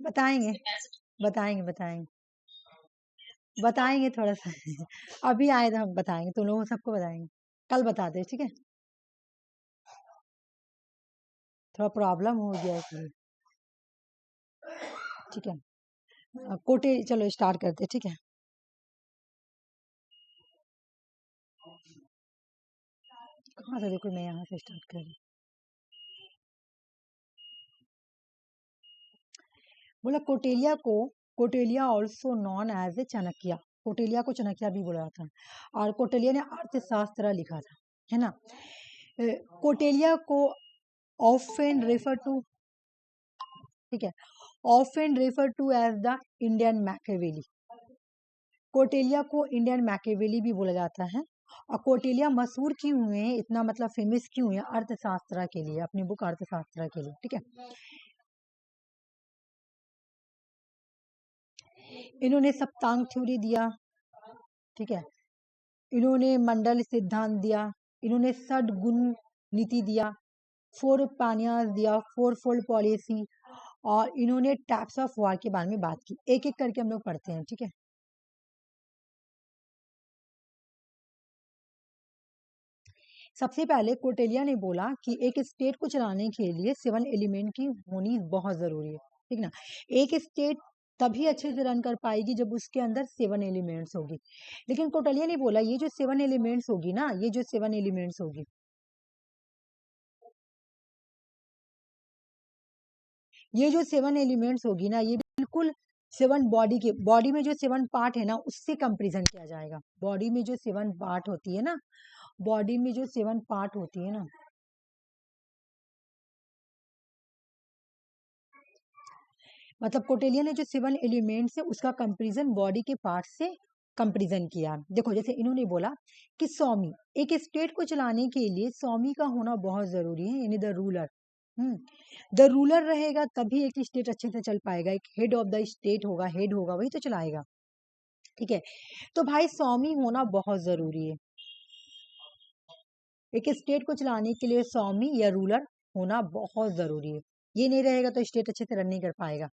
बताएंगे बताएंगे बताएंगे बताएंगे थोड़ा सा अभी आए तो हम बताएंगे, तुम लोगों को सबको बताएंगे, कल बता दे, ठीक है। थोड़ा प्रॉब्लम हो गया इसलिए, ठीक है। कोटे चलो स्टार्ट करते, ठीक है। कहाँ से, देखो मैं यहाँ से स्टार्ट कर रही। बोला कोटेलिया ऑल्सो नॉन एज ए चाणक्य। कोटेलिया को चाणक्य भी बोला जाता है, और कोटेलिया ने अर्थशास्त्र लिखा था, है ना। कोटेलिया को ऑफन रेफर टू, ठीक है, often refer to as the Indian Machiavelli. Kautilya को इंडियन मैकेवेली भी बोला जाता है। और कोटेलिया मशहूर क्यों हुए हैं, इतना मतलब फेमस क्यों है अर्थशास्त्र के लिए, अपनी बुक अर्थशास्त्र के लिए, ठीक है। इन्होंने सप्तांग थ्योरी दिया, ठीक है। इन्होंने मंडल सिद्धांत दिया, इन्होंने षड गुण नीति दिया, फोर पानियास दिया, फोर फोल्ड पॉलिसी, और इन्होंने टाइप्स ऑफ वार के बारे में बात की। एक एक करके हम लोग पढ़ते हैं, ठीक है। सबसे पहले कोटेलिया ने बोला कि एक स्टेट को चलाने के लिए 7 एलिमेंट की होनी बहुत जरूरी है, ठीक ना। एक स्टेट तभी अच्छे से रन कर पाएगी जब उसके अंदर 7 एलिमेंट्स होगी। लेकिन कोटेलिया ने बोला ये जो 7 एलिमेंट्स होगी ना, ये जो 7 एलिमेंट्स होगी, ये जो 7 एलिमेंट्स होगी ना, ये बिल्कुल 7 बॉडी में जो 7 पार्ट है ना, उससे कंपेरिजन किया जाएगा। बॉडी में जो 7 पार्ट होती है ना, बॉडी में जो 7 पार्ट होती है ना, मतलब कोटेलिया ने जो 7 एलिमेंट्स है उसका कंपेरिजन बॉडी के पार्ट से कंपेरिजन किया। देखो जैसे इन्होंने बोला कि स्वामी, एक स्टेट को चलाने के लिए स्वामी का होना बहुत जरूरी है, यानी द रूलर। द रूलर रहेगा तभी एक स्टेट अच्छे से चल पाएगा। एक हेड ऑफ द स्टेट होगा, हेड होगा वही तो चलाएगा, ठीक है। तो भाई स्वामी होना बहुत जरूरी है। एक स्टेट को चलाने के लिए स्वामी या रूलर होना बहुत जरूरी है। ये नहीं रहेगा तो स्टेट अच्छे से रन नहीं कर पाएगा।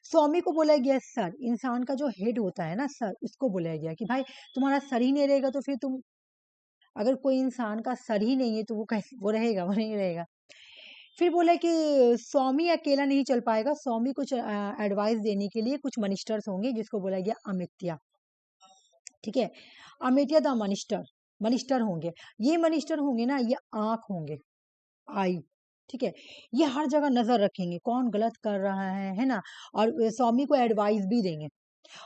स्वामी को बोला गया सर, इंसान का जो हेड होता है ना सर, उसको बोला गया कि भाई तुम्हारा सर ही नहीं रहेगा तो फिर तुम, अगर कोई इंसान का सर ही नहीं है तो वो कैसे वो रहेगा, वो नहीं रहेगा। फिर बोला कि स्वामी अकेला नहीं चल पाएगा, स्वामी कुछ एडवाइस देने के लिए कुछ मनिस्टर्स होंगे, जिसको बोला गया अमित्या, ठीक है। अमित्या द मनिस्टर, मनिस्टर होंगे। ये मनिस्टर होंगे ना, ये आंख होंगे, आई, ठीक है। ये हर जगह नजर रखेंगे कौन गलत कर रहा है ना, और स्वामी को एडवाइस भी देंगे।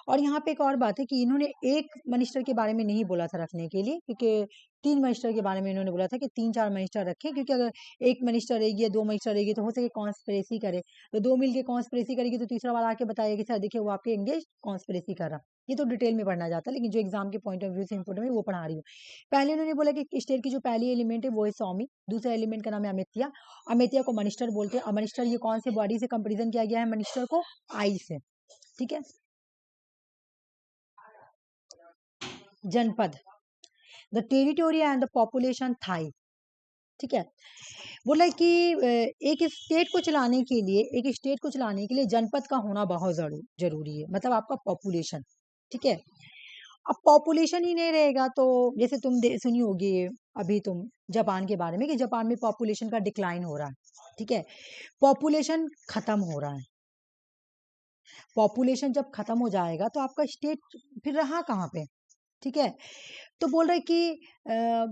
और यहाँ पे एक और बात है कि इन्होंने एक मनिस्टर के बारे में नहीं बोला था रखने के लिए, क्योंकि 3 मनिस्टर के बारे में इन्होंने बोला था कि 3-4 मनिस्टर रखें, क्योंकि अगर एक मनिस्टर रहेगी या 2 मनिस्टर रहेगी तो हो सके कॉन्स्पिरेसी करे, तो 2 मिलके कॉन्स्पिरेसी करेगी तो तीसरा वाला आके बताएगा कि सर देखिए वो आपके एंगेज कॉन्स्पिरेसी कर रहा। ये तो डिटेल में पढ़ना जाता है, लेकिन जो एग्जाम के पॉइंट ऑफ व्यू से इंपोर्टेंट है वो पढ़ा रही हूँ। पहले इन्होंने बोला कि स्टेट की जो पहली एलिमेंट है वो है स्वामी, दूसरा एलिमेंट का नाम है अमित्या। अमित्या को मनिस्टर बोलते हैं। और मनिस्टर ये कौन से बॉडी से कंपेरिजन किया गया है, मनिस्टर को आई से, ठीक है। जनपद, the territory and the population थाई, ठीक है। बोला कि एक स्टेट को चलाने के लिए, एक स्टेट को चलाने के लिए जनपद का होना बहुत जरूरी है, मतलब आपका पॉपुलेशन, ठीक है। अब पॉपुलेशन ही नहीं रहेगा तो, जैसे तुम सुनी होगी अभी तुम जापान के बारे में कि जापान में पॉपुलेशन का डिक्लाइन हो रहा है, ठीक है। पॉपुलेशन खत्म हो रहा है। पॉपुलेशन जब खत्म हो जाएगा तो आपका स्टेट फिर रहा कहाँ पे, ठीक है। तो बोल रहे कि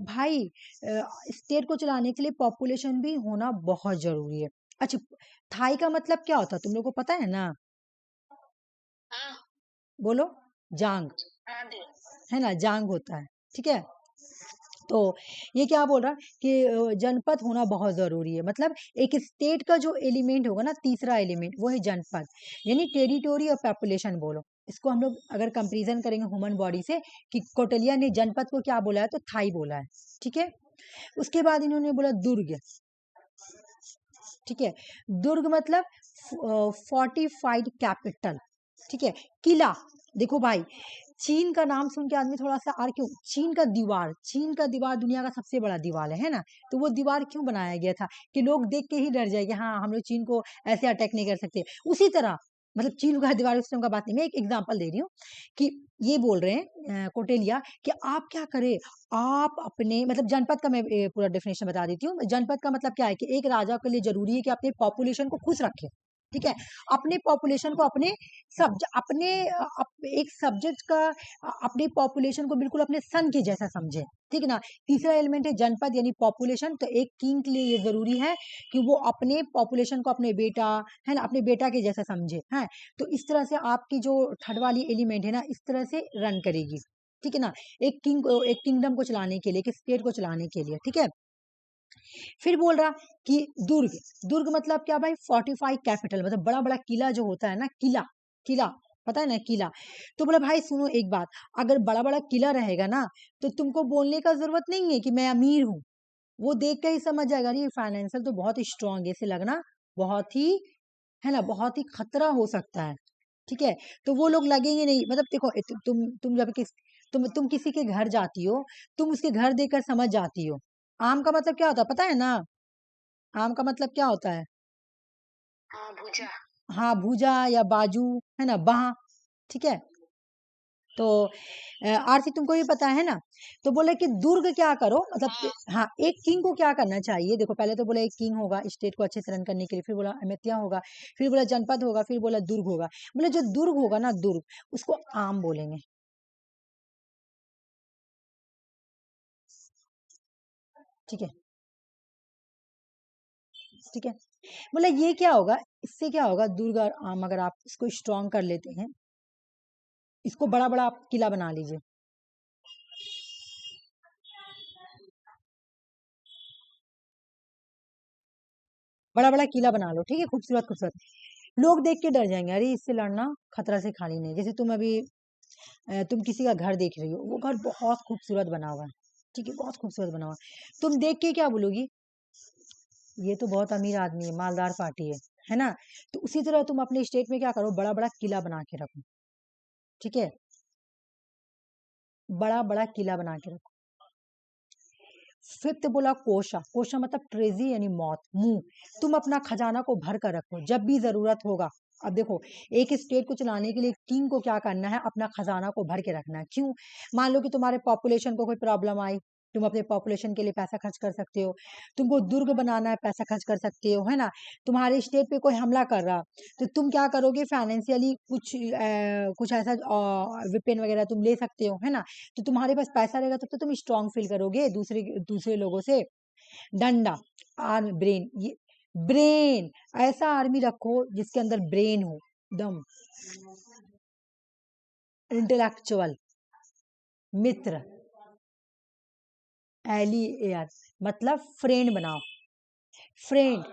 भाई स्टेट को चलाने के लिए पॉपुलेशन भी होना बहुत जरूरी है। अच्छा, थाई का मतलब क्या होता है तुम लोग को पता है ना, बोलो। जांग, है ना, जांग होता है, ठीक है। तो ये क्या बोल रहा है कि जनपद होना बहुत जरूरी है, मतलब एक स्टेट का जो एलिमेंट होगा ना, तीसरा एलिमेंट वो है जनपद, यानी टेरिटोरी और पॉपुलेशन बोलो। इसको हम लोग अगर कंपैरिजन करेंगे ह्यूमन बॉडी से कि कोटलिया ने जनपद को क्या बोला है तो थाई बोला है, ठीक है। उसके बाद इन्होंने बोला दुर्ग, ठीक है। दुर्ग मतलब फोर्टिफाइड कैपिटल, ठीक है। किला, देखो भाई चीन का नाम सुन के आदमी थोड़ा सा आर क्यों, चीन का दीवार दुनिया का सबसे बड़ा दीवार है ना, तो वो दीवार क्यों बनाया गया था कि लोग देख के ही डर जाए कि हाँ हम लोग चीन को ऐसे अटैक नहीं कर सकते। उसी तरह मतलब चीन का दीवार उस टाइम का बात नहीं, मैं एक एग्जांपल दे रही हूँ कि ये बोल रहे हैं कोटेलिया कि आप क्या करें, आप अपने मतलब जनपद का मैं पूरा डेफिनेशन बता देती हूँ। जनपद का मतलब क्या है कि एक राजा के लिए जरूरी है कि अपने पॉपुलेशन को खुश रखे, ठीक है, अपने पॉपुलेशन को अपने अपने एक सब्जेक्ट का अपनी पॉपुलेशन को बिल्कुल अपने सन के जैसा समझे, ठीक है ना। तीसरा एलिमेंट है जनपद यानी पॉपुलेशन, तो एक किंग के लिए ये जरूरी है कि वो अपने पॉपुलेशन को अपने बेटा है ना, अपने बेटा के जैसा समझे है। तो इस तरह से आपकी जो थर्ड वाली एलिमेंट है ना इस तरह से रन करेगी, ठीक है ना, एक किंगडम को चलाने के लिए, एक स्टेट को चलाने के लिए, ठीक है। फिर बोल रहा कि दुर्ग, दुर्ग मतलब क्या भाई, फोर्टिफाई कैपिटल, मतलब बड़ा बड़ा किला जो होता है ना, किला, किला पता है ना, किला। तो बोला भाई सुनो एक बात, अगर बड़ा बड़ा किला रहेगा ना तो तुमको बोलने का जरूरत नहीं है कि मैं अमीर हूँ, वो देख के ही समझ जाएगा ये फाइनेंशियल तो बहुत ही स्ट्रांग है, इसे लगना बहुत ही है ना, बहुत ही खतरा हो सकता है, ठीक है। तो वो लोग लगेंगे नहीं, मतलब देखो तुम जब तुम किसी के घर जाती हो, तुम उसके घर देखकर समझ जाती हो आम का मतलब क्या होता है पता है ना, आम का मतलब क्या होता है, हाँ भूजा। हाँ भुजा या बाजू है ना, बाह, ठीक है। तो आरती तुमको भी पता है ना। तो बोले कि दुर्ग क्या करो मतलब हाँ एक किंग को क्या करना चाहिए, देखो पहले तो बोला एक किंग होगा स्टेट को अच्छे से रन करने के लिए, फिर बोला अमित्या होगा, फिर बोला जनपद होगा, फिर बोला दुर्ग होगा। बोले जो दुर्ग होगा ना, दुर्ग उसको आम बोलेंगे, ठीक है, ठीक है। बोले ये क्या होगा, इससे क्या होगा, दुर्ग और आम अगर आप इसको स्ट्रॉन्ग कर लेते हैं, इसको बड़ा बड़ा आप किला बना लीजिए, बड़ा बड़ा किला बना लो, ठीक है, खूबसूरत खूबसूरत, लोग देख के डर जाएंगे, अरे इससे लड़ना खतरा से खाली नहीं। जैसे तुम अभी तुम किसी का घर देख रही हो, वो घर बहुत खूबसूरत बना हुआ है, ठीक है, बहुत खूबसूरत बना हुआ है, तुम देख के क्या बोलोगी, ये तो बहुत अमीर आदमी है, मालदार पार्टी है ना। तो उसी तरह तुम अपने स्टेट में क्या करो, बड़ा बड़ा किला बना के रखो, ठीक है, बड़ा बड़ा किला बना के रखो। फिफ्थ बोला कोशा, कोशा मतलब ट्रेजी यानी मौत, मुंह, तुम अपना खजाना को भर कर रखो जब भी जरूरत होगा। अब देखो एक स्टेट को चलाने के लिए किंग को क्या करना है, अपना खजाना को भर के रखना है। क्यों, मान लो कि तुम्हारे पॉपुलेशन को कोई प्रॉब्लम आई, तुम अपने पॉपुलेशन के लिए पैसा खर्च कर सकते हो, तुमको दुर्ग बनाना है पैसा खर्च कर सकते हो, है ना। तुम्हारे स्टेट पे कोई हमला कर रहा, तो तुम क्या करोगे, फाइनेंशियली कुछ ऐसा वेपन वगैरह तुम ले सकते हो, है ना। तो तुम्हारे पास पैसा रहेगा तब तो तुम स्ट्रांग फील करोगे दूसरे दूसरे लोगों से। डंडा, आर्मी, ब्रेन, ये ब्रेन, ऐसा आर्मी रखो जिसके अंदर ब्रेन हो, दम इंटेलेक्चुअल। मित्र, एलियर मतलब फ्रेंड बनाओ, फ्रेंड,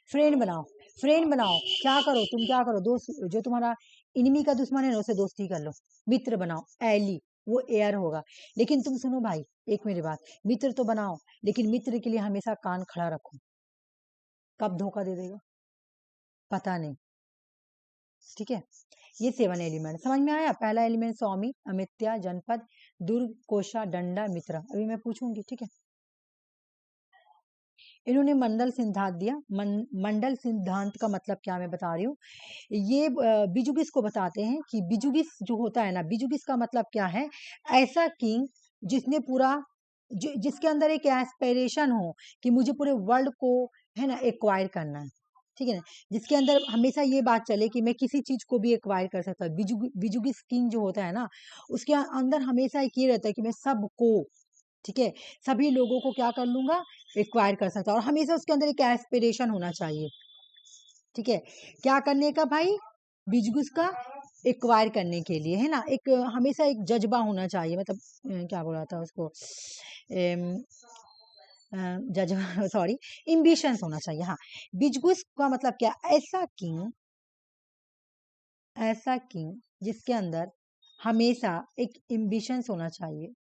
फ्रेंड बनाओ, फ्रेंड बनाओ, क्या करो तुम, क्या करो, दोस्त जो तुम्हारा इनमी का दुश्मन है ना उससे दोस्ती कर लो। मित्र बनाओ, एली, वो एयर होगा। लेकिन तुम सुनो भाई, एक मेरी बात, मित्र तो बनाओ लेकिन मित्र के लिए हमेशा कान खड़ा रखो, कब धोखा दे देगा पता नहीं, ठीक है। ये 7 एलिमेंट समझ में आया। पहला एलिमेंट स्वामी, अमित्या, जनपद, दुर्ग, कोशा, डंडा, मित्र। अभी मैं पूछूंगी, ठीक है। इन्होंने मंडल सिद्धांत दिया, मंडल सिद्धांत का मतलब क्या मैं बता रही हूँ। ये बिजुगिस को बताते हैं कि बिजुगिस जो होता है ना, बिजुगिस का मतलब क्या है, ऐसा किंग जिसने पूरा जिसके अंदर एक एस्पिरेशन हो कि मुझे पूरे वर्ल्ड को है ना एक्वायर करना है, ठीक है ना, जिसके अंदर हमेशा ये बात चले कि मैं किसी चीज को भी एक्वायर कर सकता हूँ। बिजुगिस किंग जो होता है ना उसके अंदर हमेशा एक ये रहता है कि मैं सबको, ठीक है, सभी लोगों को क्या कर लूंगा, एक्वायर कर सकता, और हमेशा उसके अंदर एक एस्पिरेशन होना चाहिए, ठीक है, क्या करने का भाई, बिजनेस का एक्वायर करने के लिए, है ना, एक हमेशा एक जज्बा होना चाहिए, मतलब क्या बोला था उसको, जज्बा सॉरी, इम्बिशंस होना चाहिए, हाँ। बिजनेस का मतलब क्या, ऐसा किंग जिसके अंदर हमेशा एक इम्बिशंस होना चाहिए,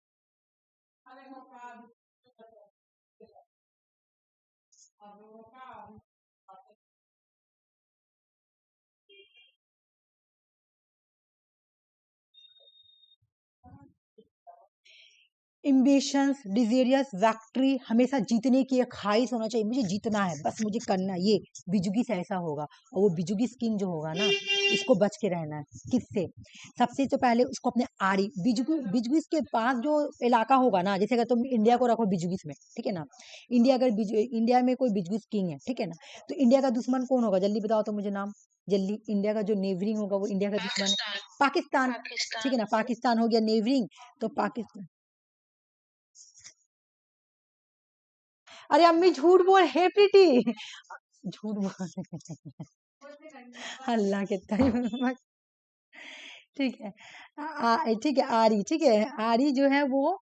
एम्बिशंस, डिजायर्स, विक्ट्री, हमेशा जीतने की एक ख्वाहिश होना चाहिए, मुझे जीतना है, बस मुझे करना है, ये बिजुगिस ऐसा होगा। और वो बिजुगिस किंग जो होगा ना, उसको बच के रहना है। किससे? सबसे तो पहले उसको अपने आड़ी बिजुगिस के पास जो इलाका होगा ना, जैसे अगर तुम इंडिया को रखो बिजुगिस में, ठीक है ना, इंडिया में कोई बिजुगिस किंग है, ठीक है ना, तो इंडिया का दुश्मन कौन होगा? जल्दी बताओ तो मुझे नाम। जल्दी, इंडिया का जो नेबरिंग होगा वो इंडिया का दुश्मन है पाकिस्तान। पाकिस्तान। ठीक है पाकिस्तान। ना, पाकिस्तान हो गया नेबरिंग, तो पाकिस्तान। अरे अम्मी झूठ बोल, हे प्रीति, झूठ बोल। अल्लाह के तय। ठीक है, ठीक है, आरी, ठीक है, आरी जो है वो,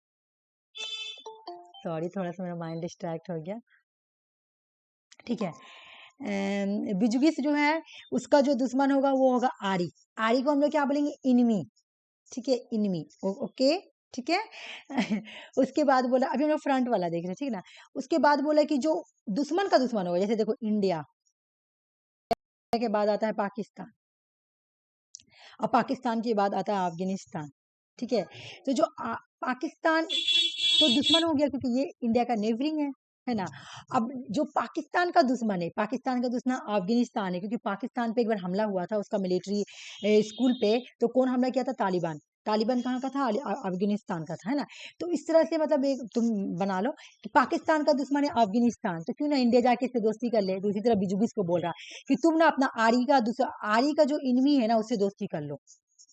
सॉरी थोड़ा सा मेरा माइंड डिस्ट्रैक्ट हो गया। ठीक है, बिजुगिस जो है उसका जो दुश्मन होगा वो होगा आरी। आरी को हम लोग क्या बोलेंगे? इनमी। ठीक है, इनमी। ओके, ठीक है। उसके बाद बोला, अभी हम लोग फ्रंट वाला देख रहे हैं, ठीक है ना। उसके बाद बोला कि जो दुश्मन का दुश्मन होगा, जैसे देखो इंडिया के बाद आता है पाकिस्तान, और पाकिस्तान के बाद आता है अफगानिस्तान। ठीक है, तो जो पाकिस्तान तो दुश्मन हो गया क्योंकि ये इंडिया का नेबरिंग है ना। अब जो पाकिस्तान का दुश्मन है, पाकिस्तान का दुश्मन अफगानिस्तान है, क्योंकि पाकिस्तान पे एक बार हमला हुआ था उसका मिलिट्री स्कूल पे, तो कौन हमला किया था? तालिबान। तालिबान कहाँ का था? अफगानिस्तान का था, है ना। तो इस तरह से मतलब एक तुम बना लो कि पाकिस्तान का दुश्मन है अफगानिस्तान, तो क्यों ना इंडिया जाके इससे दोस्ती कर ले। दूसरी तरफ बिजुगिस को बोल रहा है कि तुम ना अपना आरी का जो इनमी है ना उससे दोस्ती कर लो।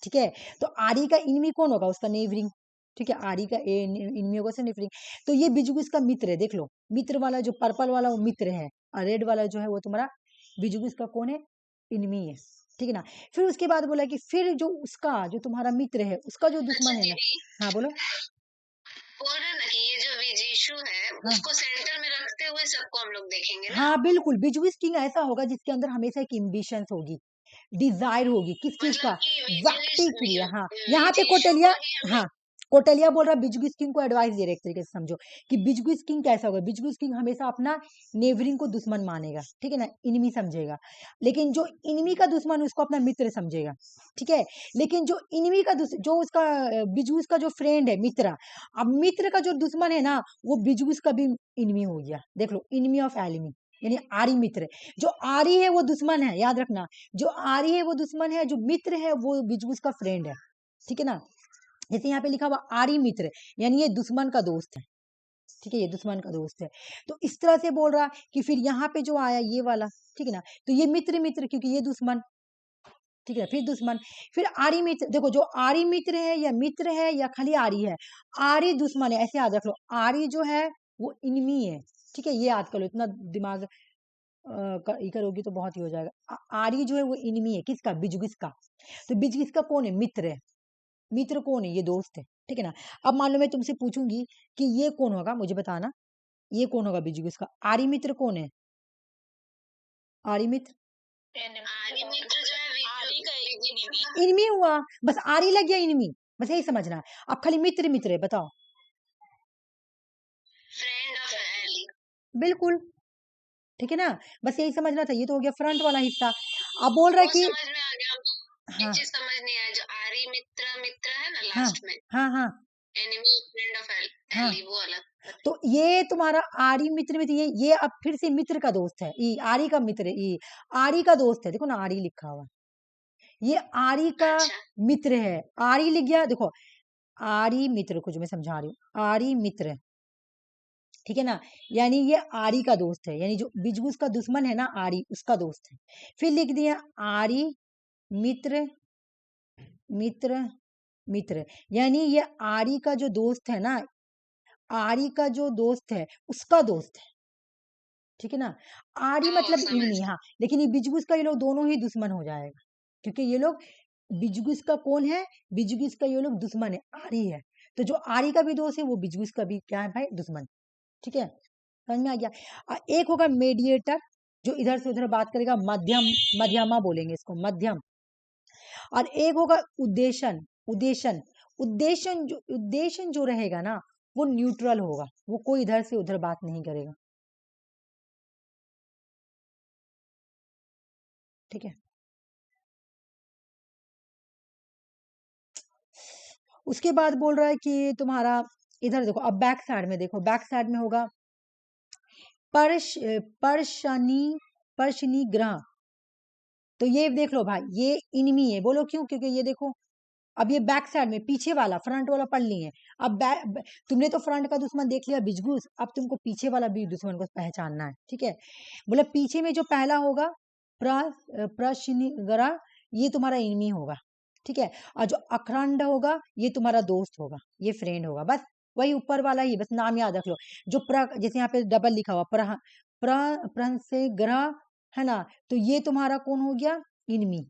ठीक है, तो आरी का इनमी कौन होगा? उसका नेबरिंग। ठीक है, आरी का इनमी होगा उसका नेबरिंग। तो ये बिजुगिस का मित्र है, देख लो, मित्र वाला जो पर्पल वाला वो मित्र है, और रेड वाला जो है वो तुम्हारा बिजुगिस का कौन है? इनमी है। ठीक है ना। फिर उसके बाद बोला कि फिर जो उसका जो तुम्हारा मित्र है उसका जो अच्छा दुश्मन है ना। दीदी, हाँ बोलो। बोल रहे ना कि ये जो विजिशु है हाँ उसको सेंटर में रखते हुए सबको हम लोग देखेंगे ना। हाँ बिल्कुल, बिजुगिस किंग ऐसा होगा जिसके अंदर हमेशा एक एम्बिशंस होगी, डिजायर होगी, किस चीज मतलब का? कि व्यक्ति के लिए। हाँ, यहाँ पे विजिशु कोटेलिया, को ही हम हाँ, लोग। कोटेलिया बोल रहा है बिजुगिस किंग को एडवाइस दे रहे, एक तरीके से समझो कि बिजुगिस किंग कैसा होगा। बिजुगिस किंग हमेशा अपना नेबरिंग को दुश्मन मानेगा, ठीक है ना, इनमी समझेगा। लेकिन जो इनमी का दुश्मन है, उसको अपना मित्र समझेगा। ठीक है, लेकिन जो इनमी का जो उसका बिजुगिस का जो फ्रेंड है, मित्र, अब मित्र का जो दुश्मन है ना, वो बिजुगिस का भी इनमी हो गया। देख लो, इनमी ऑफ एनिमी, यानी आरी मित्र। जो आरी है वो दुश्मन है, याद रखना। जो आरी है वो दुश्मन है, जो मित्र है वो बिजुगिस का फ्रेंड है। ठीक है ना। जैसे यहाँ पे लिखा हुआ आरी मित्र, यानी ये दुश्मन का दोस्त है। ठीक है, ये दुश्मन का दोस्त है। तो इस तरह से बोल रहा कि फिर यहाँ पे जो आया ये वाला, ठीक है ना, तो ये मित्र मित्र क्योंकि ये दुश्मन। ठीक है, फिर दुश्मन, फिर आरी मित्र। देखो, जो आरी मित्र है या मित्र है या खाली आरी है, आरी दुश्मन है, ऐसे याद रख लो। आरी जो है वो इनमी है। ठीक है, ये याद कर लो, इतना दिमाग ये करोगी तो बहुत ही हो जाएगा। आर्य जो है वो इनमी है, किसका? बिजुगिस का। तो बिजुगिस का कौन है? मित्र है। मित्र कौन है? ये दोस्त है। ठीक है ना। अब मान लो मैं तुमसे पूछूंगी कि ये कौन होगा, मुझे बताना, ये कौन होगा बिजुगिस का? आर्य मित्र कौन है? आर्य मित्र आर्य मित्र जो है इनमी हुआ, बस आर्य लग गया इनमी, बस यही समझना है। अब खाली मित्र मित्र है, बताओ। Friend of ally. बिल्कुल, ठीक है ना, बस यही समझना था। ये तो हो गया फ्रंट वाला हिस्सा। अब बोल रहा है वो कि समझ में आ गया। एक हाँ चीज समझ नहीं आया, जो आर्य मित्र मित्र है ना हाँ लास्ट में, हाँ हाँ एनिमी फ्रेंड ऑफ हाँ, एली, वो अलग। तो ये तुम्हारा आरी मित्र मित्र, ये अब फिर से मित्र का दोस्त है। ये आरी का मित्र है, ये आरी का दोस्त है। देखो ना, आरी लिखा हुआ, ये आरी का अच्छा। मित्र है। आरी लिख गया, देखो, आरी मित्र को जो मैं समझा रही हूँ, आरी मित्र, ठीक है ना, यानी ये आरी का दोस्त है, यानी जो बिजगुस का दुश्मन है ना, आरी उसका दोस्त है। फिर लिख दिया आरी मित्र, मित्र, मित्र, यानी ये आरी का जो दोस्त है ना, आरी का जो दोस्त है उसका दोस्त है। ठीक है ना। आरी ओ मतलब समझ। इनमी, हाँ, लेकिन ये बिजगुस का ये लोग दोनों ही दुश्मन हो जाएगा, क्योंकि ये लोग, बिजगुस का कौन है? बिजगुस का ये लोग दुश्मन है, आरी है। तो जो आरी का भी दोस्त है वो बिजगुस का भी क्या है भाई? दुश्मन। ठीक है, समझ में आ गया। एक होगा मीडिएटर, जो इधर से उधर बात करेगा, मध्यम, मध्यमा बोलेंगे इसको, मध्यम। और एक होगा उद्देशन, उद्देशन, उद्देशन जो रहेगा ना, वो न्यूट्रल होगा, वो कोई इधर से उधर बात नहीं करेगा। ठीक है, उसके बाद बोल रहा है कि तुम्हारा इधर देखो, अब बैक साइड में देखो, बैक साइड में होगा पर्श पर्शनी पर्शनी ग्रह। तो ये देख लो भाई, ये इनमी है, बोलो क्यों? क्योंकि ये देखो, अब ये बैक साइड में, पीछे वाला, फ्रंट वाला पढ़ लिए। अब तुमने तो फ्रंट का दुश्मन देख लिया बिजगुस, अब तुमको पीछे वाला भी दुश्मन को पहचानना है, ठीक है? बोले पीछे में जो पहला होगा प्रश्निगरा, ये तुम्हारा इनमी होगा, ठीक है? और जो अखंड होगा ये तुम्हारा दोस्त होगा, ये फ्रेंड होगा। बस वही ऊपर वाला ही, बस नाम याद रख लो। जो जैसे यहाँ पे डबल लिखा हुआ प्र से ग्रह है ना, तो ये तुम्हारा कौन हो गया? इनमी।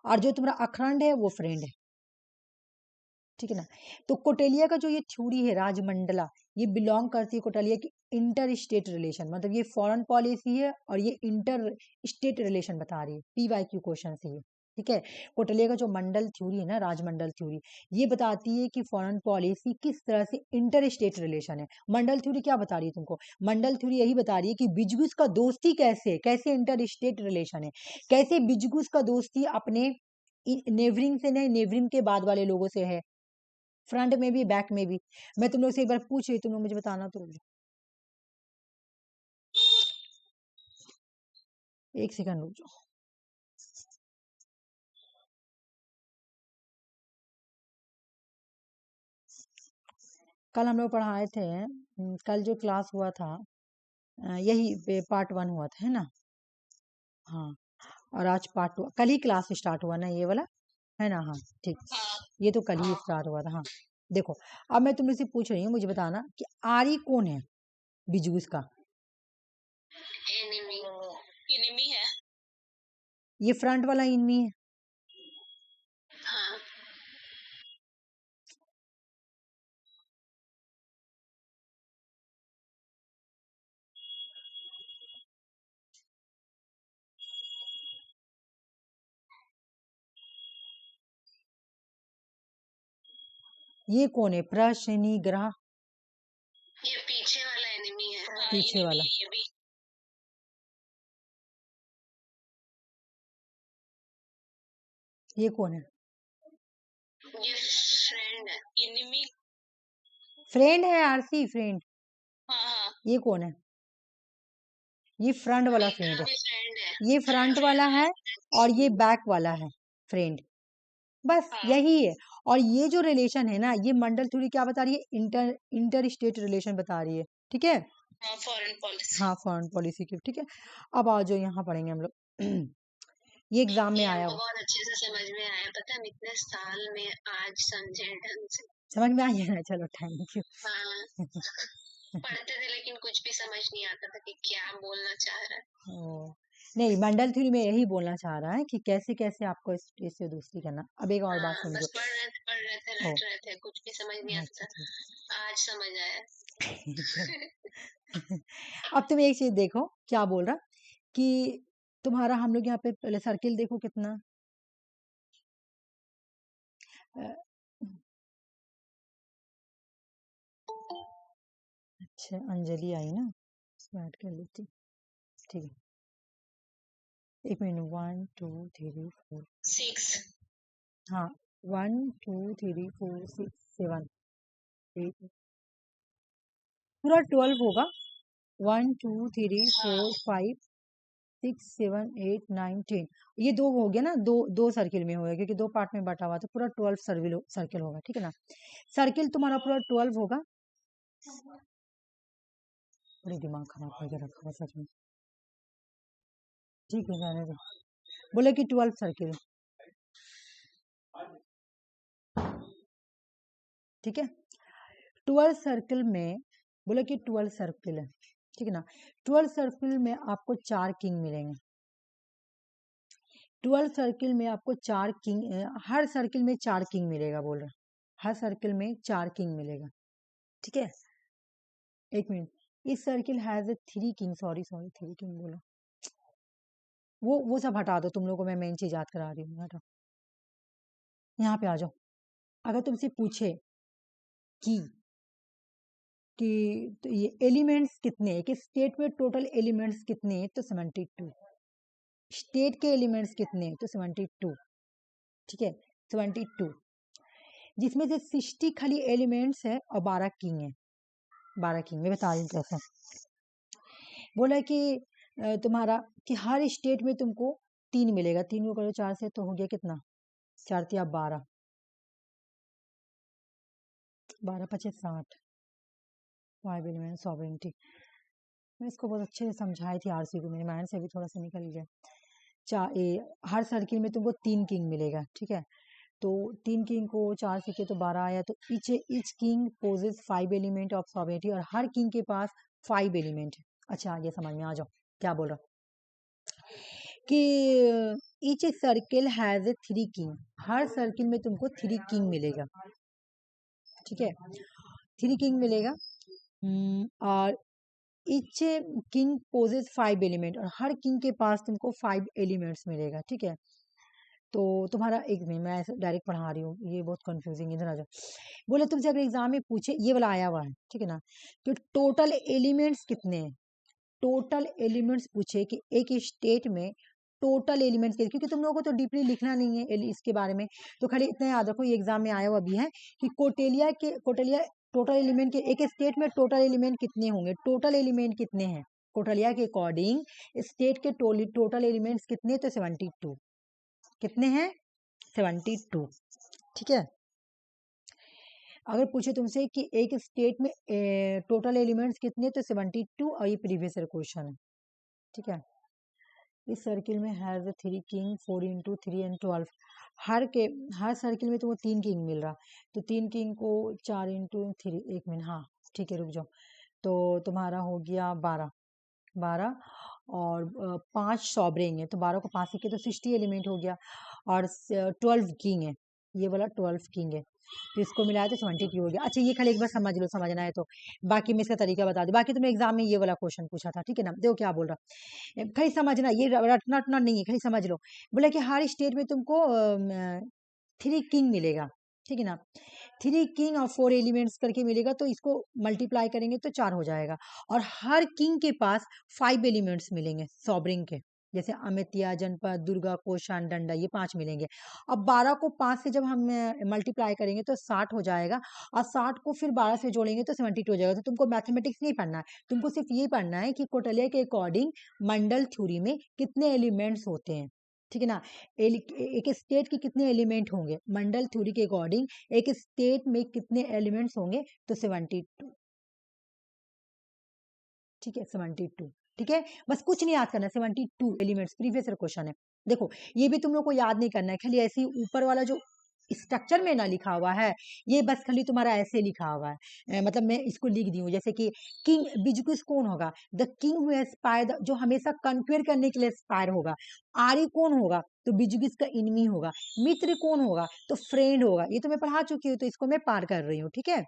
और जो तुम्हारा अखंड है वो फ्रेंड है, ठीक है ना? तो कोटेलिया का जो ये थ्योरी है राजमंडला, ये बिलोंग करती है कोटेलिया की इंटर स्टेट रिलेशन, मतलब ये फॉरेन पॉलिसी है और ये इंटर स्टेट रिलेशन बता रही है, PYQ क्वेश्चन से ये, ठीक है? कोटेलिया का जो मंडल थ्योरी है ना, राजमंडल थ्योरी, ये बताती है कि फॉरेन पॉलिसी किस तरह से इंटर स्टेट रिलेशन है। मंडल थ्योरी क्या बता रही है तुमको? मंडल थ्योरी यही बता रही है कि बिजगुस का दोस्ती कैसे इंटर स्टेट रिलेशन है, कैसे बिजगुस का दोस्ती अपने नेवरिंग से नहीं, नेवरिंग के बाद वाले लोगों से है, फ्रंट में भी बैक में भी। मैं तुम लोग से एक बार पूछ रही, तुम लोग मुझे बताना, तो रुक जाओ, एक सेकंड रुक जाओ। कल हम लोग पढ़ाए थे, कल जो क्लास हुआ था, यही पार्ट 1 हुआ था, है ना? हाँ, और आज पार्ट 2, कल ही क्लास स्टार्ट हुआ ना ये वाला, है ना? हाँ ठीक, ये तो कल ही स्टार्ट हुआ था। हाँ देखो, अब मैं तुम लोग से पूछ रही हूँ, मुझे बताना कि आरी कौन है बिजूस का? एनिमी एनिमी है। ये फ्रंट वाला इनमी है। हाँ ये कौन है? प्रशनि ग्रह, ये पीछे वाला एनिमी है। हाँ, पीछे enemy वाला। है ये भी। ये कौन है? ये फ्रेंड है। एनिमी फ्रेंड है आरसी, फ्रेंड। हाँ हाँ, ये कौन है? ये फ्रंट वाला फ्रेंड है, भी फ्रेंड है। ये फ्रंट वाला है, और ये बैक वाला है फ्रेंड। बस हाँ यही है। और ये जो रिलेशन है ना, ये मंडल थ्योरी क्या बता रही है? इंटर स्टेट रिलेशन बता रही है, ठीक है? हाँ, फॉरेन पॉलिसी। हाँ, फॉरेन पॉलिसी की, ठीक है? अब आ जाओ, यहाँ पढ़ेंगे हम लोग। ये एग्जाम में ये आया हमको हो, बहुत अच्छे से समझ में आया, पता है हम इतने साल में आज समझे ढंग से। समझ में आई है ना? चलो थैंक यू। हाँ, पढ़ते थे लेकिन कुछ भी समझ नहीं आता था कि क्या बोलना चाह रहा है। ओ, नहीं, मंडल थ्योरी में यही बोलना चाह रहा है कि कैसे कैसे आपको इससे दोस्ती करना। अब एक और बात हाँ, समझो। बस पढ़ रहे थे, ओ, रट रहे थे, कुछ भी समझ नहीं आता अच्छा था। आज समझ आया। अच्छा। अब तुम एक चीज देखो, क्या बोल रहा कि तुम्हारा, हम लोग यहाँ पे पहले सर्किल देखो कितना, अ, अच्छा अंजलि आई ना, इसको ऐड कर लेती, ठीक है? एक मिनट, 1 2 3 4, 6 हाँ, 1 2 3 4 6 7 8, पूरा 12 होगा। 1 2 3 हाँ 4 5 6 7 8 9 10, ये दो हो गया ना, दो दो सर्किल में होगा, क्योंकि दो पार्ट में बांटा हुआ, तो पूरा 12 सर्किल होगा, ठीक है ना? सर्किल तुम्हारा पूरा 12 होगा। बड़ी दिमाग खराब करके रखा हुआ सच में, ठीक है, जाने दो। बोले कि 12 सर्किल, ठीक है? 12 सर्किल में, बोले कि 12 सर्किल है, ठीक है ना? 12 सर्किल में आपको 4 किंग मिलेंगे। 12 सर्किल में आपको 4 किंग, हर सर्किल में 4 किंग मिलेगा, बोल रहे, हर सर्किल में 4 किंग मिलेगा, ठीक है? एक मिनट, इस circle has a 3 king, sorry sorry 3 king बोला, वो सब हटा दो, तुम लोगों को मैं मेन चीज याद करा रही हूँ, हटाओ। यहाँ पे आ जाओ। अगर तुमसे पूछे कि तो ये एलिमेंट्स कितने हैं, कि स्टेट में टोटल एलिमेंट्स कितने हैं, तो 72। स्टेट के एलिमेंट्स कितने हैं, तो 72, ठीक है? 72। जिसमें से 60 खाली एलिमेंट्स है और 12 किंग है। 12 किंग मैं बता रही हूँ कैसे। बोला है कि तुम्हारा कि हर स्टेट में तुमको 3 मिलेगा, 3 को करो 4 से तो हो गया कितना, 4 तिया 12, 12 पचे 60, 5 एलिमेंट सॉवरेनिटी। मैं इसको बहुत अच्छे से समझाई थी आरसी को, मेरे माइंड से भी थोड़ा सा निकल गया। हर सर्किल में तुमको 3 किंग मिलेगा, ठीक है। तो 3 किंग को 4 सीखे तो 12 आया, तो each king possess 5 element of sovereignty, और हर किंग के पास 5 एलिमेंट है। अच्छा ये समझ में आ जाओ क्या बोल रहा कि each circle has a 3 king, her circle में तुमको 3 किंग मिलेगा, ठीक है, 3 किंग मिलेगा। और ईच किंग पोजेस 5 एलिमेंट, और हर किंग के पास तुमको 5 एलिमेंट्स मिलेगा, ठीक है। तो तुम्हारा एक नहीं, मैं ऐसे डायरेक्ट पढ़ा रही हूँ, ये बहुत कंफ्यूजिंग है, इधर आ जाओ। बोले तुमसे अगर एग्जाम में पूछे, ये वाला आया हुआ है, ठीक है ना, कि टोटल एलिमेंट्स कितने हैं, टोटल एलिमेंट्स पूछे कि एक स्टेट में टोटल एलिमेंट्स के, क्योंकि तुम लोगों को तो डीपली लिखना नहीं है इसके बारे में, तो खाली इतना याद रखो, ये एग्जाम में आया हुआ भी है कि कोटेलिया टोटल एलिमेंट के, एक स्टेट में टोटल एलिमेंट कितने होंगे, टोटल एलिमेंट कितने हैं कोटेलिया के अकॉर्डिंग, स्टेट के टोटल एलिमेंट्स कितने, तो 72, कितने हैं 72, ठीक है। अगर पूछे तुमसे कि एक स्टेट में टोटल एलिमेंट्स कितने, तो 72, और ये प्रीवियस ईयर क्वेश्चन है, ठीक है। इस सर्किल में has 3 king, 4 into 3 and 12, her circle में तुमको 3 किंग मिल रहा, तो 3 किंग को 4 इंटू 3, 1 मिनट, हाँ ठीक है रुक जाओ, तो तुम्हारा हो गया 12, 12 और 5 सॉवरेन है, तो 12 को 5 से तो 60 एलिमेंट हो गया, और 12 किंग है, ये वाला 12 किंग है, तो इसको मिलाया तो 72 हो गया। अच्छा ये खाली एक बार समझ लो, समझना है तो, बाकी मैं इसका तरीका बता दूं, बाकी तुम्हें एग्जाम में ये वाला क्वेश्चन पूछा था, ठीक है ना, देखो क्या बोल रहा, खाली समझना, ये रटना रटना नहीं है, खाली समझ लो। बोला कि हर स्टेट में तुमको 3 किंग मिलेगा, ठीक है ना, 3 किंग और 4 एलिमेंट्स करके मिलेगा, तो इसको मल्टीप्लाई करेंगे तो 4 हो जाएगा, और हर किंग के पास 5 एलिमेंट्स मिलेंगे सॉवरेन के, जैसे अमितिया, जनपद, दुर्गा, कोशान, डंडा, ये 5 मिलेंगे। अब 12 को 5 से जब हम मल्टीप्लाई करेंगे तो 60 हो जाएगा, और 60 को फिर 12 से जोड़ेंगे तो 72 हो जाएगा। तो तुमको मैथमेटिक्स नहीं पढ़ना है, तुमको सिर्फ ये पढ़ना है कि कोटेलिया के अकॉर्डिंग मंडल थ्योरी में कितने एलिमेंट्स होते हैं, ठीक है ना, एक स्टेट के कितने एलिमेंट होंगे मंडल थ्योरी के अकॉर्डिंग, एक स्टेट में कितने एलिमेंट्स होंगे, तो 72, ठीक है 72, ठीक है, बस कुछ नहीं याद करना, 72 एलिमेंट्स, प्रीवियस क्वेश्चन है। देखो ये भी तुम लोग को याद नहीं करना है, खाली ऐसे ही ऊपर वाला जो स्ट्रक्चर में ना लिखा हुआ है, ये बस खाली तुम्हारा ऐसे लिखा हुआ है, मतलब मैं इसको लिख दी हूँ, जैसे कि किंग बिजुकुस कौन होगा, द किंग हु एस्पायर, जो हमेशा कंक्वेयर करने के लिए एस्पायर होगा। आर्य कौन होगा, तो बिजुकिस का इनमी होगा। मित्र कौन होगा, तो फ्रेंड होगा। ये तो मैं पढ़ा चुकी हूँ, तो इसको मैं पार कर रही हूँ, ठीक है।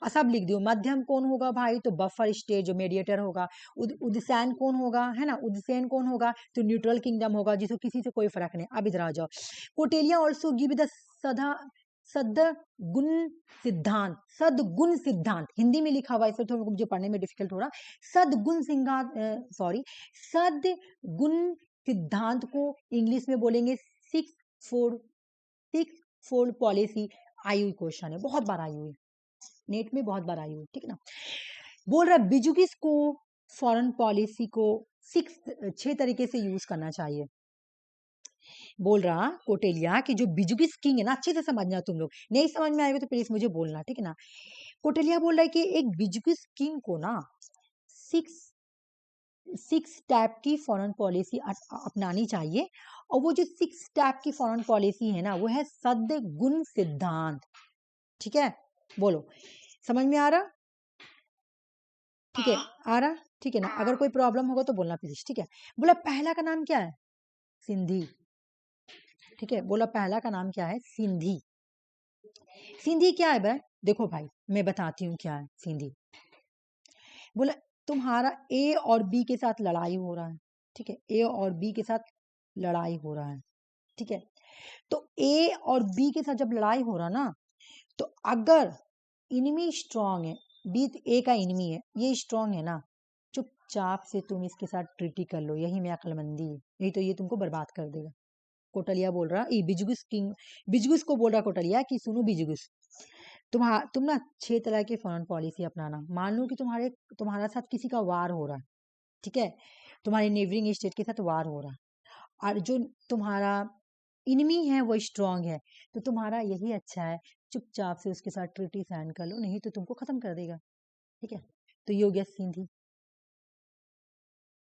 सब लिख दियो। मध्यम कौन होगा भाई, तो बफर स्टेज जो मेडिएटर होगा। उदसैन कौन होगा, है ना, उदसैन कौन होगा, तो न्यूट्रल किंगडम होगा, जिसको किसी से कोई फर्क नहीं। अब इधर आ जाओ, कोटेलिया ऑल्सो गिव द सदा सदगुण सिद्धांत, सदगुण सिद्धांत हिंदी में लिखा हुआ है, थोड़ा मुझे पढ़ने में डिफिकल्ट हो रहा। सदगुण सिद्धांत, सॉरी, सदगुण सिद्धांत को इंग्लिश में बोलेंगे 6 फोल्ड पॉलिसी। आई हुई क्वेश्चन है, बहुत बार आई हुई, नेट में बहुत बार आई हुई, ठीक है ना। बोल रहा बिजुकिस को फॉरेन पॉलिसी को 6 तरीके से यूज करना चाहिए। बोल रहा कोटेलिया कि जो बिजुकिस किंग है ना, अच्छे से समझना, तुम लोग नहीं समझ में आएगा तो प्लीज मुझे बोलना, ठीक है ना। कोटेलिया बोल रहा है कि एक बिजुकिस किंग को ना 6 टाइप की फॉरेन पॉलिसी अपनानी चाहिए, और वो जो 6 टाइप की फॉरेन पॉलिसी है ना, वो है सदगुण सिद्धांत, ठीक है। बोलो समझ में आ रहा, ठीक है, आ रहा, ठीक है ना। अगर कोई प्रॉब्लम होगा तो बोलना प्लीज, ठीक है। बोला पहला का नाम क्या है, सिंधी, ठीक है। बोला पहला का नाम क्या है, सिंधी। सिंधी क्या है भाई, देखो भाई मैं बताती हूँ क्या है सिंधी। बोला तुम्हारा ए और बी के साथ लड़ाई हो रहा है, ठीक है, ए और बी के साथ लड़ाई हो रहा है, ठीक है। तो ए और बी के साथ जब लड़ाई हो रहा ना, तो अगर इनमी स्ट्रांग है, बी ए का इनमी है, ये स्ट्रांग है ना, चुपचाप से तुम इसके साथ ट्रीटी कर लो, यही में अक्लमंदी है, नहीं तो ये तुमको बर्बाद कर देगा, कोटलिया बोल रहा बिजगुस किंग, बिजगुस को बोल रहा कोटलिया कि सुनो बिजगुस, तुम ना 6 तरह की फॉरेन पॉलिसी अपनाना। मान लो कि तुम्हारा साथ किसी का वार हो रहा है, ठीक है, तुम्हारे नेबरिंग स्टेट के साथ वार हो रहा है, और जो तुम्हारा इनमी है वो स्ट्रांग है, तो तुम्हारा यही अच्छा है चुपचाप से उसके साथ ट्रीटी साइन कर लो, नहीं तो तुमको खत्म कर देगा। ठीक है, तो ये हो गया सिंधी।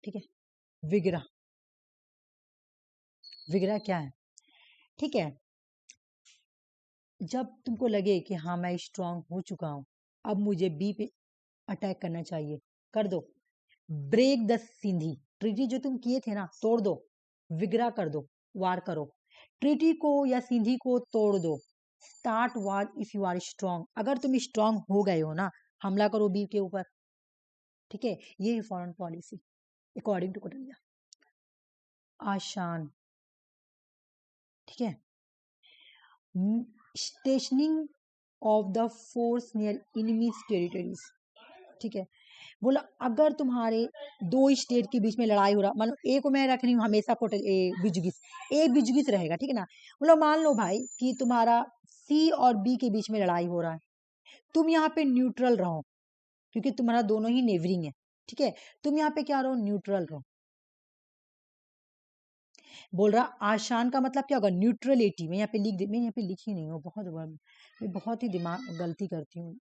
ठीक है, विगरा, विगरा क्या है? ठीक है, जब तुमको लगे कि हाँ मैं स्ट्रांग हो चुका हूं, अब मुझे बी पे अटैक करना चाहिए, कर दो, ब्रेक द सिंधी, ट्रीटी जो तुम किए थे ना तोड़ दो, विग्रा कर दो, वार करो, ट्रीटी को या सिंधी को तोड़ दो, start war if you are strong, अगर तुम स्ट्रांग हो गए हो ना, हमला करो बी के ऊपर। ठीक है, ये foreign policy according to Kautilya. आसान, ठीक है, stationing of the force near enemies territories. ठीक है, बोला अगर तुम्हारे दो स्टेट के बीच में लड़ाई हो रहा, मान लो ए को मैं रख रही हूँ हमेशा बिजुगिस, ए बिजुगिस रहेगा, ठीक है ना, बोला मान लो भाई कि तुम्हारा सी और बी के बीच में लड़ाई हो रहा है, तुम यहाँ पे न्यूट्रल रहो, क्योंकि तुम्हारा दोनों ही नेबरिंग है। ठीक है, तुम यहाँ पे क्या रहो, न्यूट्रल रहो। बोल रहा आशान का मतलब क्या होगा, न्यूट्रलिटी। मैं यहाँ पे लिख दे, मैं यहाँ पे लिखी नहीं हूँ, मैं बहुत ही दिमाग गलती करती हूँ,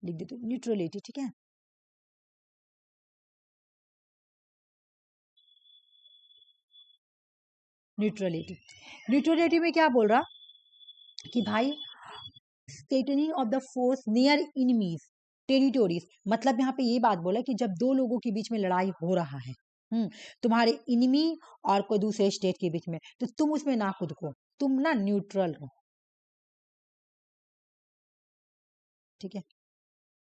लिख देती हूँ न्यूट्रलिटी। ठीक है, न्यूट्रलिटी, न्यूट्रलिटी में क्या बोल रहा कि भाई stationing of the force near enemies territories, मतलब यहाँ पे ये बात बोला कि जब दो लोगों के बीच में लड़ाई हो रहा है, तुम्हारे इनमी और कोई दूसरे स्टेट के बीच में, तो तुम उसमें ना खुद को, तुम ना न्यूट्रल हो। ठीक है,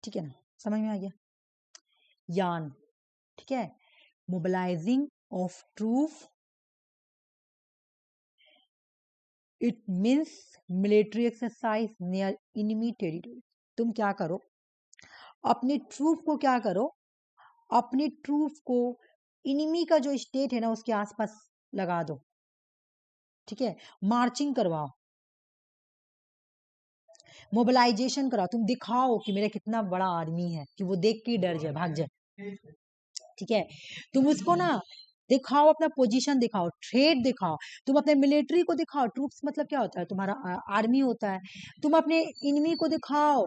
ठीक है ना, समझ में आ गया। यान, ठीक है, mobilising of troop, it means military exercise near enemy territory. तुम क्या करो, अपने ट्रूप को क्या करो, अपने ट्रूप को इनिमी का जो स्टेट है ना उसके आसपास लगा दो। ठीक है, मार्चिंग करवाओ, मोबिलाइजेशन कराओ, तुम दिखाओ कि मेरा कितना बड़ा आर्मी है, कि वो देख के डर जाए, भाग जाए। ठीक है, तुम उसको ना दिखाओ, अपना पोजीशन दिखाओ, ट्रेड दिखाओ, तुम अपने मिलिट्री को दिखाओ, ट्रूप्स मतलब क्या होता है, तुम्हारा आर्मी होता है, तुम अपने इनमी को दिखाओ,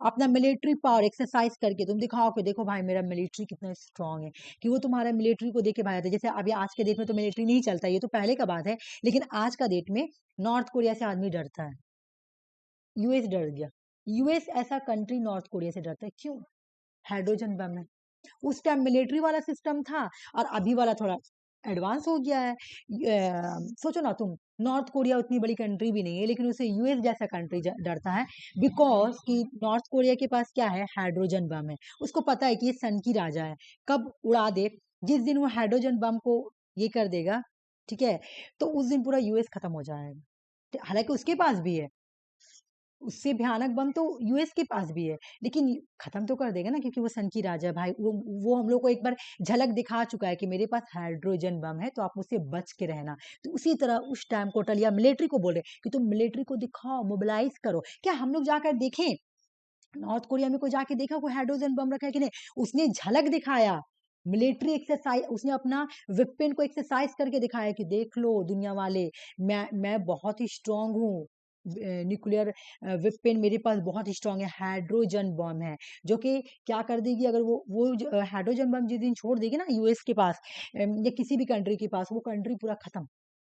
अपना मिलिट्री पावर एक्सरसाइज करके तुम दिखाओ कि देखो भाई मेरा मिलिट्री कितना स्ट्रांग है, कि वो तुम्हारा मिलिट्री को देख के भाई, जैसे अभी आज के डेट में तो मिलिट्री नहीं चलता, ये तो पहले का बात है, लेकिन आज का डेट में नॉर्थ कोरिया से आदमी डरता है, यूएस डर गया, यूएस ऐसा कंट्री नॉर्थ कोरिया से डरता है, क्यों? हाइड्रोजन बम है। उस टाइम मिलिट्री वाला सिस्टम था और अभी वाला थोड़ा एडवांस हो गया है। सोचो ना तुम, नॉर्थ कोरिया उतनी बड़ी कंट्री भी नहीं है, लेकिन उसे यूएस जैसा कंट्री डरता है, बिकॉज कि नॉर्थ कोरिया के पास क्या है, हाइड्रोजन बम है, उसको पता है कि ये सन की राजा है, कब उड़ा दे, जिस दिन वो हाइड्रोजन बम को ये कर देगा, ठीक है, तो उस दिन पूरा यूएस खत्म हो जाएगा। हालांकि उसके पास भी है, उससे भयानक बम तो यूएस के पास भी है, लेकिन खत्म तो कर देगा ना, क्योंकि वो सन की राजा है भाई, वो हम लोग को एक बार झलक दिखा चुका है कि मेरे पास हाइड्रोजन बम है, तो आप उससे बच के रहना। तो उसी तरह उस टाइम कोटलिया मिलिट्री को बोल रहे कि तुम मिलिट्री को दिखाओ, मोबिलाइज करो। क्या हम लोग जाकर देखें नॉर्थ कोरिया में, कोई जाके देखा कोई हाइड्रोजन बम रखा है कि नहीं? उसने झलक दिखाया, मिलिट्री एक्सरसाइज, उसने अपना वेपन को एक्सरसाइज करके दिखाया कि देख लो दुनिया वाले, मैं बहुत ही स्ट्रांग हूँ, न्यूक्लियर वेपन मेरे पास बहुत स्ट्रांग है, हाइड्रोजन बम है, जो कि क्या कर देगी, अगर वो हाइड्रोजन बम जिस दिन छोड़ देगी ना यूएस के पास, या किसी भी कंट्री के पास, वो कंट्री पूरा खत्म।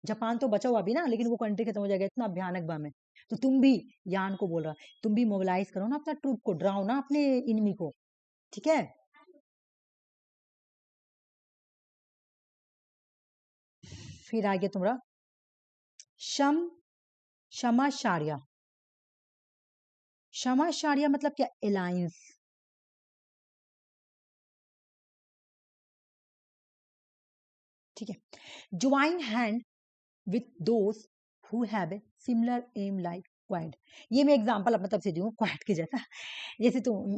जापान तो बचा हुआ अभी ना, लेकिन वो कंट्री खत्म हो जाएगा, इतना भयानक बम है। तो तुम भी, यान को बोल रहा, तुम भी मोबिलाइज करो ना अपना ट्रूप को, डराओ ना अपने इनमी को। ठीक है, फिर आगे तुम्हारा शम, क्षमा शार्या, क्षमा शार्या मतलब क्या, अलायंस। ठीक है, join hand with those who have a similar am like quad. ये मैं एग्जांपल अपने तरफ से दूं क्वाड के जैसा। जैसे तुम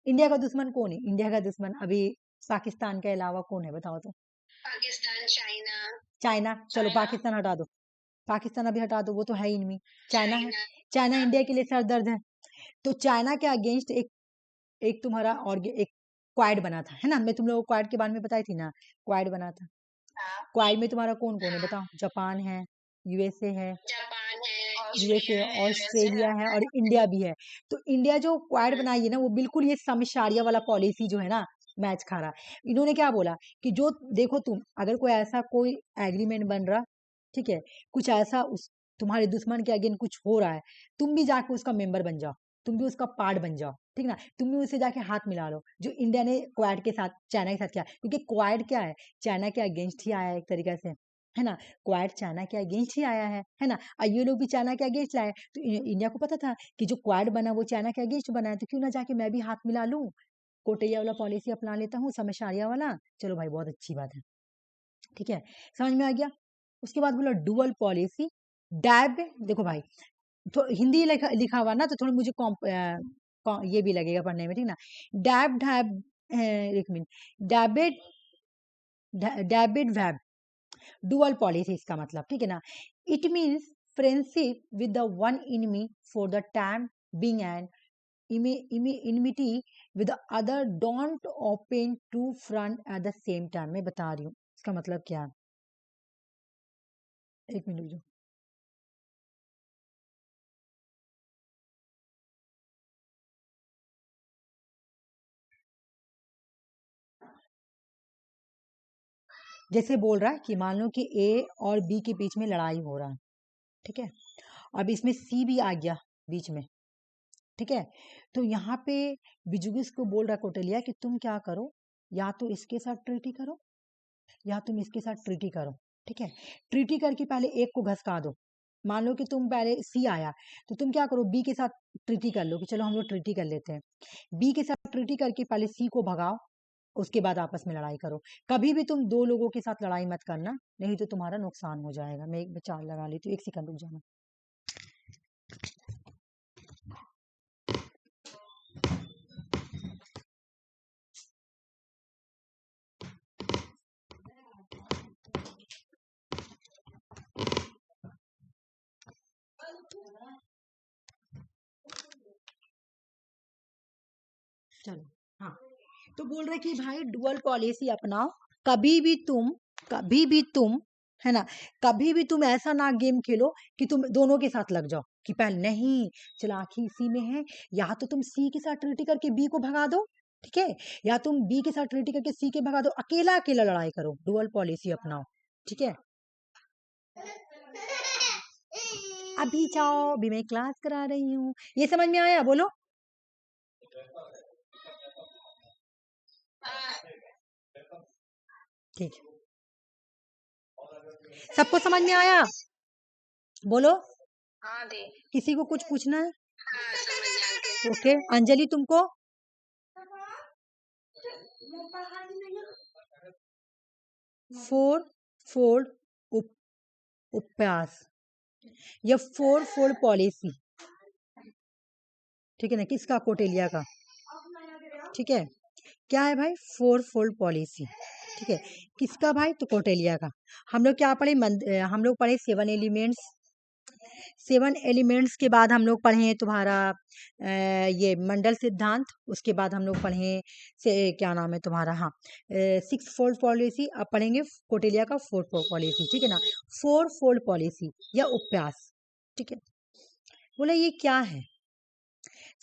इंडिया का दुश्मन कौन है, इंडिया का दुश्मन अभी पाकिस्तान के अलावा कौन है बताओ तो? पाकिस्तान, चाइना, चाइना, चलो चाइना। पाकिस्तान हटा दो, पाकिस्तान अभी हटा दो, वो तो है ही नहीं। चाइना है, चाइना। चाइना इंडिया के लिए सरदर्द है। तो चाइना के अगेंस्ट एक एक तुम्हारा और एक क्वाड बना था, है ना? मैं तुम लोगों को क्वाड के बारे में बताई थी ना, क्वाड बना था। हाँ। क्वाड में तुम्हारा कौन कौन है हाँ। बताओ? जापान है, यूएसए है, जापान है, यूएसए ऑस्ट्रेलिया है, यूएसए ऑस्ट्रेलिया है। है और इंडिया भी है। तो इंडिया जो क्वाड बनाई है ना, वो बिल्कुल ये समझारिया वाला पॉलिसी जो है ना, मैच खा रहा है। इन्होंने क्या बोला कि जो देखो तुम अगर कोई ऐसा कोई एग्रीमेंट बन रहा, ठीक है, कुछ ऐसा उस तुम्हारे दुश्मन के अगेंस्ट कुछ हो रहा है, तुम भी जाके उसका मेंबर बन जाओ, तुम भी उसका पार्ट बन जाओ, ठीक ना? तुम भी उससे जाके हाथ मिला लो, जो इंडिया ने क्वाड के साथ चाइना के साथ किया, क्योंकि क्वाड क्या है, चाइना के अगेंस्ट ही आया है एक तरीके से, है ना? क्वाड चाइना के अगेंस्ट ही आया है ना? और ये लोग भी चाइना के अगेंस्ट लाए, तो इंडिया को पता था कि जो क्वाड बना वो चाइना के अगेंस्ट बना है, तो क्यों ना जाके मैं भी हाथ मिला लूं, कोटैया वाला पॉलिसी अपना लेता हूँ, समझारिया वाला। चलो भाई बहुत अच्छी बात है, ठीक है, समझ में आ गया। उसके बाद बोला डुअल पॉलिसी, डैब। देखो भाई, तो हिंदी लिखा हुआ ना, तो थोड़ी मुझे ये भी लगेगा पढ़ने में, ठीक ना? डैब डैब, एक minute, debit debit web, dual policy इसका मतलब, ठीक है ना? It means friendship with the one enemy for the time being and enmity with the other, don't open two front at the same time। मैं बता रही हूँ इसका मतलब क्या है, एक मिनट रुक जाओ। जैसे बोल रहा है कि मान लो कि ए और बी के बीच में लड़ाई हो रहा है, ठीक है, अब इसमें सी भी आ गया बीच में, ठीक है, तो यहाँ पे बिजुगिस को बोल रहा है कौटिल्य कि तुम क्या करो, या तो इसके साथ ट्रीटी करो या तुम इसके साथ ट्रीटी करो, ठीक है? ट्रीटी करके पहले एक को घसका दो। मान लो कि तुम पहले सी आया, तो तुम क्या करो, बी के साथ ट्रीटी कर लो कि चलो हम लोग ट्रीटी कर लेते हैं। बी के साथ ट्रीटी करके पहले सी को भगाओ, उसके बाद आपस में लड़ाई करो। कभी भी तुम दो लोगों के साथ लड़ाई मत करना, नहीं तो तुम्हारा नुकसान हो जाएगा। मैं एक विचार लगा लेती हूँ, एक सेकंड रुक जाना। चलो, हाँ, तो बोल रहे कि भाई डुअल पॉलिसी अपनाओ। कभी भी तुम, है ना, कभी भी तुम ऐसा ना गेम खेलो कि तुम दोनों के साथ लग जाओ, कि पहले नहीं, चालाकी इसी में है, या तो तुम सी के साथ ट्रीटी करके बी को भगा दो, ठीक है, या तुम बी के साथ ट्रीटी करके सी के भगा दो, अकेला अकेला लड़ाई करो, डुअल पॉलिसी अपनाओ, ठीक है। अभी जाओ, अभी मैं क्लास करा रही हूँ, ये समझ में आया? बोलो। ठीक है, सबको समझ में आया? बोलो, हाँ दी। किसी को कुछ पूछना है? हाँ समझ गया। ओके, अंजलि तुमको? फोर फोल्ड उपन्यास या फोर फोल्ड पॉलिसी, ठीक है ना, किसका? कोटेलिया का, ठीक है। क्या है भाई? फोर फोल्ड पॉलिसी, ठीक है, किसका भाई? तो कोटेलिया का। हम लोग क्या पढ़े? हम लोग पढ़े सेवन एलिमेंट्स। सेवन एलिमेंट्स के बाद हम लोग पढ़े तुम्हारा ये मंडल सिद्धांत। उसके बाद हम लोग पढ़े से क्या नाम है तुम्हारा, हाँ, सिक्स फोल्ड पॉलिसी। अब पढ़ेंगे कोटेलिया का फोर फोल्ड पॉलिसी, ठीक है ना, फोर फोल्ड पॉलिसी या उपन्यास, ठीक है। बोला ये क्या है?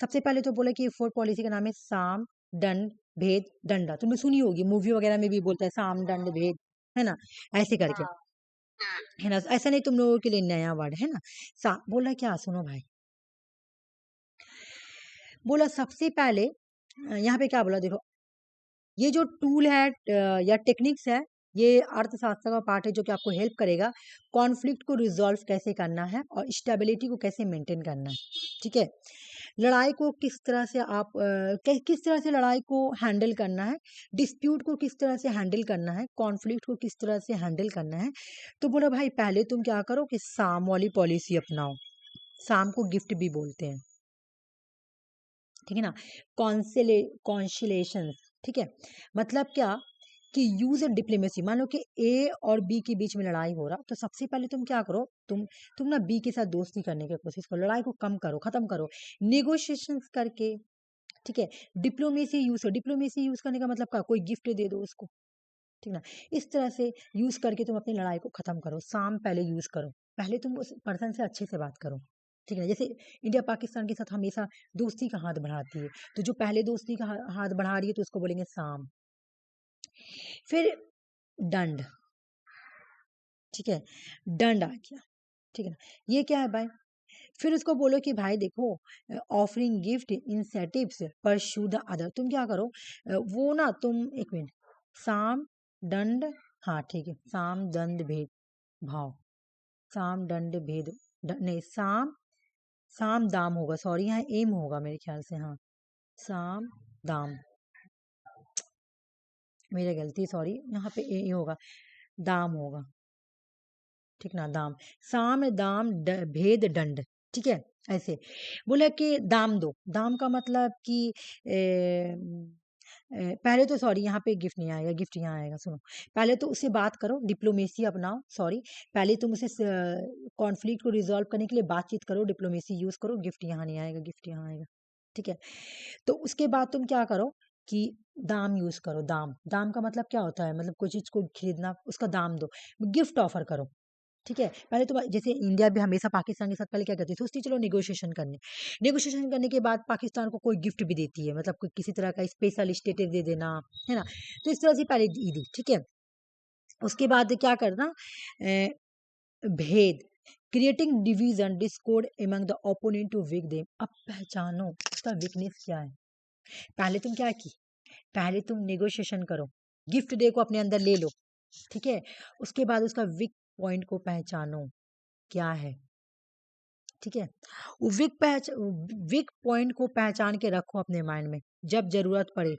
सबसे पहले तो बोला कि फोर पॉलिसी का नाम है साम दंड भेद दंडा। तुमने सुनी होगी, मूवी वगैरह में भी बोलता है साम दंड भेद, है ना, ऐसे करके, हाँ। हाँ। है ना। ऐसा नहीं, तुम लोगों के लिए नया वर्ड है ना। बोला क्या, सुनो भाई, बोला सबसे पहले यहाँ पे क्या बोला, देखो, ये जो टूल है या टेक्निक्स है, ये अर्थशास्त्र का पार्ट है जो कि आपको हेल्प करेगा कॉन्फ्लिक्ट को रिजॉल्व कैसे करना है और स्टेबिलिटी को कैसे मेंटेन करना है, ठीक है। लड़ाई को किस तरह से आप किस तरह से लड़ाई को हैंडल करना है, डिस्प्यूट को किस तरह से हैंडल करना है, कॉन्फ्लिक्ट को किस तरह से हैंडल करना है। तो बोला भाई पहले तुम क्या करो कि साम वाली पॉलिसी अपनाओ। साम को गिफ्ट भी बोलते हैं, ठीक है ना। कॉन्सिलेशन, ठीक है, मतलब क्या कि यूज डिप्लोमेसी। मान लो कि ए और बी के बीच में लड़ाई हो रहा, तो सबसे पहले तुम क्या करो, तुम ना बी के साथ दोस्ती करने की कोशिश करो, लड़ाई को कम करो, खत्म करो, नेगोशिएशन करके। ठीक है, डिप्लोमेसी यूज करो। डिप्लोमेसी यूज करने का मतलब क्या, कोई गिफ्ट दे दो उसको, ठीक ना। इस तरह से यूज करके तुम अपनी लड़ाई को खत्म करो। साम पहले यूज करो, पहले तुम उस पर्सन से अच्छे से बात करो, ठीक है ना। जैसे इंडिया पाकिस्तान के साथ हमेशा दोस्ती का हाथ बढ़ाती है, तो जो पहले दोस्ती का हाथ बढ़ा रही है तो उसको बोलेंगे साम। फिर दंड, ठीक है, दंड आ गया, ठीक है ना। ये क्या है भाई, फिर उसको बोलो कि भाई देखो, offering gift incentives pursue the other. तुम क्या करो, वो ना तुम एक मिनट, साम दंड, हाँ ठीक है, साम दंड भेद भाव, साम दंड भेद नहीं, साम साम दाम होगा, सॉरी यहाँ एम होगा मेरे ख्याल से, हाँ साम दाम, मेरी गलती, सॉरी, यहाँ पे ए होगा, दाम होगा, ठीक ना, दाम, साम दाम भेद दंड, ठीक है। ऐसे बोला कि दाम दो, दाम का मतलब कि पहले तो सॉरी यहाँ पे गिफ्ट नहीं आएगा, गिफ्ट यहाँ आएगा, सुनो। पहले तो उससे बात करो, डिप्लोमेसी अपनाओ, सॉरी, पहले तुम उसे कॉन्फ्लिक्ट को रिजॉल्व करने के लिए बातचीत करो, डिप्लोमेसी यूज करो, गिफ्ट यहाँ नहीं आएगा, गिफ्ट यहाँ आएगा, ठीक है। तो उसके बाद तुम क्या करो कि दाम यूज करो। दाम, दाम का मतलब क्या होता है, मतलब कोई चीज को खरीदना, उसका दाम दो, गिफ्ट ऑफर करो, ठीक है। पहले तो जैसे इंडिया भी हमेशा पाकिस्तान के साथ पहले क्या करती थी, सोचती चलो नेगोशिएशन करने, नेगोशिएशन करने के बाद पाकिस्तान को कोई गिफ्ट भी देती है, मतलब कोई किसी तरह का स्पेशल स्टेटस दे देना, है ना। तो इस तरह से पहले दी, ठीक है। उसके बाद क्या करना, भेद, creating division discord among the opponent to weak them. अब पहचानो उसका वीकनेस क्या है। पहले तुम क्या की, पहले तुम नेगोशिएशन करो, गिफ्ट दे को अपने अंदर ले लो, ठीक है। उसके बाद उसका वीक पॉइंट को पहचानो क्या है, ठीक है। वो वीक पॉइंट को पहचान के रखो अपने माइंड में, जब जरूरत पड़े,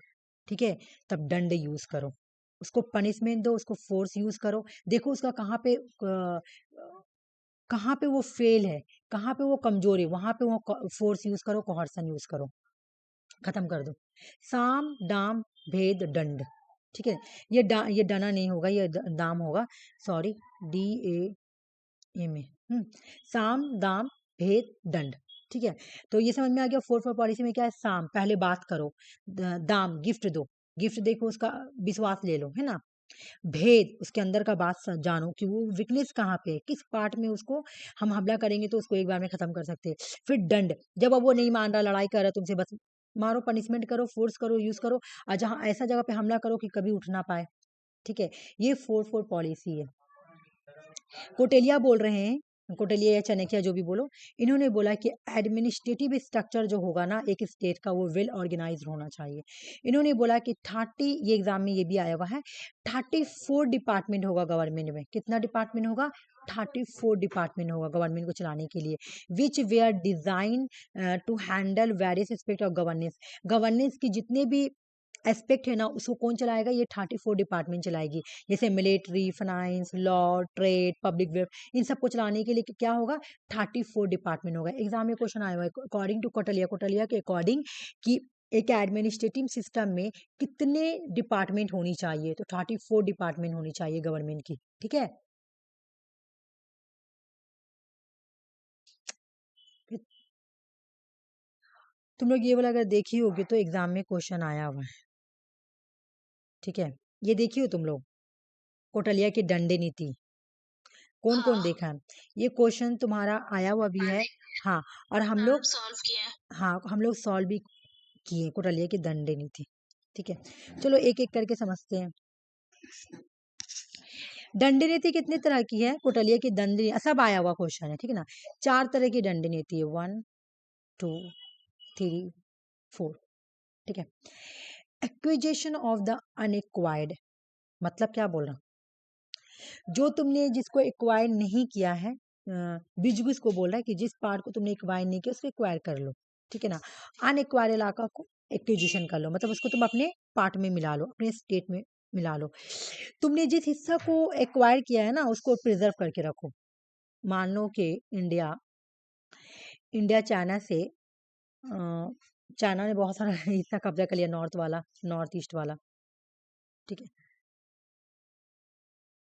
ठीक है, तब दंड यूज करो, उसको पनिशमेंट दो, उसको फोर्स यूज करो, देखो उसका कहाँ पे वो फेल है, कहाँ पे वो कमजोर है, वहां पे वो फोर्स यूज करो, कोहर्सन यूज करो, खत्म कर दो। साम दाम भेद दंड, ठीक है। ये डना नहीं होगा, ये दाम होगा, सॉरी, DA में, साम दाम भेद दंड, ठीक है। तो ये समझ में आ गया। 4 पॉलिसी में क्या है, साम पहले बात करो, दाम गिफ्ट दो, गिफ्ट देखो उसका विश्वास ले लो, है ना। भेद, उसके अंदर का बात जानो कि वो वीकनेस कहाँ पे है, किस पार्ट में उसको हम हमला करेंगे तो उसको एक बार में खत्म कर सकते हैं। फिर दंड, जब अब वो नहीं मान रहा, लड़ाई कर रहा है तुमसे, बस मारो, पनिशमेंट करो, फोर्स करो, यूज करो, और जहाँ ऐसा जगह पे हमला करो कि कभी उठ ना पाए, ठीक है। ये 4 पॉलिसी है। कोटेलिया बोल रहे हैं, कोटेलिया या चाणक्य जो भी बोलो, इन्होंने बोला कि एडमिनिस्ट्रेटिव स्ट्रक्चर जो होगा ना एक स्टेट का, वो वेल ऑर्गेनाइज होना चाहिए। इन्होंने बोला कि 30, ये एग्जाम में ये भी आया हुआ है, 34 डिपार्टमेंट होगा गवर्नमेंट में। कितना डिपार्टमेंट होगा, 34 डिपार्टमेंट होगा गवर्नमेंट को चलाने के लिए, which they are designed to handle various aspect of governance. Governance की जितने भी एस्पेक्ट है ना, उसको कौन चलाएगा, ये 34 डिपार्टमेंट चलाएगी। जैसे military, finance, law, trade, public wealth, इन सबको चलाने के लिए क्या होगा, 34 डिपार्टमेंट होगा। एग्जाम में क्वेश्चन आया हुआ है अकॉर्डिंग टू कोटलिया, कोटलिया के अकॉर्डिंग कि एक एडमिनिस्ट्रेटिव सिस्टम में कितने डिपार्टमेंट होनी चाहिए, तो 34 डिपार्टमेंट होनी चाहिए गवर्नमेंट की, ठीक है। फिर तुम लोग ये वाला अगर देखी होगी तो एग्जाम में क्वेश्चन आया हुआ है, ठीक है। ये देखी हो तुम लोग, कोटलिया की दंड नीति, कौन कौन हाँ देखा है, ये क्वेश्चन तुम्हारा आया हुआ भी है, हाँ। और हम लोग, सॉल्व किया है। हाँ हम लोग सॉल्व भी किए, कोटलिया की दंड नीति, ठीक है। चलो एक एक करके समझते हैं। दंड नीति कितने तरह की है, कोटलिया की दंड सब आया हुआ क्वेश्चन है, ठीक है ना। 4 तरह की दंड नीति है, 1 2 3 4, ठीक है। एक्विजिशन ऑफ द अनएक्वायर्ड, मतलब क्या बोल रहा, जो तुमने जिसको एक्वायर नहीं किया है, बिजगुस को बोल रहा है कि जिस पार्ट को तुमने एक्वायर नहीं किया उसको एक्वायर कर लो, ठीक है ना। अनएक्वायर इलाका को एक्विजिशन कर लो, मतलब उसको तुम अपने पार्ट में मिला लो, अपने स्टेट में मिला लो। तुमने जिस हिस्सा को एक्वायर किया है ना उसको प्रिजर्व करके रखो। मान लो कि इंडिया इंडिया चाइना से, चाइना ने बहुत सारा हिस्सा कब्जा कर लिया, नॉर्थ वाला, नॉर्थ ईस्ट वाला, ठीक है।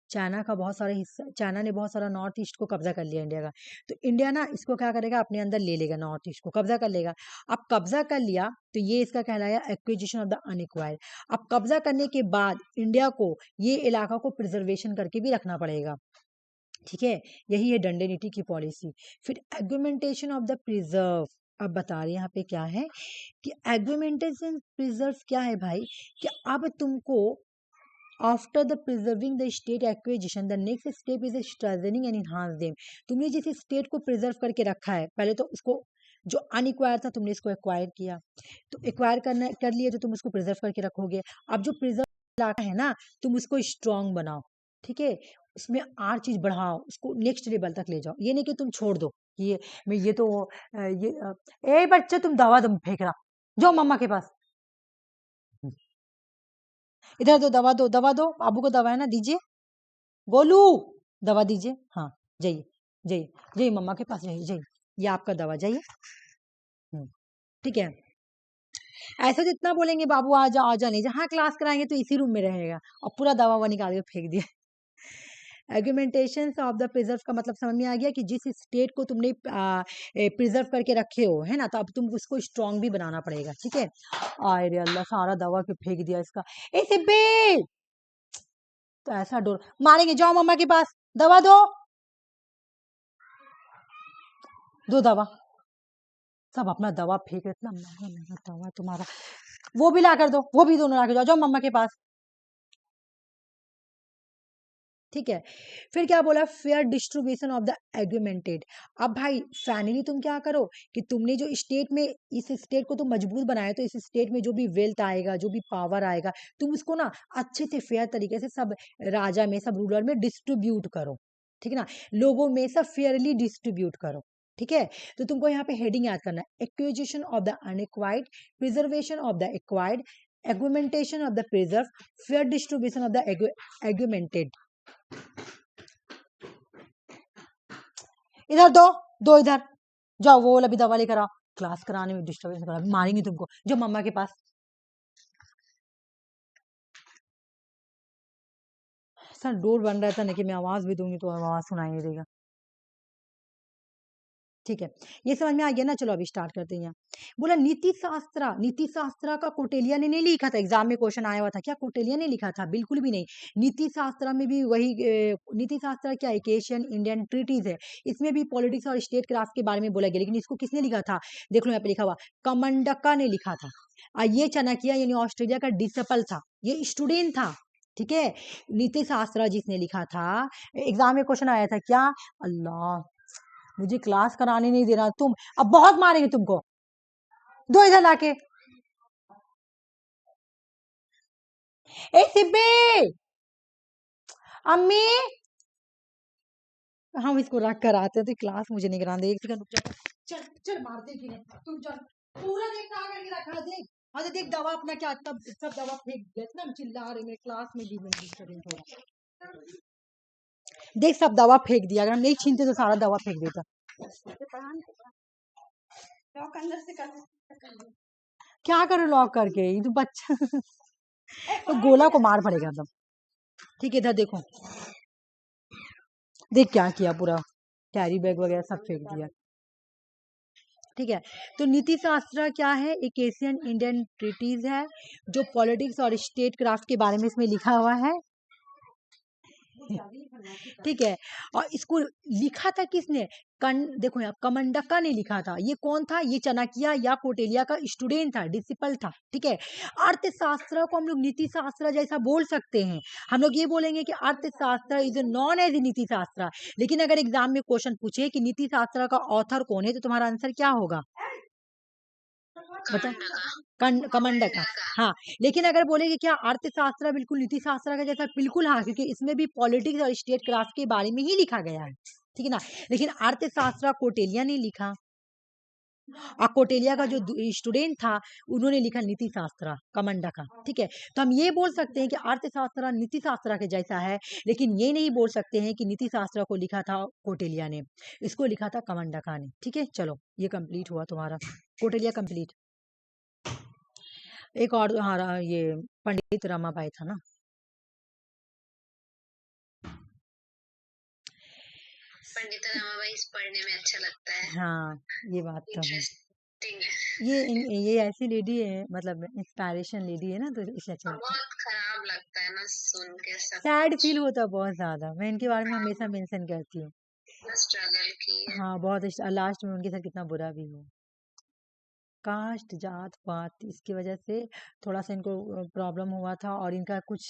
चाइना का बहुत सारा हिस्सा, चाइना ने बहुत सारा नॉर्थ ईस्ट को कब्जा कर लिया इंडिया का। तो इंडिया ना इसको क्या करेगा, अपने अंदर ले लेगा, नॉर्थ ईस्ट को कब्जा कर लेगा। अब कब्जा कर लिया तो ये इसका कहलाया एक्विजिशन ऑफ द अनएक्वायर्ड। अब कब्जा करने के बाद इंडिया को ये इलाका को प्रिजर्वेशन करके भी रखना पड़ेगा, ठीक है। यही है डंडे नीति की पॉलिसी। फिर एग्रीमेंटेशन ऑफ द प्रिजर्व। अब बता रहे यहाँ पे क्या है कि एग्रीमेंटेशन प्रिजर्व क्या है भाई, कि अब तुमको after the preserving the state acquisition the next step is strengthening and enhance them. तुमने जिस स्टेट को प्रिजर्व करके रखा है, पहले तो उसको जो अनइक्वायर था तुमने इसको एक्वायर किया, तो एक्वायर करना कर लिए तो तुम उसको प्रिजर्व करके रखोगे। अब जो प्रिजर्व इलाका है ना, तुम उसको स्ट्रांग बनाओ, ठीक है, उसमें और चीज बढ़ाओ, उसको नेक्स्ट लेवल तक ले जाओ। ये नहीं कि तुम छोड़ दो ये, मैं ये तो ये ए बच्चे तुम दवा तुम फेंक रहा, जाओ मम्मा के पास, इधर दो दवा, दो दवा, दो बाबू को दवा है ना, दीजिए गोलू, दवा दीजिए। हाँ जाइए, जाइए जाइए मम्मा के पास, जाइए जाइए, ये आपका दवा, जाइए। ठीक है, ऐसे तो इतना बोलेंगे बाबू आ जा नहीं जा, हाँ क्लास कराएंगे तो इसी रूम में रहेगा, और पूरा दवा ववा निकाल के फेंक दिया। एग्रीमेंटेशन ऑफ द प्रिजर्व का मतलब समझ में आ गया कि जिस स्टेट को तुमने प्रिजर्व करके रखे हो, है ना, तो अब तुम उसको स्ट्रांग भी बनाना पड़ेगा, ठीक है। आय रे अल्लाह, सारा दवा पे फेंक दिया इसका। ए सिब्बी, तो ऐसा डोर मारेंगे, जाओ मम्मा के पास, दवा दो, दो दवा। सब अपना दवा फेंक, इतना महंगा महंगा दवा तुम्हारा, वो भी ला कर दो, वो भी दोनों ला कर जाओ, जाओ मम्मा के पास, ठीक है। फिर क्या बोला, फेयर डिस्ट्रीब्यूशन ऑफ द एग्रीमेंटेड। अब भाई फाइनली तुम क्या करो कि तुमने जो स्टेट में, इस स्टेट को तुम मजबूत बनाया, तो इस स्टेट में जो भी वेल्थ आएगा, जो भी पावर आएगा, तुम उसको ना अच्छे से फेयर तरीके से सब राजा में, सब रूलर में डिस्ट्रीब्यूट करो, ठीक है ना, लोगों में सब फेयरली डिस्ट्रीब्यूट करो, ठीक है। तो तुमको यहाँ पे हेडिंग याद करना है, acquisition of the unacquired, preservation of the acquired, augmentation of the preserve, fair distribution of the augmented. इधर दो, दो इधर, जाओ वो वाला भी दवा लेकर आओ, क्लास कराने में डिस्टर्बेंस करा, मारेंगे तुमको, जो मम्मा के पास। सर डोर बन रहा था ना, कि मैं आवाज भी दूंगी तो आवाज सुनाई नहीं देगा, ठीक है। ये समझ में आ गया ना, चलो अभी स्टार्ट करते हैं। बोला नीति शास्त्र, नीति शास्त्र का कौटिल्य ने नहीं लिखा था, एग्जाम में क्वेश्चन आया हुआ था क्या, कौटिल्य ने लिखा था, बिल्कुल भी नहीं। नीति शास्त्र में भी वही नीति शास्त्र क्या है, एशियन इंडियन ट्रीटीज है, इसमें भी पॉलिटिक्स और स्टेट क्राफ्ट के बारे में बोला गया, लेकिन इसको किसने लिखा था, देख लो यहाँ पे लिखा हुआ, कमंडका ने लिखा था। ये चाणक्य यानी ऑस्ट्रेलिया का डिसिपल था, ये स्टूडेंट था, ठीक है। नीति शास्त्र जिसने लिखा था, एग्जाम में क्वेश्चन आया था क्या, अल्लाह मुझे क्लास कराने नहीं देना तुम, अब बहुत मारेंगे तुमको, दो इधर लाके। ए सिब्बी, अम्मी, हम इसको रख कर आते तो क्लास मुझे नहीं कराने, एक सेकंड रुक जा, चल चल मारते कि नहीं तुम, चल पूरा देख कहाँ करके रखा, देख हाँ देख दवा अपना क्या, तब सब दवा फेंक दिया, इतना हम चिल्ला रहे, मेरे क्लास में भी डिस्टर्बेंस हो रहा, देख सब दवा फेंक दिया, अगर हम नहीं छीनते तो सारा दवा फेंक देता। क्या करो लॉक करके, ये तो बच्चा तो गोला को मार पड़ेगा तब, ठीक है। इधर देखो, देख क्या किया, पूरा कैरी बैग वगैरह सब फेंक दिया, ठीक है। तो नीति शास्त्र क्या है, एक एशियन इंडियन ट्रीटीज है, जो पॉलिटिक्स और स्टेट क्राफ्ट के बारे में इसमें लिखा हुआ है, ठीक है। और इसको लिखा था किसने, देखो यहाँ कमंडका ने लिखा था, ये कौन था, ये चाणक्य या कौटिल्य का स्टूडेंट था, डिसिपल था, ठीक है। अर्थशास्त्र को हम लोग नीति शास्त्र जैसा बोल सकते हैं, हम लोग ये बोलेंगे कि अर्थशास्त्र इज नॉन एज नीति शास्त्र, लेकिन अगर एग्जाम में क्वेश्चन पूछे कि नीति शास्त्र का ऑथर कौन है, तो तुम्हारा आंसर क्या होगा, बता, कमंडका, हाँ। लेकिन अगर बोले कि क्या अर्थशास्त्र बिल्कुल नीति शास्त्र का जैसा, बिल्कुल हाँ, क्योंकि इसमें भी पॉलिटिक्स और स्टेट क्राफ्ट के बारे में ही लिखा गया है, ठीक है ना। लेकिन अर्थशास्त्र कौटिल्य ने लिखा, और कौटिल्य का जो स्टूडेंट था उन्होंने लिखा नीति शास्त्र, कमंडका, ठीक है। तो हम ये बोल सकते हैं कि अर्थशास्त्र नीति शास्त्र के जैसा है, लेकिन ये नहीं बोल सकते हैं कि नीति शास्त्र को लिखा था कौटिल्य ने, इसको लिखा था कमंडका ने, ठीक है। चलो ये कंप्लीट हुआ तुम्हारा, कौटिल्य कंप्लीट। एक और हाँ, ये पंडित रमाबाई था ना, पंडित रामाबाई पढ़ने में अच्छा लगता है, हाँ, ये बात तो है। इंटरेस्टिंग है। ये ऐसी लेडी है, मतलब इंस्पायरेशन लेडी है ना, तो इसलिए अच्छा लगता है। बहुत खराब लगता है ना सुन के सब सैड कुछ। फील होता है बहुत ज्यादा, मैं इनके बारे में हमेशा हाँ, मेंशन करती हूँ। स्ट्रगल की है। हाँ बहुत, लास्ट में उनके साथ कितना बुरा भी हुआ। कास्ट जात पात इसकी वजह से थोड़ा सा इनको प्रॉब्लम हुआ था, और इनका कुछ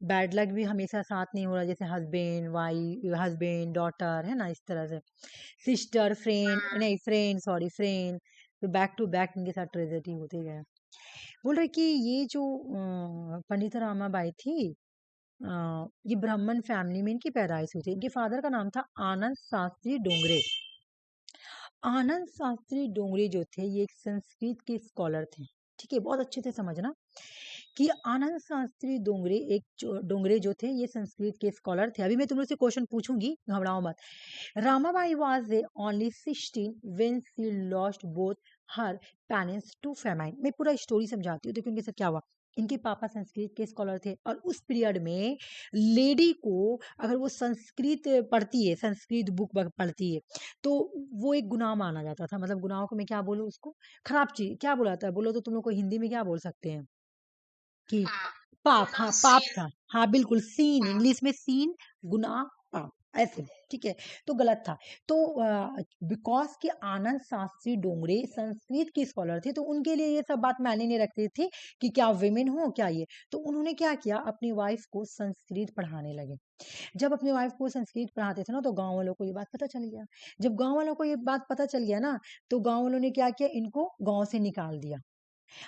बैड लक भी हमेशा साथ नहीं हो रहा, जैसे हस्बैंड वाइफ, हस्बैंड डॉटर, है ना, इस तरह से सिस्टर फ्रेंड, हाँ, नहीं फ्रेंड, सॉरी फ्रेंड, तो बैक टू बैक इनके साथ ट्रेजेडी होते गए। बोल रहे कि ये जो पंडित रामाबाई थी, ये ब्राह्मण फैमिली में इनकी पैदाइश हुई थी। इनके फादर का नाम था आनंद शास्त्री डोंगरे। आनंद शास्त्री डोंगरे जो थे, ये एक संस्कृत के स्कॉलर थे। ठीक है, बहुत अच्छे से समझना कि आनंद शास्त्री डोंगरे डोंगरे जो थे, ये संस्कृत के स्कॉलर थे। अभी मैं तुम लोग से क्वेश्चन पूछूंगी, घबराओ मत। Ramabai was only 16 when she lost both her parents to famine। मैं पूरा स्टोरी समझाती हूँ, देखो इनके साथ क्या हुआ। इनके पापा संस्कृत के स्कॉलर थे, और उस पीरियड में लेडी को अगर वो संस्कृत पढ़ती है, संस्कृत बुक पढ़ती है, तो वो एक गुनाह माना जाता था। मतलब गुनाह को मैं क्या बोलूँ उसको, खराब चीज क्या बोला था, बोलो तो तुम लोग को हिंदी में क्या बोल सकते हैं कि पाप, पाप, मतलब हाँ पाप सीन, था, हाँ बिल्कुल, सीन, पाप। इंग्लिश में सीन, गुनाह, पाप, ऐसे। ठीक है, तो गलत था। तो बिकॉज के आनंद शास्त्री डोंगरे संस्कृत के स्कॉलर थे, तो उनके लिए ये सब बात मायने नहीं रखती थी कि क्या विमेन हो क्या ये। तो उन्होंने क्या किया, अपनी वाइफ को संस्कृत पढ़ाने लगे। जब अपनी वाइफ को संस्कृत पढ़ाते थे ना, तो गांव वालों को ये बात पता चल गया। जब गांव वालों को ये बात पता चल गया ना, तो गांव वालों ने क्या किया, इनको गांव से निकाल दिया।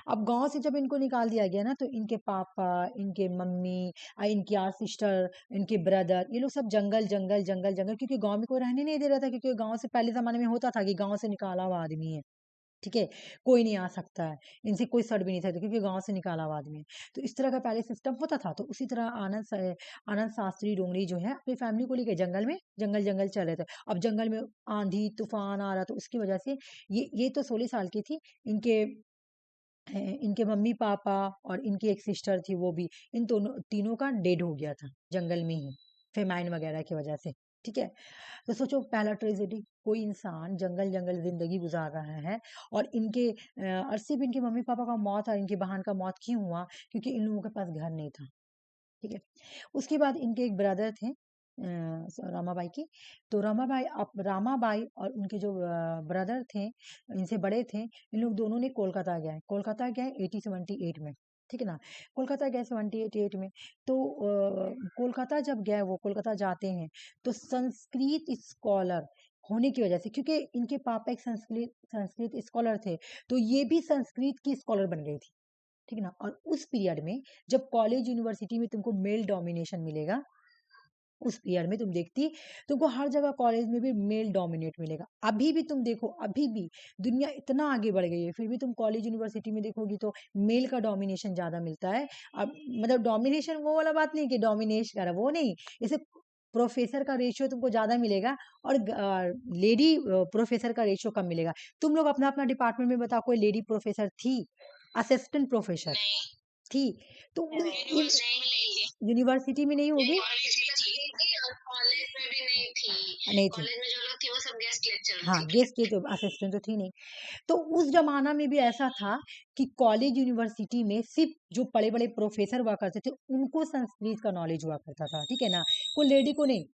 अब गांव से जब इनको निकाल दिया गया ना, तो इनके पापा, इनके मम्मी, इनकी यार सिस्टर, इनके ब्रदर, ये लोग सब जंगल जंगल जंगल जंगल, क्योंकि गांव में कोई रहने नहीं दे रहा था, क्योंकि गांव से पहले जमाने में होता था कि गांव से निकाला हुआ आदमी है। ठीक है, कोई नहीं आ सकता है, इनसे कोई सड़ भी नहीं सकता, क्योंकि गांव से निकाला हुआ आदमी है। तो इस तरह का पहले सिस्टम होता था। तो उसी तरह आनंद शास्त्री डोंगरी जो है, अपनी फैमिली को लेकर जंगल में जंगल जंगल चल रहे थे। अब जंगल में आंधी तूफान आ रहा, तो उसकी वजह से ये तो 16 साल की थी। इनके इनके मम्मी पापा और इनकी एक सिस्टर थी, वो भी, इन दोनों तीनों का डेड हो गया था जंगल में ही, फेमाइन वगैरह की वजह से। ठीक है, तो सोचो पहला ट्रेजेडी, कोई इंसान जंगल जंगल जिंदगी गुजार रहा है, और इनके और सिर्फ इनके मम्मी पापा का मौत और इनकी बहन का मौत क्यों हुआ, क्योंकि इन लोगों के पास घर नहीं था। ठीक है, उसके बाद इनके एक ब्रदर थे, रामाबाई की। तो रामाबाई और उनके जो ब्रदर थे, इनसे बड़े थे, इन लोग दोनों ने कोलकाता गए 1878 में। ठीक है ना, कोलकाता गए 78 में। तो कोलकाता जब गए, वो कोलकाता जाते हैं, तो संस्कृत स्कॉलर होने की वजह से, क्योंकि इनके पापा एक संस्कृत संस्कृत स्कॉलर थे, तो ये भी संस्कृत की स्कॉलर बन गई थी। ठीक है ना, और उस पीरियड में जब कॉलेज यूनिवर्सिटी में तुमको मेल डोमिनेशन मिलेगा, उस पीरियड में तुम देखती, तुमको हर जगह कॉलेज में भी मेल डोमिनेट मिलेगा। अभी भी तुम देखो, अभी भी दुनिया इतना आगे बढ़ गई है, फिर भी तुम कॉलेज यूनिवर्सिटी में देखोगी तो मेल का डोमिनेशन ज्यादा मिलता है। अब मतलब डोमिनेशन वो वाला बात नहीं कि डोमिनेट कर, वो नहीं, जैसे प्रोफेसर का रेशियो तुमको ज्यादा मिलेगा, और लेडी प्रोफेसर का रेशियो कम मिलेगा। तुम लोग अपना अपना डिपार्टमेंट में बताओ, कोई लेडी प्रोफेसर थी, असिस्टेंट प्रोफेसर नहीं, थी? तो यूनिवर्सिटी में नहीं थी। यूनिवर्सिटी में नहीं होगी, कॉलेज में थी और कॉलेज में भी नहीं थी। नहीं थी। कॉलेज में जो लोग थे वो सब गेस्ट लेक्चरर हाँ थी। गेस्ट की तो असिस्टेंट तो थी नहीं। तो उस जमाना में भी ऐसा था कि कॉलेज यूनिवर्सिटी में सिर्फ जो बड़े बड़े प्रोफेसर हुआ करते थे, उनको संस्कृत का नॉलेज हुआ करता था। ठीक है ना, कोई लेडी को नहीं।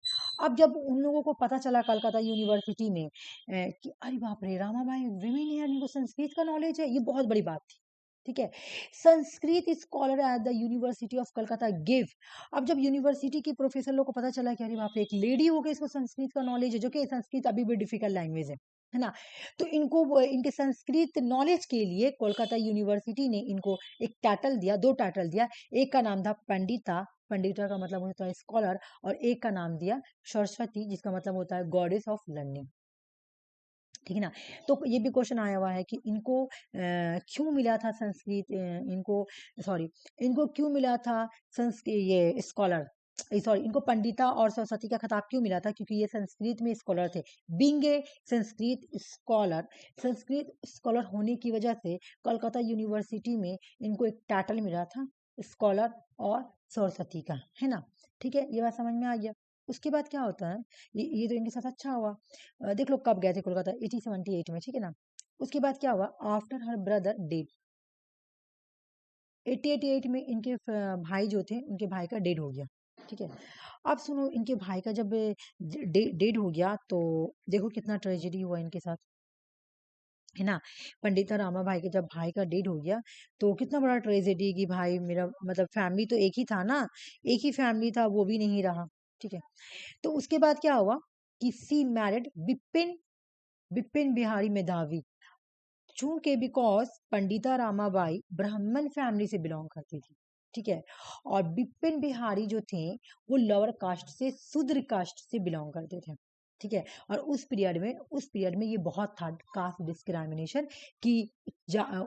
अब जब उन लोगों को पता चला कलकत्ता यूनिवर्सिटी में कि अरे बाप रे, रामाबाई विमेन है, इनको संस्कृत का नॉलेज है, ये बहुत बड़ी बात थी। ठीक है, Sanskrit scholar at the university of Calcutta give. अब जब यूनिवर्सिटी के प्रोफेसर लोग को पता चला कि अरे बाप रे, एक लेडी हो गई, इसको संस्कृत का नॉलेज है, जो कि संस्कृत अभी भी डिफिकल्ट लैंग्वेज है ना। तो इनको इनके संस्कृत नॉलेज के लिए कोलकाता यूनिवर्सिटी ने इनको एक टाइटल दिया, दो टाइटल दिया। एक का नाम था पंडिता, पंडिता का मतलब होता है स्कॉलर, और एक का नाम दिया सरस्वती, जिसका मतलब होता है गॉडेस ऑफ लर्निंग। ठीक है ना, तो ये भी क्वेश्चन आया हुआ है कि इनको क्यों मिला था संस्कृत, इनको सॉरी, इनको क्यों मिला था संस्कृत, ये स्कॉलर, सॉरी, इनको पंडिता और सरस्वती का खिताब क्यों मिला था, क्योंकि ये संस्कृत में स्कॉलर थे। बीइंग ए संस्कृत स्कॉलर होने की वजह से कलकत्ता यूनिवर्सिटी में इनको एक टाइटल मिला था, स्कॉलर और सरस्वती का, है ना। ठीक है, ये बात समझ में आ गया। उसके बाद क्या होता है, ये तो इनके साथ अच्छा हुआ। देख लो कब गए थे कोलकाता, 1878 में, ठीक है ना। उसके बाद क्या हुआ, आफ्टर हर ब्रदर डेड, 1888 में इनके भाई जो थे, उनके भाई का डेड हो गया, ठीक है। अब सुनो, इनके भाई का जब डेड हो गया तो देखो कितना ट्रेजेडी हुआ इनके साथ, है ना। पंडिता रामाबाई के जब भाई का डेड हो गया तो कितना बड़ा ट्रेजेडी कि भाई मेरा, मतलब फैमिली तो एक ही था ना, एक ही फैमिली था, वो भी नहीं रहा, ठीक है। तो उसके बाद क्या हुआ कि सी मैरिड बिपिन बिपिन बिहारी मेधावी, चूंकि बिकॉज पंडिता रामाबाई ब्राह्मण फैमिली से बिलोंग करती थी, ठीक है। और बिपिन बिहारी जो थे वो लोअर कास्ट से, शूद्र कास्ट से बिलोंग करते थे, ठीक है। और उस पीरियड में ये बहुत था कास्ट डिस्क्रिमिनेशन, कि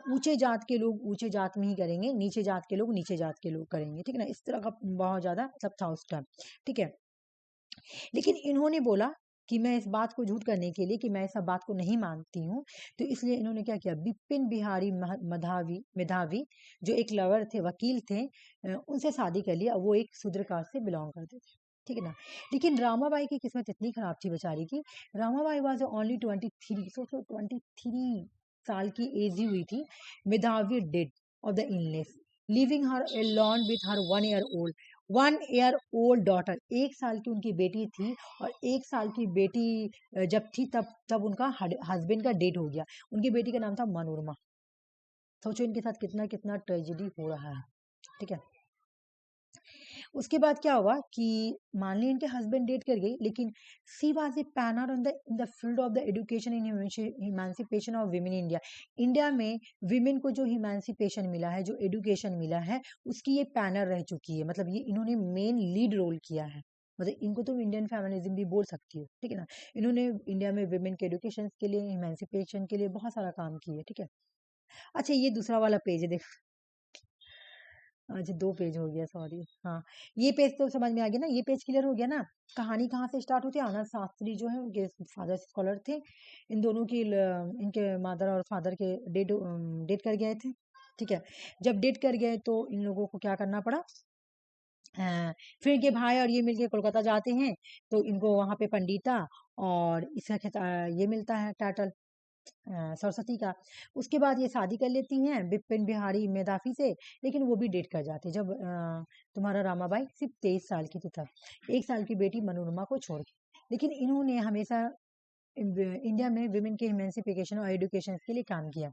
ऊंचे जात के लोग ऊंचे जात में ही करेंगे, नीचे जात के लोग नीचे जात के लोग करेंगे, ठीक है ना। इस तरह का बहुत ज्यादा सब था उस टाइम, ठीक है। लेकिन इन्होंने बोला कि मैं इस बात को झूठ करने के लिए कि मैं इस बात को नहीं मानती हूँ, तो इसलिए इन्होंने क्या किया, बिपिन बिहारी मधावी मेधावी जो एक लवर थे, वकील थे, उनसे शादी कर लिया। वो एक शूद्र कास्ट से बिलोंग करते थे, ठीक है ना। लेकिन रामाबाई की किस्मत इतनी खराब थी बेचारी की। रामाबाई वॉज ओनली 23, सोचो 23 साल की एज ही हुई थी। मेधावी dead of the illness, living her alone with her 1 year old daughter, 1 साल की उनकी बेटी थी। और 1 साल की बेटी जब थी तब तब उनका हस्बैंड का डेथ हो गया। उनकी बेटी का नाम था मनोरमा। सोचो इनके साथ कितना कितना ट्रेजेडी हो रहा है, ठीक है। उसके बाद क्या हुआ कि मान ली इनके हस्बैंड डेट कर गई, लेकिन she was a pioneer in the field of the education in emancipation of women in India. India में विमेन को जो इमांसिपेशन मिला है, जो एजुकेशन मिला है, उसकी ये पैनर रह चुकी है, मतलब ये इन्होंने मेन लीड रोल किया है। मतलब इनको तुम इंडियन फेमिनिज्म भी बोल सकती हो, ठीक है ना। इन्होंने इंडिया में विमेन के एजुकेशन के लिए, इमांसिपेशन के लिए बहुत सारा काम किया है, ठीक है। अच्छा, ये दूसरा वाला पेज है, देख। अच्छा, 2 पेज हो गया, सॉरी। हाँ, ये पेज तो समझ में आ गया ना, ये पेज क्लियर हो गया ना। कहानी कहाँ से स्टार्ट होती है, आनंद शास्त्री जो है उनके फादर स्कॉलर थे। इन दोनों की इनके मदर और फादर के डेट डेट कर गए थे, ठीक है। जब डेट कर गए तो इन लोगों को क्या करना पड़ा, फिर इनके भाई और ये मिलके कोलकाता जाते हैं। तो इनको वहां पे पंडिता और इसका ये मिलता है टाइटल, सरस्वती का। उसके बाद ये शादी कर लेती हैं बिपिन बिहारी मेधावी से, लेकिन वो भी डेट कर जाते हैं जब तुम्हारा रामाबाई सिर्फ 23 साल की थी तब, 1 साल की बेटी मनोरमा को छोड़ के। लेकिन इन्होंने हमेशा इंडिया में विमेन के इमेंसिफिकेशन और एजुकेशन के लिए काम किया।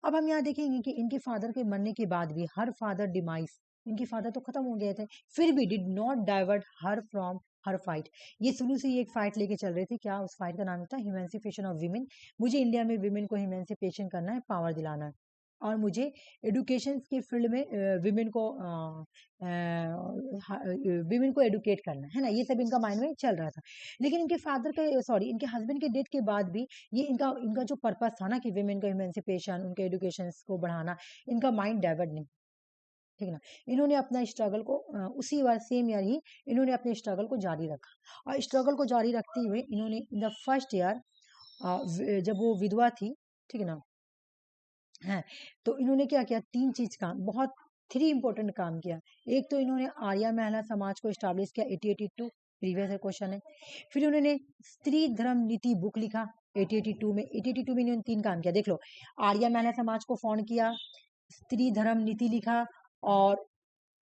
अब हम यहाँ देखेंगे कि इनके फादर के मरने के बाद भी हर फादर डिमाइस, इनके फादर तो खत्म हो गए थे, फिर भी did not divert her from her fight. ये शुरू से ही एक फाइट लेके चल रहे थे, क्या उस फाइट का नाम था, ह्यूमेंसिफिकेशन ऑफ विमेन। मुझे इंडिया में विमेन को ह्यूमेंसिफिकेशन करना है, पावर दिलाना है, और मुझे एडुकेशन के फील्ड में विमेन को एडुकेट करना है ना। ये सब इनका माइंड में चल रहा था। लेकिन इनके फादर के, सॉरी, इनके हस्बैंड के डेथ के बाद भी ये इनका इनका जो पर्पस था ना कि विमेन का इमेंसिपेशन, उनके एजुकेशन को बढ़ाना, इनका माइंड डाइवर्ट नहीं, ठीक है ना। इन्होंने अपना स्ट्रगल को उसी बार सेम ईयर ही इन्होंने अपने स्ट्रगल को जारी रखा। और स्ट्रगल को जारी रखते हुए इन्होंने इन द फर्स्ट ईयर, जब वो विधवा थी, ठीक है ना, है, तो इन्होंने क्या किया, 3 चीज काम, बहुत 3 इंपॉर्टेंट काम किया। एक तो इन्होंने आर्या महिला समाज को स्टैब्लिश किया, 1882, प्रीवियस क्वेश्चन है। फिर उन्होंने स्त्री धर्म नीति बुक लिखा 1882 में। 1882 में इन्होंने 3 काम किया, देख लो। आर्या महिला समाज को फाउंड किया, स्त्री धर्म नीति लिखा, और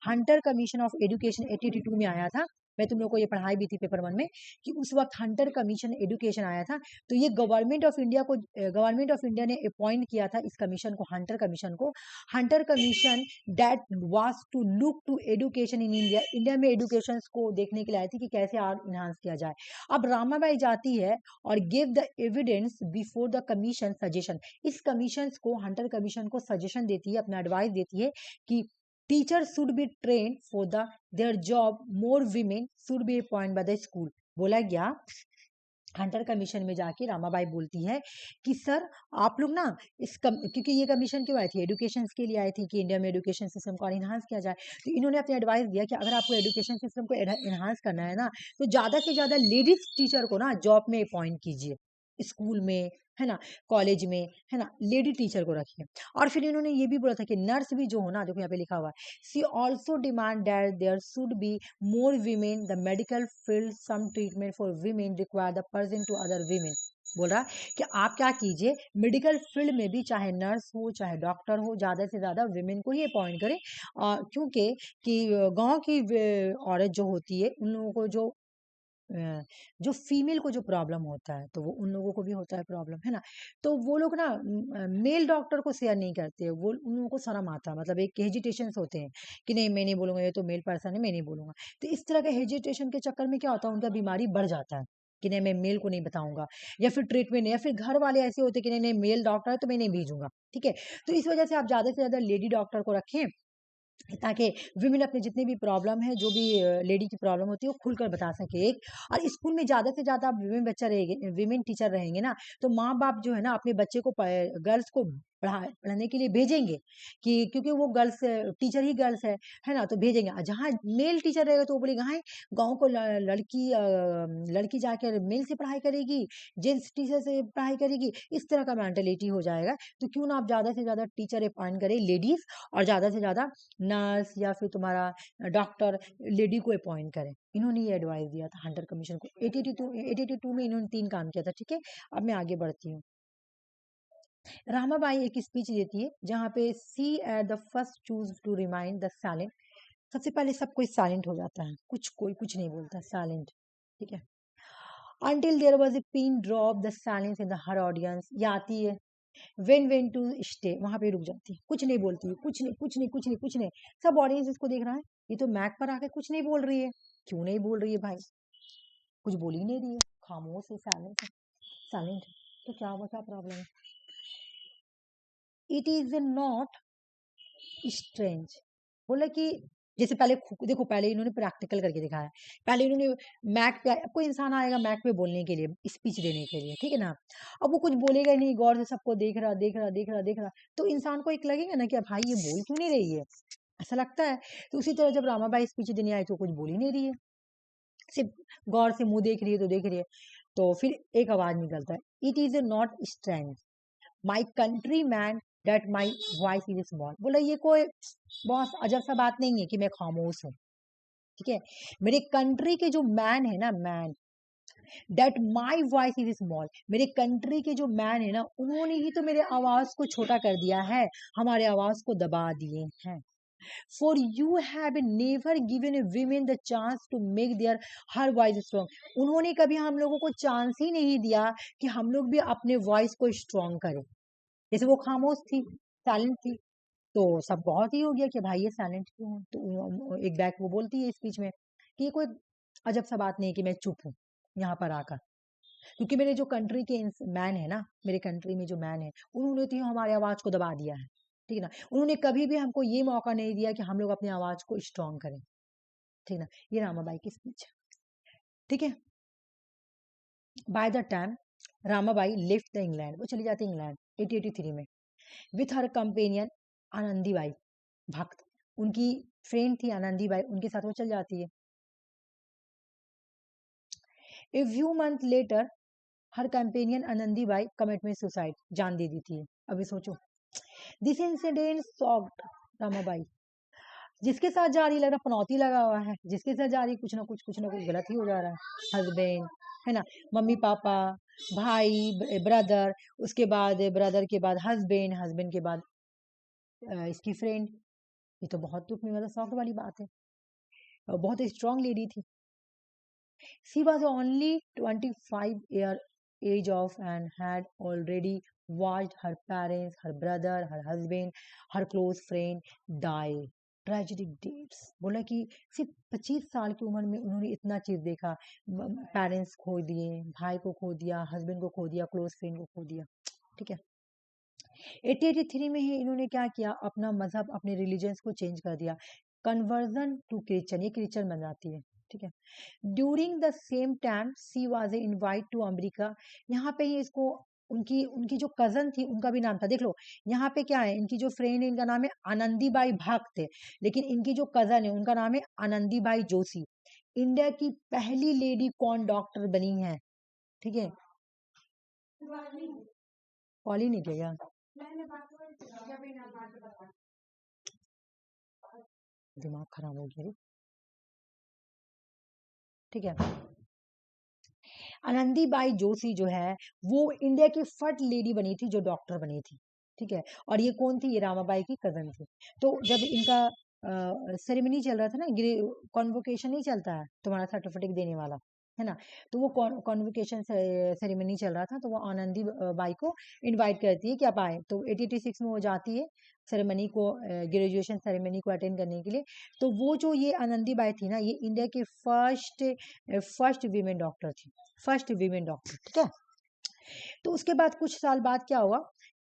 हंटर कमीशन ऑफ एजुकेशन 1882 में आया था। मैं तुम लोग को ये पढ़ाई भी थी पेपर 1 में कि उस वक्त हंटर कमीशन एजुकेशन आया था। तो ये गवर्नमेंट ऑफ इंडिया ने अपॉइंट किया था इस कमीशन को, हंटर कमीशन को। Hunter commission that was to look to education in India, India में एजुकेशन को देखने के लिए आई थी कि कैसे और इन्हांस किया जाए। अब रामाबाई जाती है और give the evidence before the commission suggestion. इस कमीशन को, हंटर कमीशन को सजेशन देती है, अपना एडवाइस देती है कि teacher should be train for their job, more women should be appoint by the school. बोला गया, हंटर कमीशन में जाके रामाबाई बोलती है कि सर आप लोग ना क्योंकि ये कमीशन क्यों आई थी, एजुकेशन के लिए आई थी कि इंडिया में एजुकेशन सिस्टम को इन्हांस किया जाए। तो इन्होंने अपने एडवाइस दिया कि अगर आपको एजुकेशन सिस्टम को इन्हांस करना है ना, तो ज्यादा से ज्यादा लेडीज टीचर को ना जॉब में अपॉइंट कीजिए, स्कूल में, है ना, कॉलेज में, है ना, लेडी टीचर को रखिए। और फिर इन्होंने ये भी बोला था कि नर्स भी जो हो ना, देखो यहाँ पे लिखा हुआ है, she also demand that there should be more women the medical field, some treatment for women require the person to other women. बोल रहा कि आप क्या कीजिए, मेडिकल फील्ड में भी चाहे नर्स हो चाहे डॉक्टर हो, ज़्यादा से ज़्यादा विमेन को ही अपॉइंट करें। क्योंकि कि गांव की औरत जो होती है, उन लोगों को जो फीमेल को जो प्रॉब्लम होता है, तो वो उन लोगों को भी होता है प्रॉब्लम, है ना। तो वो लोग ना मेल डॉक्टर को शेयर नहीं करते, वो उन लोगों को शर्म आता है, मतलब एक हेजिटेशन होते हैं कि नहीं मैं नहीं बोलूंगा, ये तो मेल पर्सन है, मैं नहीं बोलूंगा। तो इस तरह के हेजिटेशन के चक्कर में क्या होता है, उनका बीमारी बढ़ जाता है कि नहीं मैं मेल को नहीं बताऊंगा, या फिर ट्रीटमेंट नहीं, या फिर घर वाले ऐसे होते हैं कि नहीं नहीं मेल डॉक्टर है तो मैं नहीं भेजूंगा, ठीक है। तो इस वजह से आप ज्यादा से ज्यादा लेडी डॉक्टर को रखें, ताकि विमेन अपने जितने भी प्रॉब्लम है, जो भी लेडी की प्रॉब्लम होती है, वो खुलकर बता सके। एक और स्कूल में ज्यादा से ज्यादा विमेन बच्चा रहेंगे, विमेन टीचर रहेंगे ना, तो माँ बाप जो है ना अपने बच्चे को गर्ल्स को पढ़ाने के लिए भेजेंगे, कि क्योंकि वो गर्ल्स टीचर ही गर्ल्स है ना, तो भेजेंगे। और जहाँ मेल टीचर रहेगा तो वो बोलेगा हाँ गाँव को लड़की जाकर मेल से पढ़ाई करेगी, जेंट्स टीचर से पढ़ाई करेगी, इस तरह का मेंटेलिटी हो जाएगा। तो क्यों ना आप ज्यादा से ज्यादा टीचर अपॉइंट करें लेडीज, और ज्यादा से ज्यादा नर्स या फिर तुम्हारा डॉक्टर लेडी को अपॉइंट करें। इन्होंने ये एडवाइस दिया था हंटर कमीशन को। 1882 में इन्होंने 3 काम किया था, ठीक है। अब मैं आगे बढ़ती हूँ। रामाबाई एक स्पीच देती है जहाँ पे she at the first choose to remind the silent. सबसे पहले सब कोई साइलेंट हो जाता है, कोई कुछ नहीं बोलता, साइलेंट, ठीक है। Until there was a pin drop the silence in the her audience, ये आती है when to stay, वहां पे रुक जाती है, कुछ नहीं बोलती है, कुछ नहीं कुछ नहीं कुछ नहीं कुछ नहीं। सब ऑडियंस इसको देख रहा है, ये तो मैक पर आके कुछ नहीं बोल रही है। क्यों नहीं बोल रही है भाई, कुछ बोल ही नहीं रही है, खामोश है, साइलेंट है, साइलेंट। तो क्या हुआ, क्या प्रॉब्लम है? इट इज नॉट स्ट्रेंज, बोला कि जैसे पहले देखो, पहले इन्होंने प्रैक्टिकल करके दिखाया, पहले इन्होंने मैक पे, कोई इंसान आएगा मैक पे बोलने के लिए, स्पीच देने के लिए, ठीक है ना। अब वो कुछ बोलेगा ही नहीं, गौर से सबको देख रहा देख रहा देख रहा देख रहा, तो इंसान को एक लगेगा ना कि भाई ये बोल क्यों नहीं रही है, ऐसा लगता है। तो उसी तरह जब रामाबाई स्पीच देने आई तो कुछ बोल ही नहीं रही है, सिर्फ गौर से मुंह देख रही है तो देख रही है। तो फिर एक आवाज निकलता है, it is a not strange my country man that my voice is small. बोला ये कोई बहुत अजब सा बात नहीं है कि मैं खामोश हूँ, ठीक है। मेरे कंट्री के जो मैन है ना, man that my voice is small, मेरे कंट्री के जो मैन है ना, उन्होंने ही तो मेरे आवाज को छोटा कर दिया है, हमारे आवाज को दबा दिए हैं। For you have never given a women the chance to make their her voice strong, उन्होंने कभी हम लोगों को चांस ही नहीं दिया कि हम लोग भी अपने वॉइस को स्ट्रॉन्ग करें। जैसे वो खामोश थी, साइलेंट थी, तो सब बहुत ही हो गया कि भाई ये साइलेंट क्यों है। तो एक बैक वो बोलती है स्पीच में कि ये कोई अजब सा बात नहीं कि मैं चुप हूँ यहाँ पर आकर, क्योंकि मेरे जो कंट्री के मैन है ना, मेरे कंट्री में जो मैन है, उन्होंने तो हमारी आवाज को दबा दिया है, ठीक है ना। उन्होंने कभी भी हमको ये मौका नहीं दिया कि हम लोग अपनी आवाज को स्ट्रॉन्ग करें, ठीक है ना। ये रामाबाई की स्पीच है, ठीक है। By the time Ramabai left the England, वो चली जाती है इंग्लैंड 1883 में, विथ हर कंपेनियन आनंदीबाई भक्त, उनकी फ्रेंड थी आनंदीबाई, उनके साथ वो चल जाती है। A few month later her companion Anandibai commitment suicide, जान दे देती है। अभी सोचो, दिस इंसिडेंट शॉक्ड रमाबाई, जिसके साथ जा रही लग रहा पनौती लगा हुआ है, जिसके साथ जा रही कुछ ना कुछ गलत ही हो जा रहा है। हस्बैंड, है ना, मम्मी पापा, भाई, ब्रदर, उसके बाद ब्रदर के बाद हस्बैंड, हस्बैंड के बाद इसकी फ्रेंड, ये तो बहुत दुख में, मतलब शौक वाली बात है। बहुत स्ट्रांग लेडी थी। She was only 25 year age of and had already watched her parents, her brother, her husband, her close friend die. Tragic deaths, बोला कि सिर्फ 25 साल की उम्र में उन्होंने इतना चीज देखा, पेरेंट्स खो दिए, भाई को खो दिया, हस्बैंड को खो दिया, क्लोज फ्रेंड को खो दिया, ठीक है। 1883 में ही इन्होंने क्या किया, अपना मजहब, अपने रिलीजन्स को चेंज कर दिया, कन्वर्जन टू क्रिश्चियन, ये क्रिश्चियन बन जाती है, ठीक है। During the same time she was invite to America, यहाँ पे ही इसको उनकी उनकी जो कजन थी उनका भी नाम था, देख लो यहाँ पे क्या है, इनकी जो फ्रेंड है इनका नाम है आनंदीबाई भक्त है, लेकिन इनकी जो कजन है उनका नाम है आनंदीबाई जोशी। इंडिया की पहली लेडी कौन डॉक्टर बनी है, ठीक है। कॉल ही नहीं किया, दिमाग खराब हो गया रे। ठीक है, आनंदीबाई जोशी जो है वो इंडिया की फर्स्ट लेडी बनी थी जो डॉक्टर बनी थी। ठीक है, और ये कौन थी? ये रामाबाई की कजन थी। तो जब इनका सेरेमनी चल रहा था ना, कॉन्वोकेशन नहीं चलता है तुम्हारा सर्टिफिकेट देने वाला, है ना, तो वो कॉन्वोकेशन सेरेमनी चल रहा था, तो वो आनंदी बाई को इनवाइट करती है कि आप आए। तो 1886 में वो जाती है सेरेमनी को, ग्रेजुएशन सेरेमनी को अटेंड करने के लिए। तो वो जो ये आनंदी बाई थी ना, ये इंडिया की फर्स्ट वीमेन डॉक्टर थी, फर्स्ट वीमेन डॉक्टर। ठीक है, तो उसके बाद कुछ साल बाद क्या हुआ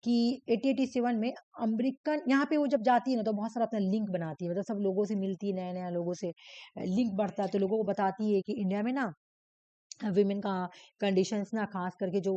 कि 1887 में अमेरिकन, यहाँ पे वो जब जाती है ना तो बहुत सारा अपना लिंक बनाती है, मतलब सब लोगों से मिलती है, नया नया लोगों से लिंक बढ़ता है, तो लोगों को बताती है कि इंडिया में ना विमेन का कंडीशंस ना, खास करके जो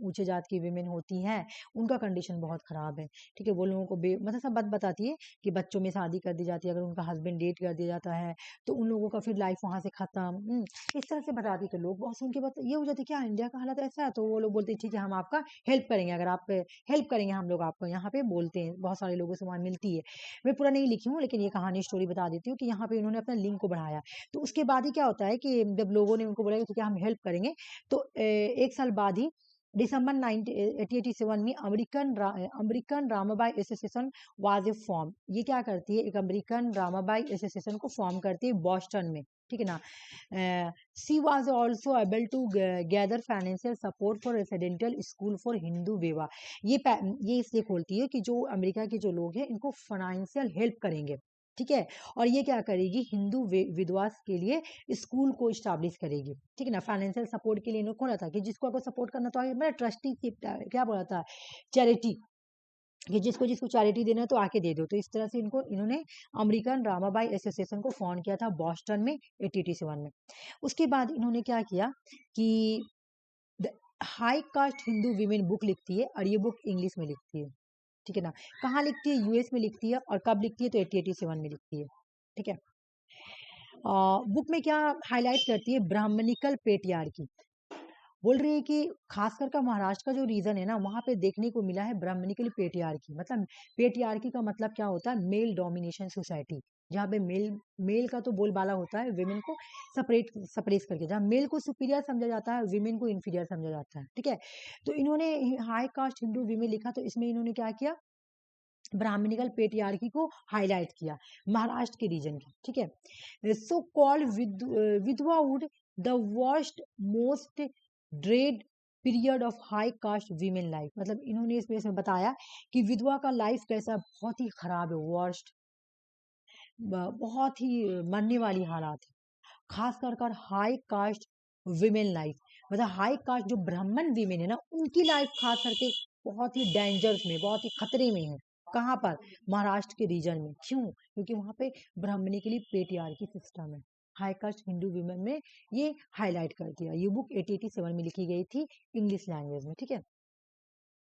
ऊंचे जात की विमेन होती हैं उनका कंडीशन बहुत खराब है। ठीक है, वो लोगों को मतलब सब बात बताती है कि बच्चों में शादी कर दी जाती है, अगर उनका हस्बैंड डेट कर दिया जाता है तो उन लोगों का फिर लाइफ वहां से खत्म, इस तरह से बताती। तो लोग बहुत सुन के बात ये हो जाती है, क्या इंडिया का हालत ऐसा है? तो वो लोग बोलते हैं ठीक है, हम आपका हेल्प करेंगे, अगर आप हेल्प करेंगे हम लोग आपको, यहाँ पे बोलते हैं बहुत सारे लोगों से वहां मिलती है। मैं पूरा नहीं लिखी हूँ, लेकिन ये कहानी स्टोरी बता देती हूँ कि यहाँ पे इन्होंने अपना लिंक को बढ़ाया। तो उसके बाद ही क्या होता है कि जब लोगों ने उनको बोला कि ठीक है हम हेल्प करेंगे, तो एक साल बाद ही दिसंबर 1887 में American Ramabai association was a form. ये क्या करती है? एक अमेरिकन रामाबाई एसोसिएशन को फॉर्म करती है बॉस्टन में। ठीक है ना, she was also able to gather financial support for residential school for Hindu विवा। ये इसलिए खोलती है कि जो अमेरिका के जो लोग हैं इनको फाइनेंशियल हेल्प करेंगे। ठीक है, और ये क्या करेगी? हिंदू विधवा के लिए स्कूल को स्टैब्लिश करेगी। ठीक है ना, फाइनेंशियल सपोर्ट के लिए इन्होंने खोला था कि जिसको आपको सपोर्ट करना, तो आगे ट्रस्टी क्या बोला था, चैरिटी, कि जिसको जिसको चैरिटी देना है तो आके दे दो। तो इस तरह से इन्होंने अमेरिकन रामाबाई एसोसिएशन को फाउंड किया था बॉस्टन में 1887 में। उसके बाद इन्होंने क्या किया कि high cast Hindu women book लिखती है, और ये बुक इंग्लिश में लिखती है। ठीक है ना, कहाँ लिखती है? यूएस में लिखती है, और कब लिखती है? तो 1887 में लिखती है। ठीक है, बुक में क्या हाईलाइट करती है? Brahmanical patriarchy. बोल रही है कि खासकर का महाराष्ट्र का जो रीजन है ना, वहां पे देखने को मिला है ब्राह्मणिकल पेट्रियार्की। मतलब पेट्रियार्की का मतलब क्या होता है? मेल डोमिनेशन सोसाइटी, जहाँ पे मेल मेल का तो बोलबाला होता है, विमेन को सपरेट करके, जहाँ मेल को सुपीरियर समझा जाता है, विमेन को इंफीरियर समझा जाता है। ठीक है, तो इन्होंने हाई कास्ट हिंदू विमेन लिखा, तो इसमें इन्होंने क्या किया? ब्राह्मणिकल पेट्रियार्की को हाईलाइट किया महाराष्ट्र के रीजन की। ठीक है, so called widowhood the worst most dread period of high caste women life. मतलब इन्होंने इसमें बताया कि विधवा का लाइफ कैसा, बहुत ही खराब है, वर्स्ट, बहुत ही मरने वाली हालात है, खास कर हाई कास्ट विमेन लाइफ। मतलब हाई कास्ट जो ब्राह्मण विमेन है ना, उनकी लाइफ खास करके बहुत ही डेंजर्स में, बहुत ही खतरे में है। कहाँ पर? महाराष्ट्र के रीजन में। क्यों? क्योंकि वहां पे ब्राह्मणी के लिए पेट्रियार्की सिस्टम है। हाई कास्ट हिंदू विमेन में ये हाईलाइट कर दिया। ये बुक 1887 में लिखी गई थी इंग्लिश लैंग्वेज में। ठीक है,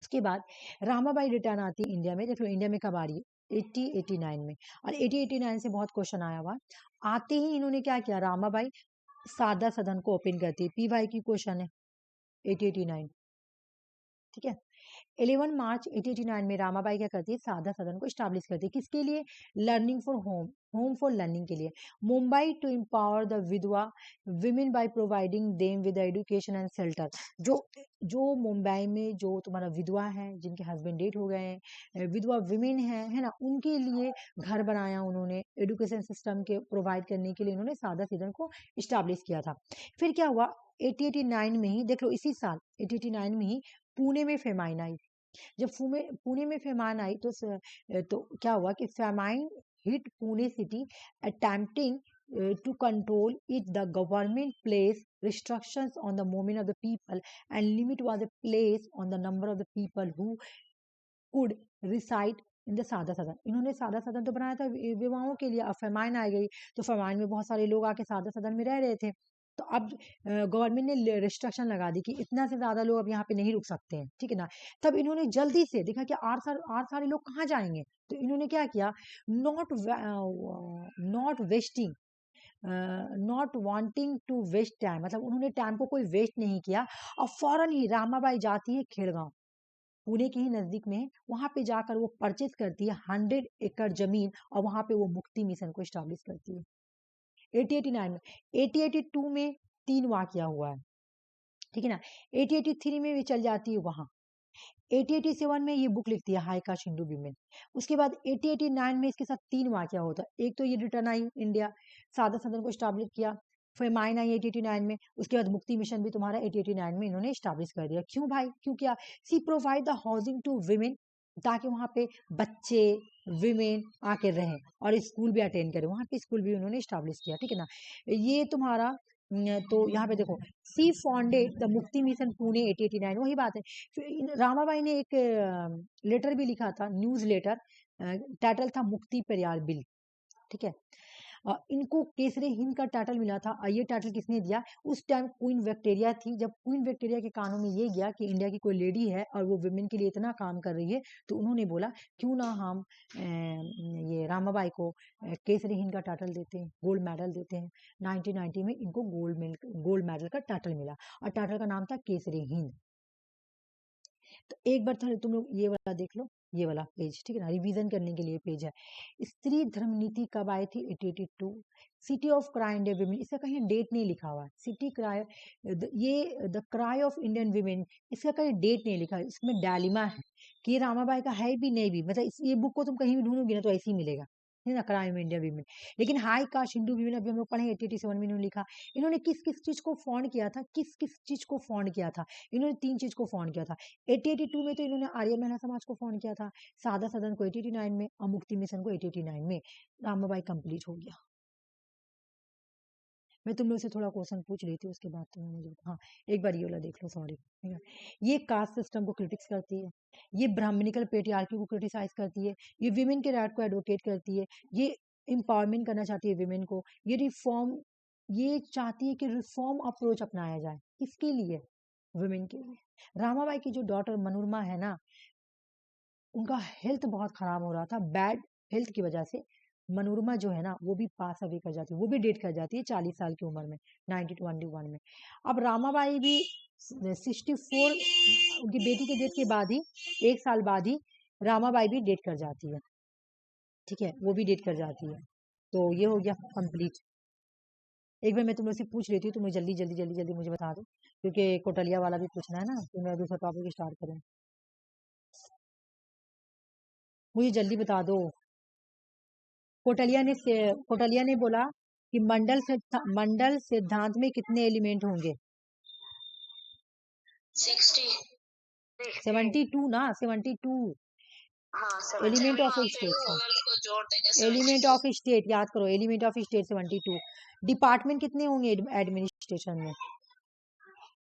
उसके बाद रामाबाई रिटर्न आती है इंडिया में। देख लो इंडिया में कब आ रही है? 1889 में। और 1889 से बहुत क्वेश्चन आया हुआ। आते ही इन्होंने क्या किया? रामाबाई सादा सदन को ओपन करती है। पी वाई की क्वेश्चन है, 1889। ठीक है, 11 मार्च 1889 में रामाबाई क्या करती है? साधा सदन को स्टैब्लिश करती है। किसके लिए? Learning for home, home for learning के लिए। मुंबई टू एम्पावर द विधवा women by providing them with education and shelter. जो जो मुंबई में जो तुम्हारा विधवा है, जिनके हस्बैंड डेट हो गए हैं, विधवा विमेन है ना, उनके लिए घर बनाया उन्होंने, एजुकेशन सिस्टम के प्रोवाइड करने के लिए उन्होंने सादा सदन को स्टैब्लिश किया था। फिर क्या हुआ? 1889 में ही, देख लो इसी साल 1889 में ही पुणे में फेमाइन आई। जब पुणे में फेमान आई तो क्या हुआ कि famine hit Pune city, attempting to control it. The government placed restrictions on the movement of the people, and limit was placed on the number of the people who could reside in the सादा सदन। इन्होंने सादा सदन तो बनाया था विवाहों के लिए। अब फेमाइन आ गई, तो फेमाइन में बहुत सारे लोग आके सादा सदन में रह रहे थे। तो अब गवर्नमेंट ने रिस्ट्रिक्शन लगा दी कि इतना से ज्यादा लोग अब यहाँ पे नहीं रुक सकते हैं। ठीक है ना, तब इन्होंने जल्दी से देखा कि आर सारे लोग कहाँ जाएंगे, तो इन्होंने क्या किया? Not not wasting, not wanting to waste time, मतलब उन्होंने टाइम को कोई वेस्ट नहीं किया। और फौरन ही रामाबाई जाती है खेड़गांव। पुणे के ही नजदीक में है, वहां पे जाकर वो परचेज करती है 100 एकड़ जमीन और वहां पे वो मुक्ति मिशन को स्टैब्लिश करती है 1889 में। 1882 में 3 वाकया हुआ है, ठीक है ना। 1883 में भी चल जाती है वहां। 1887 में ये बुक लिखती है हाई कास्ट हिंदू वीमेन। उसके बाद 1889 में इसके साथ 3 वाकया होता है। एक तो ये रिटर्न आई इंडिया, सादा सदन को स्टैब्लिश किया, फिर माइन आई 1889 में, उसके बाद मुक्ति मिशन भी तुम्हारा 1889 में इन्होंने स्टैब्लिश कर दिया। क्यों भाई, क्यों किया? She provide the housing to women, ताकि वहां पे बच्चे विमेन आके रहें और स्कूल भी अटेंड करें, वहां पे स्कूल भी उन्होंने स्टैब्लिश किया, ठीक है ना। ये तुम्हारा तो यहाँ पे देखो, सी फॉन्डेड द मुक्ति मिशन पुणे 1889, वही बात है। फिर रामाबाई ने एक लेटर भी लिखा था, न्यूज लेटर, टाइटल था मुक्ति पेरियार बिल, ठीक है। इनको केसरी हिंद का टाइटल मिला था। ये टाइटल किसने दिया? उस टाइम क्वीन विक्टोरिया थी। जब क्वीन विक्टोरिया के कानों में ये गया कि इंडिया की कोई लेडी है और वो वुमेन के लिए इतना काम कर रही है, तो उन्होंने बोला क्यों ना हम ये रामाबाई को केसरी हिंद का टाइटल देते हैं, गोल्ड मेडल देते हैं। 1990 में इनको गोल्ड मेडल का टाइटल मिला और टाइटल का नाम था केसरी हिंद। तो एक बार तुम लोग ये वाला देख लो, ये वाला पेज, ठीक है ना, रिवीजन करने के लिए पेज है। स्त्री धर्म नीति कब आई थी? 1882। City of cry Indian women, इसका कहीं डेट नहीं लिखा हुआ है। सिटी क्राई, ये the cry of Indian women, इसका कहीं डेट नहीं लिखा है। इसमें डायलिमा है कि ये रामाबाई का है भी नहीं भी, मतलब ये बुक को तुम कहीं भी ढूंढोगे ना तो ऐसे ही मिलेगा, है ना, क्राई ऑफ इंडियन विमेन। लेकिन हाई कास्ट हिंदू विमेन अभी हम लोग पढ़े 1887 में इन्होंने लिखा। इन्होंने किस किस चीज को फॉन्ड किया था, किस किस चीज को फॉन्ड किया था? इन्होंने 3 चीज को फॉन्ड किया था। 1882 में तो इन्होंने आर्य महिला समाज को फॉर्म किया था, सादा सदन को 1889 में और मुक्ति मिशन को 1889 में। रामाबाई कंप्लीट हो गया। मैं तुम लोग से थोड़ा क्वेश्चन पूछ रही थी, उसके बाद तुम्हें मुझे हाँ एक बार ये वाला देख लो, सॉरी। ये कास्ट सिस्टम को क्रिटिक्स करती है, ये ब्राह्मणिकल पेट्रियार्की को क्रिटिसाइज करती है, ये विमेन के राइट को एडवोकेट करती है, ये एम्पावरमेंट करना चाहती है विमेन को, ये रिफॉर्म, ये चाहती है कि रिफॉर्म अप्रोच अपनाया जाए। किसके लिए? वुमेन के लिए। रामाबाई की जो डॉटर मनोरमा है ना, उनका हेल्थ बहुत खराब हो रहा था, बैड हेल्थ की वजह से मनोरमा जो है ना वो भी पास अवे कर जाती है, वो भी डेट कर जाती है 40 साल की उम्र में, 1921 में। अब रामाबाई भी 64, उनकी बेटी के डेथ के बाद ही 1 साल बाद ही रामाबाई भी डेट कर जाती है, ठीक है, वो भी डेट कर जाती है। तो ये हो गया कंप्लीट। एक बार मैं तुम लोग से पूछ रही थी, तुम्हें जल्दी जल्दी जल्दी जल्दी मुझे बता दो, क्योंकि कोटलिया वाला भी पूछना है ना, तो मैं दूसरा टॉपिक स्टार्ट करूँ। मुझे जल्दी बता दो। कोटलिया ने बोला कि मंडल सिद्धांत में कितने एलिमेंट होंगे? 60 72 ना, 72 हाँ एलिमेंट ऑफ 72 स्टेट था। को जोड़ देंगे एलिमेंट 72 ऑफ स्टेट याद करो, एलिमेंट ऑफ स्टेट 72। डिपार्टमेंट कितने होंगे एडमिनिस्ट्रेशन में?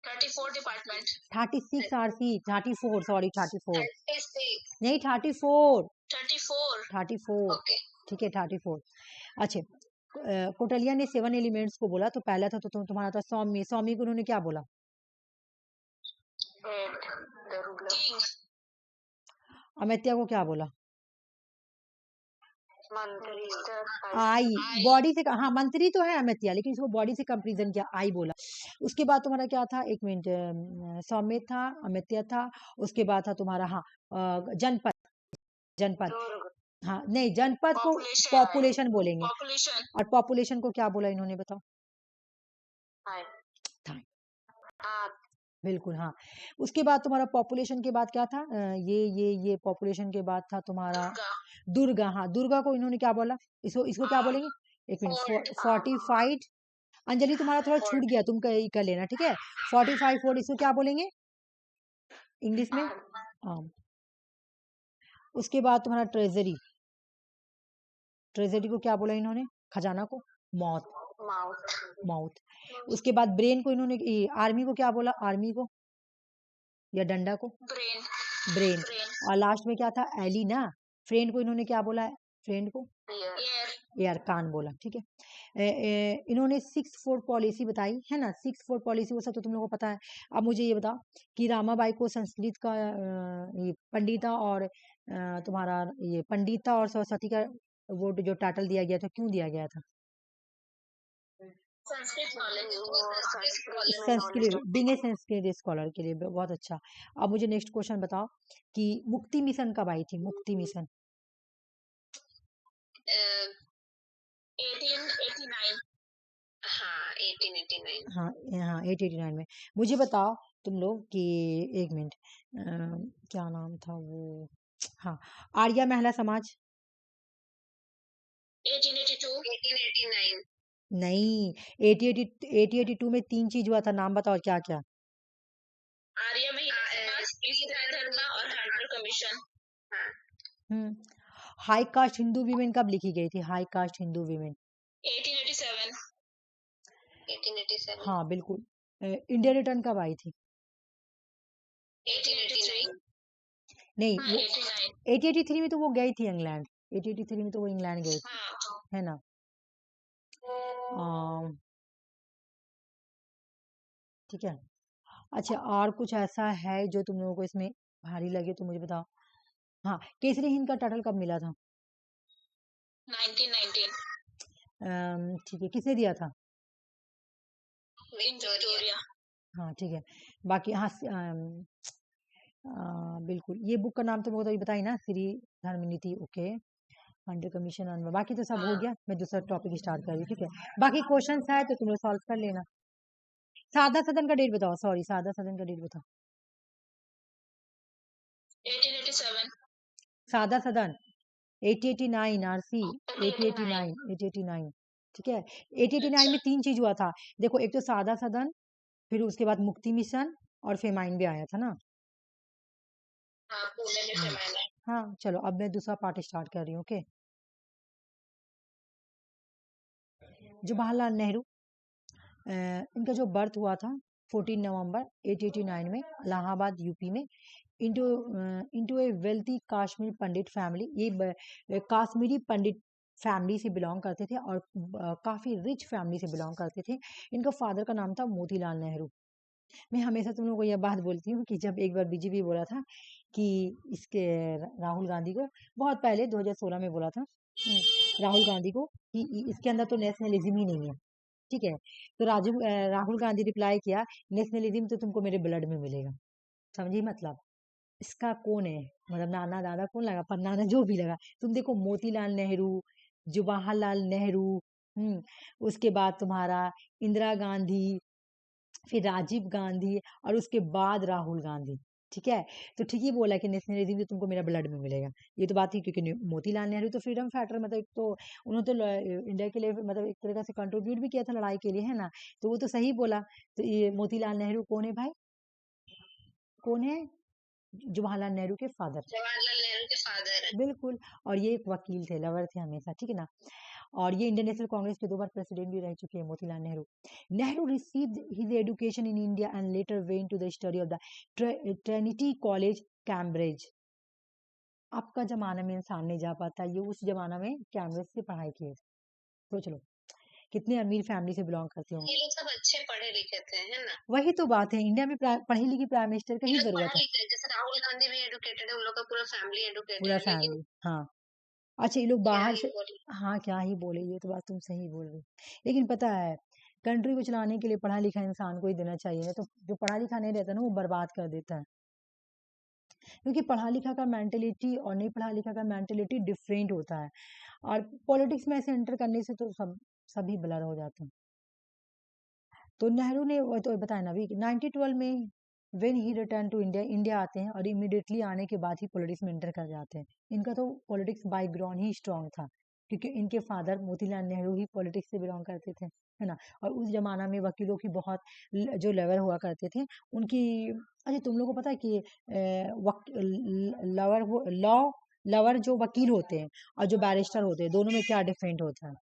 34 डिपार्टमेंट 36 आरसी, 34 सॉरी 34 36 नहीं 34 34 34, ओके ठीक है 34। अच्छा, कोटलिया ने 7 एलिमेंट्स को बोला, तो पहला था तो तुम्हारा था सौम्य। सौम्य को उन्होंने क्या बोला? किंग अमित्या को क्या बोला? मंत्री आई। बॉडी से हाँ मंत्री तो है अमित्या, लेकिन इसको बॉडी से कंपेरिजन किया, आई बोला। उसके बाद तुम्हारा क्या था, एक मिनट, सौम्य था, अमित्या था, उसके बाद था तुम्हारा हाँ जनपद। जनपद हाँ नहीं, जनपद को पॉपुलेशन बोलेंगे, पॉपुलेशन और पॉपुलेशन को क्या बोला इन्होंने बताओ? था, बिल्कुल हाँ। उसके बाद तुम्हारा पॉपुलेशन के बाद क्या था? ये पॉपुलेशन के बाद था तुम्हारा दुर्गा। हाँ दुर्गा को इन्होंने क्या बोला? इसको क्या बोलेंगे? एक मिनट, 45। अंजलि तुम्हारा थोड़ा छूट गया, तुम कर लेना, ठीक है। 45 फोर्ट, इसको क्या बोलेंगे इंग्लिश में? उसके बाद तुम्हारा ट्रेजरी। ट्रेजरी को क्या बोला इन्होंने? खजाना को मौत। माउथ। उसके बाद ब्रेन को इन्होंने, आर्मी को क्या बोला? आर्मी को या डंडा को? ब्रेन। और लास्ट में क्या था? एली ना। फ्रेंड को इन्होंने क्या बोला? फ्रेंड को एयर, कान बोला, ठीक है। इन्होंने 6-4 पॉलिसी बताई है ना, 6-4 पॉलिसी वो सब तो तुम लोगों को पता है। अब मुझे ये बताओ कि रामाबाई को संस्कृत का ये पंडिता और तुम्हारा ये पंडिता और सरस्वती का वो जो टाइटल दिया गया था, क्यों दिया गया था? संस्कृत नॉलेज, वो संस्कृत में Sanskrit knowledge. Being a Sanskrit scholar के लिए बहुत अच्छा। अब मुझे नेक्स्ट क्वेश्चन बताओ कि मुक्ति मिशन कब आई थी? मुक्ति मिशन 1889। हाँ 1889। हाँ हाँ 889 में। मुझे बताओ तुम लोग कि एक मिनट क्या नाम था वो, हाँ आर्या महिला समाज 1882। 1889। नहीं 1882 में 3 चीज हुआ था, नाम बताओ क्या क्या? आर्य महिला समाज, विचार धर्म और हंटर कमीशन। हाँ हाई कास्ट हिंदू वीमेन कब लिखी गई थी? High cast Hindu women 1887। 1887। हाँ बिल्कुल। इंडिया रिटर्न कब आई थी? 1889। नहीं हाँ वो 89। 1883 में तो वो गई थी इंग्लैंड, 1883 में तो वो इंग्लैंड गई थी, हाँ है ना? ठीक है। अच्छा और कुछ ऐसा है जो तुम लोगों को इसमें भारी लगे तो मुझे बताओ। हाँ केसरी हिंद का टाइटल कब मिला था? 1919। ठीक है, किसने दिया था? विक्टोरिया। हाँ ठीक है। बाकी हाँ बिल्कुल, ये बुक का नाम तो मुझे बताई ना, Stree Dharmaniti, okay. Under commission on, बाकी तो सब हो गया। मैं दूसरा टॉपिक स्टार्ट कर रही हूँ, ठीक है। बाकी क्वेश्चंस है तो तुम लोग सॉल्व कर लेना। सादा सदन का डेट बताओ, सॉरी सादा सदन का डेट बताओ। 1887। सादा सदन 889 आरसी 1889। 889 ठीक है। 889 में 3 चीज हुआ था, देखो एक तो सादा सदन, फिर उसके बाद मुक्ति मिशन और फेमाइन भी आया था ना। हाँ पुणे में हाँ फेमाइन है। हाँ चलो अब मैं दूसरा पार्ट स्टार्ट कर रही हूँ, ओके। जवाहरलाल नेहरू, इनका जो बर्थ हुआ था 14 नवंबर 889 में इलाहाबाद यूपी में, इंटू इंटू ए वेल्थी काश्मीर पंडित फैमिली। ये काश्मीरी पंडित फैमिली से बिलोंग करते थे और काफी रिच फैमिली से बिलोंग करते थे। इनका फादर का नाम था मोतीलाल नेहरू। मैं हमेशा तुम लोगों को यह बात बोलती हूँ कि जब एक बार बीजेपी बोला था कि इसके राहुल गांधी को, बहुत पहले 2016 में बोला था राहुल गांधी को कि इसके अंदर तो नेशनलिज्म ही नहीं है, ठीक है। तो राहुल गांधी रिप्लाई किया, नेशनलिज्म तो तुमको मेरे ब्लड में मिलेगा। समझी मतलब? इसका कौन है, मतलब नाना दादा कौन लगा, पर नाना जो भी लगा, तुम देखो मोतीलाल नेहरू, जवाहरलाल नेहरू, उसके बाद तुम्हारा इंदिरा गांधी, फिर राजीव गांधी और उसके बाद राहुल गांधी, ठीक है। तो ठीक ही बोला कि नेशनलिज्म तो तुमको मेरा ब्लड में मिलेगा, ये तो बात ही, क्योंकि मोतीलाल नेहरू तो फ्रीडम फाइटर, मतलब एक तो उन्होंने तो इंडिया के लिए मतलब एक तरह से कंट्रीब्यूट भी किया था लड़ाई के लिए, है ना। तो वो तो सही बोला। तो ये मोतीलाल नेहरू कौन है भाई, कौन है? जवाहरलाल नेहरू के फादर, जवाहरलाल नेहरू के फादर है। बिल्कुल। और ये एक वकील थे, लवर थे हमेशा, ठीक है ना। और ये इंडियन नेशनल कांग्रेस के 2 बार प्रेसिडेंट भी रह चुके हैं Motilal Nehru. Nehru received his education in India and later went to the study of the Trinity College Cambridge. आपका जमाना में इंसान नहीं जा पाता, ये उस जमाना में कैम्ब्रिज से पढ़ाई किए थे। सोच लो कितने अमीर फैमिली से बिलोंग करते हो। ये लोग सब अच्छे पढ़े लिखे थे, है ना। वही तो बात है, इंडिया में पढ़ी लिखी प्राइम मिनिस्टर का ये ही लोग पढ़े जरूरत है। लिखे हैं, जैसे राहुल गांधी भी एडुकेटेड है, उन लोग का पूरा फैमिली एडुकेटेड पूरा है, लेकिन फैमिली, हाँ। अच्छा ये लोग क्या बाहर ही से, बोले। हाँ क्या ही बोले, ये तो बात तुम सही बोल रही। लेकिन पता है कंट्री को चलाने के लिए पढ़ा लिखा इंसान को ही देना चाहिए, तो जो पढ़ा लिखा नहीं रहता ना वो बर्बाद कर देता है। क्योंकि पढ़ा लिखा का मेंटेलिटी और नहीं पढ़ा लिखा का मेंटेलिटी डिफरेंट होता है, और पॉलिटिक्स में ऐसे एंटर करने से तो सभी ब्लर हो जाते हैं। तो नेहरू ने वो तो बताया ना अभी 1912 में when he return to India, India आते हैं और इमिडिएटली आने के बाद ही पॉलिटिक्स में एंटर कर जाते हैं। इनका तो पॉलिटिक्स बैकग्राउंड ही स्ट्रांग था, क्योंकि इनके फादर मोतीलाल नेहरू ही पॉलिटिक्स से बिलोंग करते थे, है ना। और उस जमाना में वकीलों की बहुत जो लेवल हुआ करते थे उनकी। अच्छा तुम लोगों को पता है कि लॉ लवर जो वकील होते हैं और जो बैरिस्टर होते हैं दोनों में क्या डिफरेंट होता है?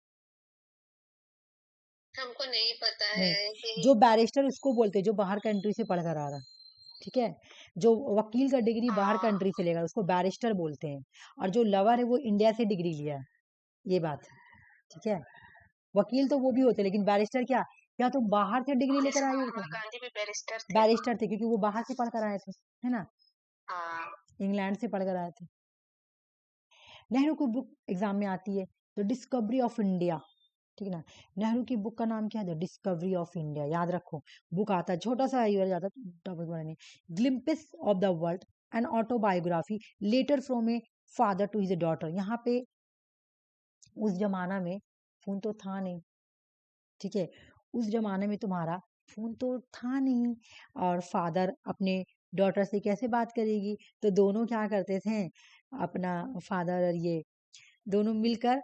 हमको नहीं पता नहीं, है कि जो बैरिस्टर उसको बोलते हैं जो बाहर कंट्री से पढ़ कर आ रहा है, ठीक है। जो वकील का डिग्री बाहर हाँ कंट्री से लेगा उसको बैरिस्टर बोलते हैं, और जो लवर है वो इंडिया से डिग्री लिया है, ये बात है, ठीक है। वकील तो वो भी होते हैं लेकिन बैरिस्टर क्या, क्या तुम बाहर से डिग्री लेकर जैसे आई हो महात्मा क्या? गांधी भी बैरिस्टर थे। बैरिस्टर थे क्योंकि वो बाहर से पढ़ कर आए थे, है ना, हाँ इंग्लैंड से पढ़ कर आए थे। नेहरू की बुक एग्जाम में आती है द डिस्कवरी ऑफ इंडिया, ठीक है ना। नेहरू की बुक का नाम क्या है? द डिस्कवरी ऑफ इंडिया, याद रखो। बुक आता है छोटा सा, ये ज्यादा टॉपिक बड़ा नहीं। Glimpses of the world, an autobiography letter from a father to his daughter. यहाँ पे उस जमाना में फोन तो था नहीं, ठीक है, उस जमाने में तुम्हारा फोन तो था नहीं, और फादर अपने डॉटर से कैसे बात करेगी? तो दोनों क्या करते थे, अपना फादर और ये दोनों मिलकर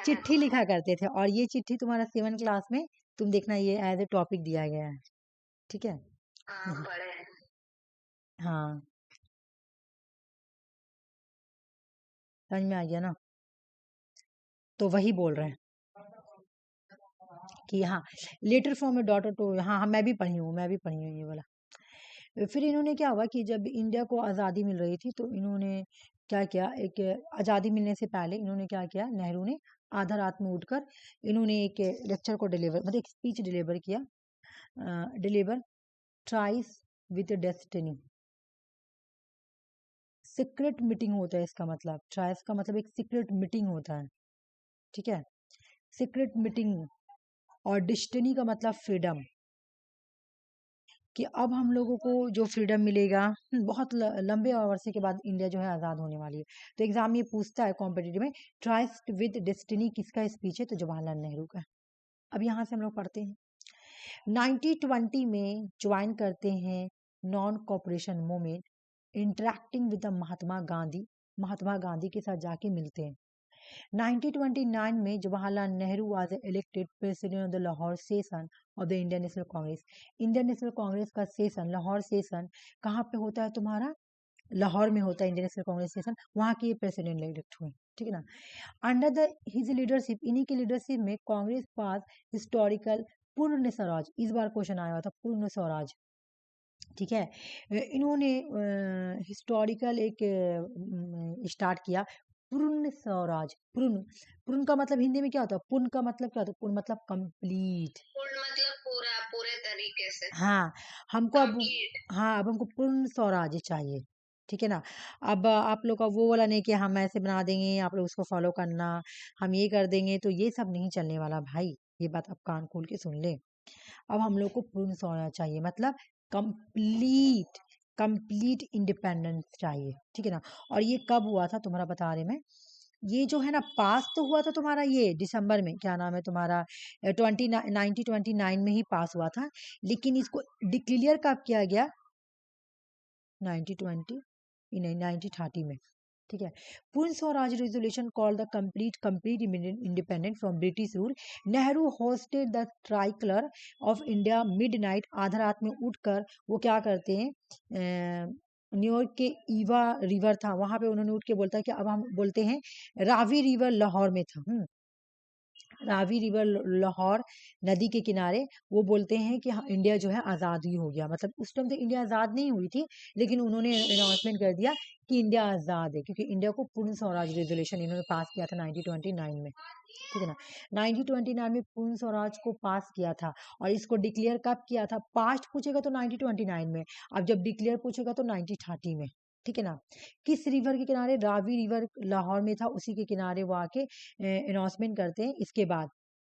चिट्ठी लिखा करते थे। और ये चिट्ठी तुम्हारा 7 क्लास में तुम देखना, ये एज ए टॉपिक दिया गया है, ठीक है। पढ़े हैं। हाँ, समझ में आ गया ना? तो वही बोल रहे हैं कि हाँ, letter from a daughter to, हाँ हाँ, मैं भी पढ़ी हूँ ये वाला। फिर इन्होंने क्या हुआ कि जब इंडिया को आज़ादी मिल रही थी तो इन्होंने क्या किया, एक आज़ादी मिलने से पहले इन्होंने क्या किया, नेहरू ने आधा रात में उठकर इन्होंने एक लेक्चर को डिलीवर, मतलब एक स्पीच डिलीवर किया, deliver ट्राइस with destiny. Secret meeting होता है इसका मतलब, ट्राइस का मतलब एक सीक्रेट मीटिंग होता है, ठीक है, सीक्रेट मीटिंग। और डेस्टिनी का मतलब फ्रीडम, कि अब हम लोगों को जो फ्रीडम मिलेगा, बहुत लंबे और अरसे के बाद इंडिया जो है आज़ाद होने वाली है। तो एग्जाम ये पूछता है कॉम्पिटिटिव में, ट्राइस्ट विद डेस्टिनी किसका स्पीच है? तो जवाहरलाल नेहरू का। अब यहाँ से हम लोग पढ़ते हैं, 1920 में ज्वाइन करते हैं non cooperation movement, interacting with the Mahatma Gandhi के साथ जाके मिलते हैं। 1929 में Jawaharlal Nehru was elected president of the Lahore session of the Indian National Congress. Indian National Congress का सेशन, लाहौर सेशन कहाँ पे होता है तुम्हारा? लाहौर में होता है इंडियन नेशनल कांग्रेस सेशन, वहाँ के प्रेसिडेंट इलेक्ट हुए, ठीक है ना। अंडर द हिज लीडरशिप, इन्हीं की लीडरशिप में कांग्रेस पास हिस्टोरिकल पूर्ण स्वराज, इस बार क्वेश्चन आया था पूर्ण स्वराज, ठीक है। इन्होंने हिस्टोरिकल एक स्टार्ट किया, पूर्ण स्वराज। पूर्ण, पूर्ण का मतलब हिंदी में क्या होता है? पूर्ण का मतलब क्या होता है? पूर्ण मतलब कंप्लीट, पूर्ण मतलब पूरा, पूरे तरीके से हाँ। हमको अब, कंप्लीट। हाँ, अब हमको पूर्ण स्वराज चाहिए, ठीक है ना। अब आप लोग का वो वाला नहीं कि हम ऐसे बना देंगे आप लोग उसको फॉलो करना, हम ये कर देंगे, तो ये सब नहीं चलने वाला भाई, ये बात आप कान खोल के सुन ले। अब हम लोग को पूर्ण स्वराज चाहिए, मतलब कंप्लीट, कंप्लीट इंडिपेंडेंस चाहिए, ठीक है ना। और ये कब हुआ था तुम्हारा बता रहे मैं, ये जो है ना पास तो हुआ था तुम्हारा ये दिसंबर में, क्या नाम है तुम्हारा, 1929 में ही पास हुआ था, लेकिन इसको डिक्लेयर कब किया गया? 1920, नहीं 1930 में, ठीक है। पूर्ण Swaraj resolution called the complete independent from British rule. Nehru hosted the tricolour of India midnight, आधा रात में उठकर वो क्या करते हैं, न्यूयॉर्क के ईवा रिवर था वहां पे, उन्होंने उठ के बोलता है कि अब हम बोलते हैं, रावी रिवर लाहौर में था, रावी रिवर लाहौर नदी के किनारे, वो बोलते हैं कि हाँ, इंडिया जो है आज़ाद ही हो गया, मतलब उस टाइम तो इंडिया आज़ाद नहीं हुई थी, लेकिन उन्होंने अनाउंसमेंट कर दिया कि इंडिया आज़ाद है, क्योंकि इंडिया को पूर्ण स्वराज रेजोल्यूशन इन्होंने पास किया था 1929 में, ठीक है ना। 1929 में पूर्ण स्वराज को पास किया था, और इसको डिक्लेयर कब किया था? पास्ट पूछेगा तो 1929 में, अब जब डिक्लेयर पूछेगा तो 1930 में, ठीक है ना। किस रिवर के किनारे? रावी रिवर लाहौर में था, उसी के किनारे वो आके अनाउंसमेंट करते हैं। इसके बाद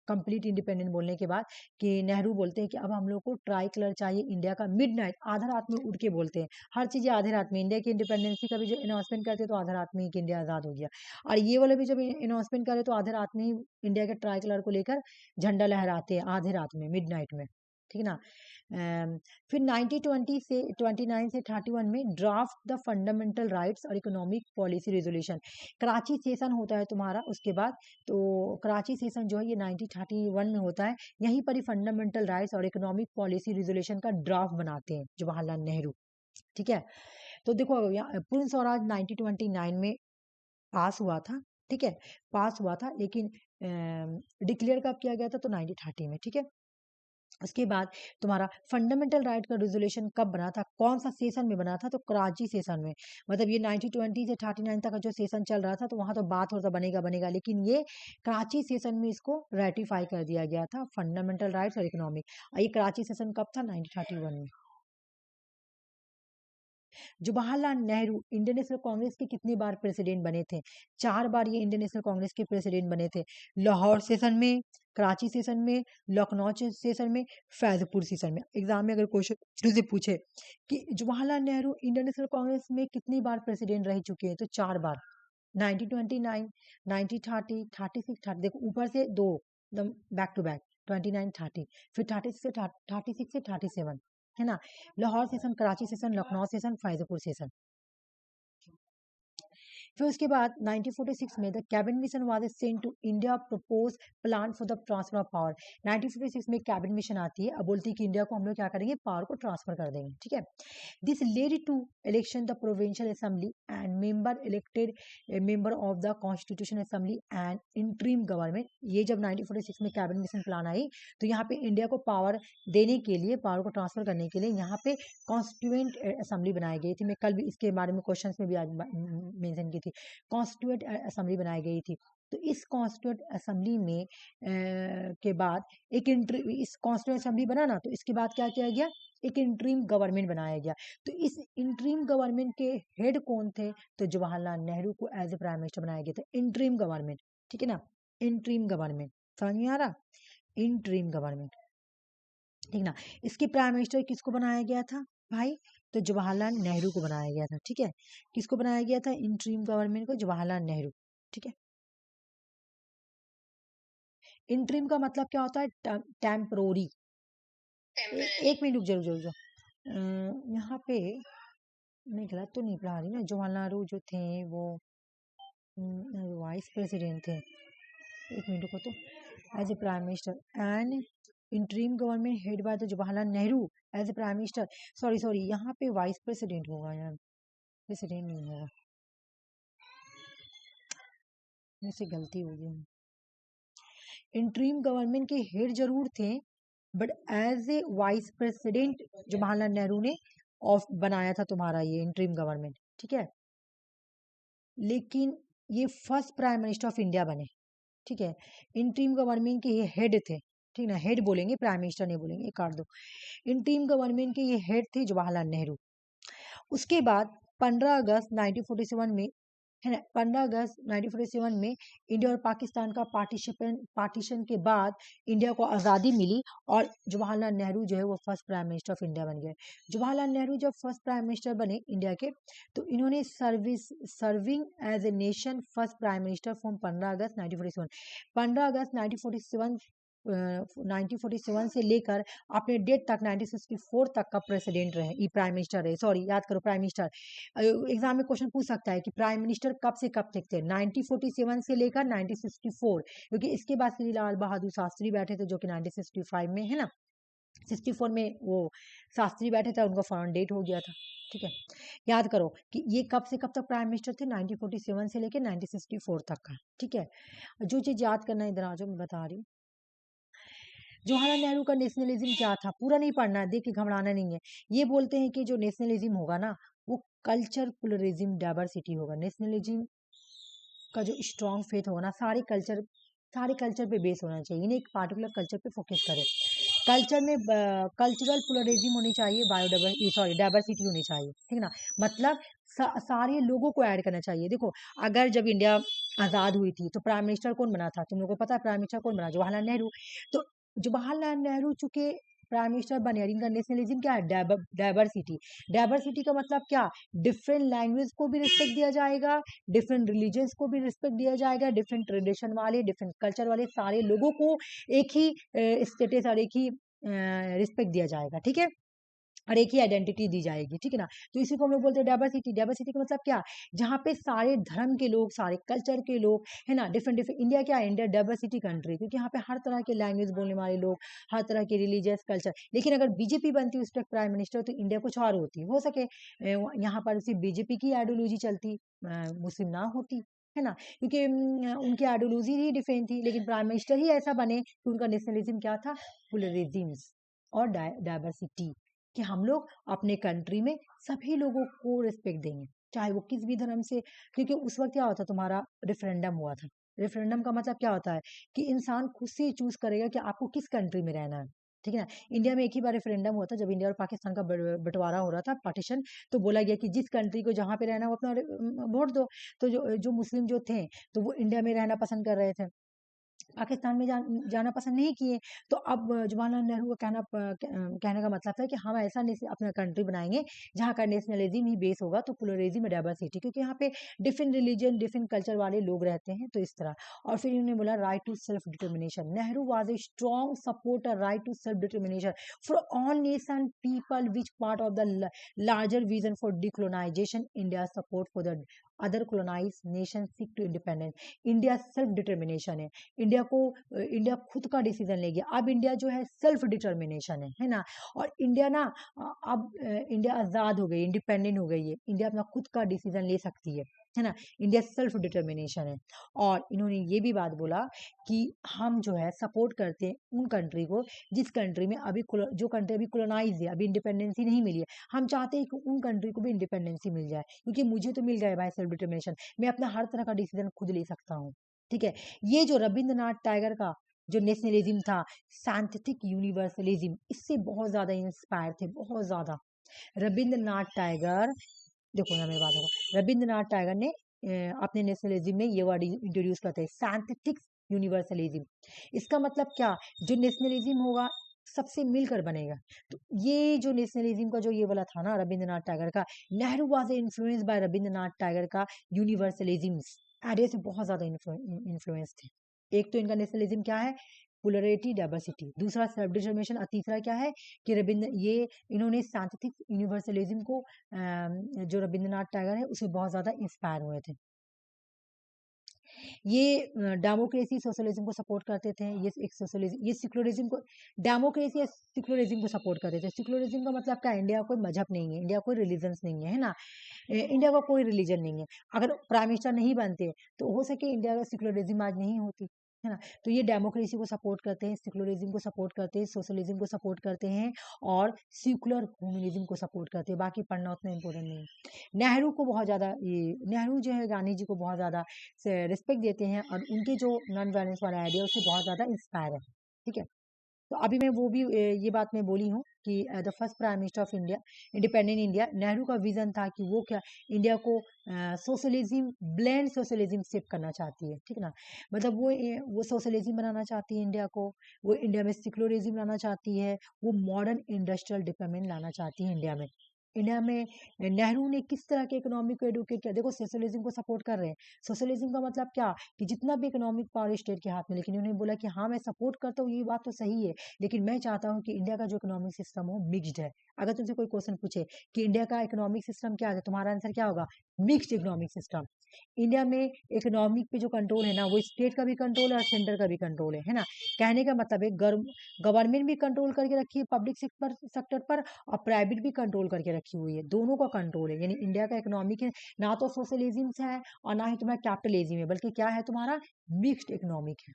कंप्लीट इंडिपेंडेंट बोलने के बाद कि नेहरू बोलते हैं कि अब हम लोग को ट्राई कलर चाहिए इंडिया का, मिडनाइट, आधा रात में उठ के बोलते हैं, हर चीजें आधे रात में, इंडिया की इंडिपेंडेंसी का भी जो अनाउंसमेंट करते हैं तो आधा रात में ही कि इंडिया आजाद हो गया, और ये वाले भी जब अनाउंसमेंट करे तो आधे रात में ही इंडिया के ट्राई कलर को लेकर झंडा लहराते हैं आधे रात में, मिडनाइट में, ठीक है ना। फिर 1920 से 29 से 31 में ड्राफ्ट द फंडामेंटल राइट्स और economic policy resolution, Karachi session होता है तुम्हारा उसके बाद, तो कराची सेशन जो है ये 1931 में होता है, यहीं पर ही फंडामेंटल राइट्स और इकोनॉमिक पॉलिसी रेजोल्यूशन का ड्राफ्ट बनाते हैं जवाहरलाल नेहरू, ठीक है। तो देखो यहाँ पूर्ण स्वराज 1929 में पास हुआ था, ठीक है, पास हुआ था, लेकिन डिक्लेयर कब किया गया था? तो 1930 में, ठीक है। उसके बाद तुम्हारा फंडामेंटल राइट का रेजोल्यूशन कब बना था, कौन सा सेशन में बना था? तो कराची सेशन में, मतलब ये 1920 से 39 तक का जो सेशन चल रहा था तो वहां तो बात होता बनेगा बनेगा, लेकिन ये कराची सेशन में इसको रेटिफाई कर दिया गया था, फंडामेंटल राइट्स और इकोनॉमिक। ये कराची सेशन कब था? 1931 में। जवाहरलाल नेहरू इंडियन नेशनल कांग्रेस के कितनी बार प्रेसिडेंट बने थे? 4 बार ये इंडियन नेशनल कांग्रेस के प्रेसिडेंट बने थे। लाहौर सेशन में, कराची सेशन में, लखनऊ सेशन में, फैजपुर सेशन में। एग्जाम में अगर क्वेश्चन से पूछे कि जवाहरलाल नेहरू इंडियन नेशनल कांग्रेस में कितनी बार प्रेसिडेंट रह चुके हैं, तो 4 बार। 1929, 1930, 36, 30, देखो ऊपर से दो एकदम बैक टू बैक, 29, 30, फिर 36 से 37, है ना। Lahore session, Karachi session, Lucknow session, Faizpur session. फिर उसके बाद 1946 में the cabinet mission was sent to India propose plan for the transfer of power. 1946 में कैबिनेट मिशन आती है, अब बोलती है कि इंडिया को हम लोग क्या करेंगे, पावर को ट्रांसफर कर देंगे, ठीक है। This led to election the provincial assembly and member elected member of the constitution assembly and interim government. ये जब 1946 में कैबिनेट मिशन प्लान आई, तो यहाँ पे इंडिया को पावर देने के लिए, पावर को ट्रांसफर करने के लिए यहाँ पे कॉन्स्टिट्यूएंट असेंबली बनाई गई थी। मैं कल भी इसके बारे में क्वेश्चंस में भी आज मेंशन की थी। कॉन्स्टिट्यूएंट असेंबली बनाई गई थी। तो इस कॉन्स्टिट्यूएंट असेंबली में के बाद इस कॉन्स्टिट्यूएंट असेंबली बना ना, तो इसके बाद क्या किया गया, एक इंटरिम गवर्नमेंट बनाया गया। तो इस इंटरिम गवर्नमेंट के हेड कौन थे, तो जवाहरलाल नेहरू को एज ए प्राइम मिनिस्टर बनाया गया था। इंटरिम गवर्नमेंट, ठीक है ना, इंटरिम गवर्नमेंट, समझ में आ रहा, इंटरिम गवर्नमेंट, ठीक ना। इसके प्राइम मिनिस्टर किसको बनाया गया था भाई, तो जवाहरलाल नेहरू को बनाया गया था, ठीक है। किसको बनाया गया था, इंटरिम गवर्नमेंट को, जवाहरलाल नेहरू, ठीक है। इंटरिम का मतलब क्या होता है, टेम्परोरी। एक मिनट रुक, जरूर जरूर जरूर, यहाँ पे मैं गलत तो नहीं पढ़ा रही ना, जवाहरलाल नेहरू जो थे वो वाइस प्रेसिडेंट थे। एक मिनट को, तो as a prime minister and interim government head by the Jawaharlal Nehru as a prime minister. Sorry sorry, यहाँ पे वाइस प्रेसिडेंट होगा यार, प्रेसिडेंट नहीं होगा, मुझसे गलती हो गई। इंटरिम गवर्नमेंट के हेड जरूर थे, but as a vice president Jawaharlal Nehru ने ऑफ बनाया था तुम्हारा ये इंटरिम गवर्नमेंट, ठीक है। लेकिन ये first prime minister of India बने, ठीक है। इंटरिम गवर्नमेंट के ये हेड थे, ठीक ना, हेड बोलेंगे, प्राइम मिनिस्टर नहीं बोलेंगे, काट दो। इंटरिम गवर्नमेंट के ये हेड थे जवाहरलाल नेहरू। उसके बाद 15 अगस्त 1947 में, है ना, 15 अगस्त 1947 में इंडिया और पाकिस्तान का पार्टीशन के बाद इंडिया को आज़ादी मिली, और जवाहरलाल नेहरू जो है वो first prime minister of India बन गए। जवाहरलाल नेहरू जब फर्स्ट प्राइम मिनिस्टर बने इंडिया के, तो इन्होंने serving as a nation first prime minister from 15 अगस्त 1947। 15 अगस्त 1947 से लेकर अपने डेट तक 1964 तक का प्रेसिडेंट रहे, ये प्राइम मिनिस्टर रहे। सॉरी, याद करो, प्राइम मिनिस्टर। एग्जाम में क्वेश्चन पूछ सकता है कि प्राइम मिनिस्टर कब से कब तक थे, 1947 से लेकर 1964, क्योंकि इसके बाद श्री लाल बहादुर शास्त्री बैठे थे, जो कि 1965 में, है ना, 64 में वो शास्त्री बैठे थे, उनका फॉरेन डेट हो गया था, ठीक है। याद करो कि ये कब से कब तक प्राइम मिनिस्टर थे, 1947 से लेकर 1964 तक का, ठीक है। जो चीज याद करना है इधर आ जाओ, मैं बता रही हूँ। जवाहरलाल नेहरू का नेशनलिज्म क्या था, पूरा नहीं पढ़ना है, देख के घबराना नहीं है। ये बोलते हैं कि जो नेशनलिज्म होगा ना, वो कल्चर प्लुरलिज्म डाइवर्सिटी होगा। नेशनलिज्म का जो स्ट्रॉन्ग फेथ होगा ना, सारे कल्चर पे बेस होना चाहिए, इन्हें एक पार्टिकुलर कल्चर पे फोकस करे। कल्चर में कल्चरल प्लुरलिज्म होनी चाहिए, डाइवर्सिटी होनी चाहिए, ठीक है ना। मतलब सारे लोगों को ऐड करना चाहिए। देखो, अगर जब इंडिया आज़ाद हुई थी, तो प्राइम मिनिस्टर कौन बना था, तुम लोगों को पता है प्राइम मिनिस्टर कौन बना, जवाहरलाल नेहरू। तो जवाहरलाल नेहरू चूंकि प्राइम मिनिस्टर बने, और इनका नेशनलिज्म क्या है, डाइवर्सिटी। डाइवर्सिटी का मतलब क्या, डिफरेंट लैंग्वेज को भी रिस्पेक्ट दिया जाएगा, डिफरेंट रिलीजन्स को भी रिस्पेक्ट दिया जाएगा, डिफरेंट ट्रेडिशन वाले, डिफरेंट कल्चर वाले सारे लोगों को एक ही स्टेटस और एक ही रिस्पेक्ट दिया जाएगा, ठीक है, और एक ही आइडेंटिटी दी जाएगी, ठीक है ना। तो इसी को हम लोग बोलते हैं डाइवर्सिटी। डाइवर्सिटी का मतलब क्या, जहाँ पे सारे धर्म के लोग, सारे कल्चर के लोग, है ना, डिफरेंट डिफरेंट। इंडिया क्या है, इंडिया डाइवर्सिटी कंट्री, क्योंकि यहाँ पे हर तरह के लैंग्वेज बोलने वाले लोग, हर तरह के रिलीजियस कल्चर। लेकिन अगर बीजेपी बनती उस पर प्राइम मिनिस्टर, तो इंडिया कुछ और होती, हो सके यहाँ पर सिर्फ बीजेपी की आइडियोलॉजी चलती, मुस्लिम ना होती, है ना, क्योंकि उनकी आइडियोलॉजी ही डिफरेंट थी। लेकिन प्राइम मिनिस्टर ही ऐसा बने कि उनका नेशनलिज्म क्या था, प्लुरलिज्म और डाइवर्सिटी, कि हम लोग अपने कंट्री में सभी लोगों को रिस्पेक्ट देंगे, चाहे वो किस भी धर्म से। क्योंकि उस वक्त क्या होता, तुम्हारा रेफरेंडम हुआ था। रेफरेंडम का मतलब क्या होता है कि इंसान खुद से चूज करेगा कि आपको किस कंट्री में रहना है। ठीक है ना। इंडिया में एक ही बार रेफरेंडम हुआ था जब इंडिया और पाकिस्तान का बंटवारा हो रहा था, पार्टीशन। तो बोला गया कि जिस कंट्री को जहाँ पे रहना वो अपना वोट दो। तो जो जो मुस्लिम जो थे तो वो इंडिया में रहना पसंद कर रहे थे, पाकिस्तान में जाना पसंद नहीं किए। तो अब जवाहरलाल नेहरू का कहने का मतलब था कि हम ऐसा अपना कंट्री बनाएंगे जहाँ का नेशनलिज्म ही बेस होगा, तो प्लुरलिज्म डाइवर्सिटी, क्योंकि यहाँ पे डिफरेंट रिलीजन डिफरेंट कल्चर वाले लोग रहते हैं, तो इस तरह। और फिर इन्होंने बोला right to self determination. Nehru was a strong supporter right to self determination for all nation people which part of the larger vision for decolonisation. India support for the other colonise nation seek to independence. India self determination है, India खुद का decision ले गया। अब India जो है self determination है ना। और इंडिया ना अब इंडिया आज़ाद हो गई, इंडिपेंडेंट हो गई है, इंडिया अपना खुद का डिसीजन ले सकती है ना। इंडिया सेल्फ डिटर्मिनेशन है। और इन्होंने ये भी बात बोला कि हम जो है सपोर्ट करते हैं उन कंट्री को जिस कंट्री में अभी जो कंट्री अभी कोलोनाइज है, अभी इंडिपेंडेंसी नहीं मिली है। हम चाहते हैं कि उन कंट्री को भी इंडिपेंडेंसी मिल जाए, क्योंकि मुझे तो मिल गया भाई सेल्फ डिटर्मिनेशन, मैं अपना हर तरह का डिसीजन खुद ले सकता हूँ। ठीक है। ये जो रविंद्रनाथ टैगोर का जो नेशनलिज्म था, साइंटिफिक यूनिवर्सलिज्म, इससे बहुत ज्यादा इंस्पायर थे, बहुत ज्यादा। रविंद्रनाथ टैगोर, देखो ना मेरी बात होगा, रविंद्रनाथ टैगोर ने अपने नेशनलिज्म में ये वर्ड इंट्रोड्यूस करते हैं, साइंटिफिक यूनिवर्सलिज्म। इसका मतलब क्या, जो नेशनलिज्म होगा सबसे मिलकर बनेगा। तो ये जो नेशनलिज्म का जो ये वाला था ना रविंद्रनाथ टैगोर का, Nehru was influence by Rabindranath Tagore का यूनिवर्सलिज्म। आइडिया से बहुत ज्यादा इन्फ्लुएंस थे। एक तो इनका नेशनलिज्म क्या है, पोलरिटी डाइवर्सिटी, दूसरा सेल्फ डिटर्मिनेशन, और तीसरा क्या है कि इन्होंने साइंटिफिक यूनिवर्सलिज्म को जो रविंद्रनाथ टैगोर है उसे बहुत ज्यादा इंस्पायर हुए थे। ये डेमोक्रेसी सोशलिज्म को सपोर्ट करते थे। ये एक सोशलिज्म, ये सेक्युलरिज्म को, डेमोक्रेसी या सेक्युलरिज्म को सपोर्ट करते थे। सेक्युलरिज्म का मतलब क्या, इंडिया कोई मजहब नहीं है, इंडिया कोई रिलीजन नहीं है ना। इंडिया का कोई रिलीजन नहीं है। अगर प्राइम मिनिस्टर नहीं बनते तो हो सके इंडिया का सेक्युलरिज्म आज नहीं होती, है ना। तो ये डेमोक्रेसी को सपोर्ट करते हैं, सेक्युलरिज्म को सपोर्ट करते हैं, सोशलिज्म को सपोर्ट करते हैं, और सेक्युलर ह्यूमनिज्म को सपोर्ट करते हैं। बाकी पढ़ना उतना इम्पोर्टेंट नहीं है। नेहरू को बहुत ज़्यादा ये, नेहरू जो है गांधी जी को बहुत ज़्यादा रिस्पेक्ट देते हैं, और उनके जो नॉन वायलेंस वाला आइडिया उससे बहुत ज़्यादा इंस्पायर है। ठीक है। तो अभी मैं वो भी ये बात मैं बोली हूँ कि the first prime minister of India, independent India, Nehru का विजन था कि वो क्या, इंडिया को सोशलिज्म, ब्लेंड सोशलिज्म सेव करना चाहती है। ठीक है ना। मतलब वो सोशलिज्म बनाना चाहती है इंडिया को, वो इंडिया में सेक्युलरिज्म लाना चाहती है, वो मॉडर्न इंडस्ट्रियल डेवलपमेंट लाना चाहती है इंडिया में। इंडिया में नेहरू ने किस तरह के इकोनॉमिक को एडुकेट किया, देखो सोशलिज्म को सपोर्ट कर रहे हैं। सोशलिज्म का मतलब क्या, कि जितना भी इकोनॉमिक पावर स्टेट के हाथ में, लेकिन उन्होंने बोला कि हाँ मैं सपोर्ट करता हूँ, ये बात तो सही है, लेकिन मैं चाहता हूँ कि इंडिया का जो इकोनॉमिक सिस्टम हो मिक्स्ड है। अगर तुमसे कोई क्वेश्चन पूछे कि इंडिया का इकोनॉमिक सिस्टम क्या है, तो तुम्हारा आंसर क्या होगा, मिक्स्ड इकोनॉमिक सिस्टम। इंडिया में इकोनॉमिक पे जो कंट्रोल है ना, वो स्टेट का भी कंट्रोल है और सेंटर का भी कंट्रोल है ना। कहने का मतलब है गवर्नमेंट भी कंट्रोल करके रखी है पब्लिक सेक्टर पर, और प्राइवेट भी कंट्रोल करके रखी हुई है, दोनों का कंट्रोल है। यानी इंडिया का इकोनॉमिक है ना तो सोशलिज्म है और ना ही तुम्हारा कैपिटलिज्म है, बल्कि क्या है तुम्हारा मिक्स्ड इकोनॉमिक है।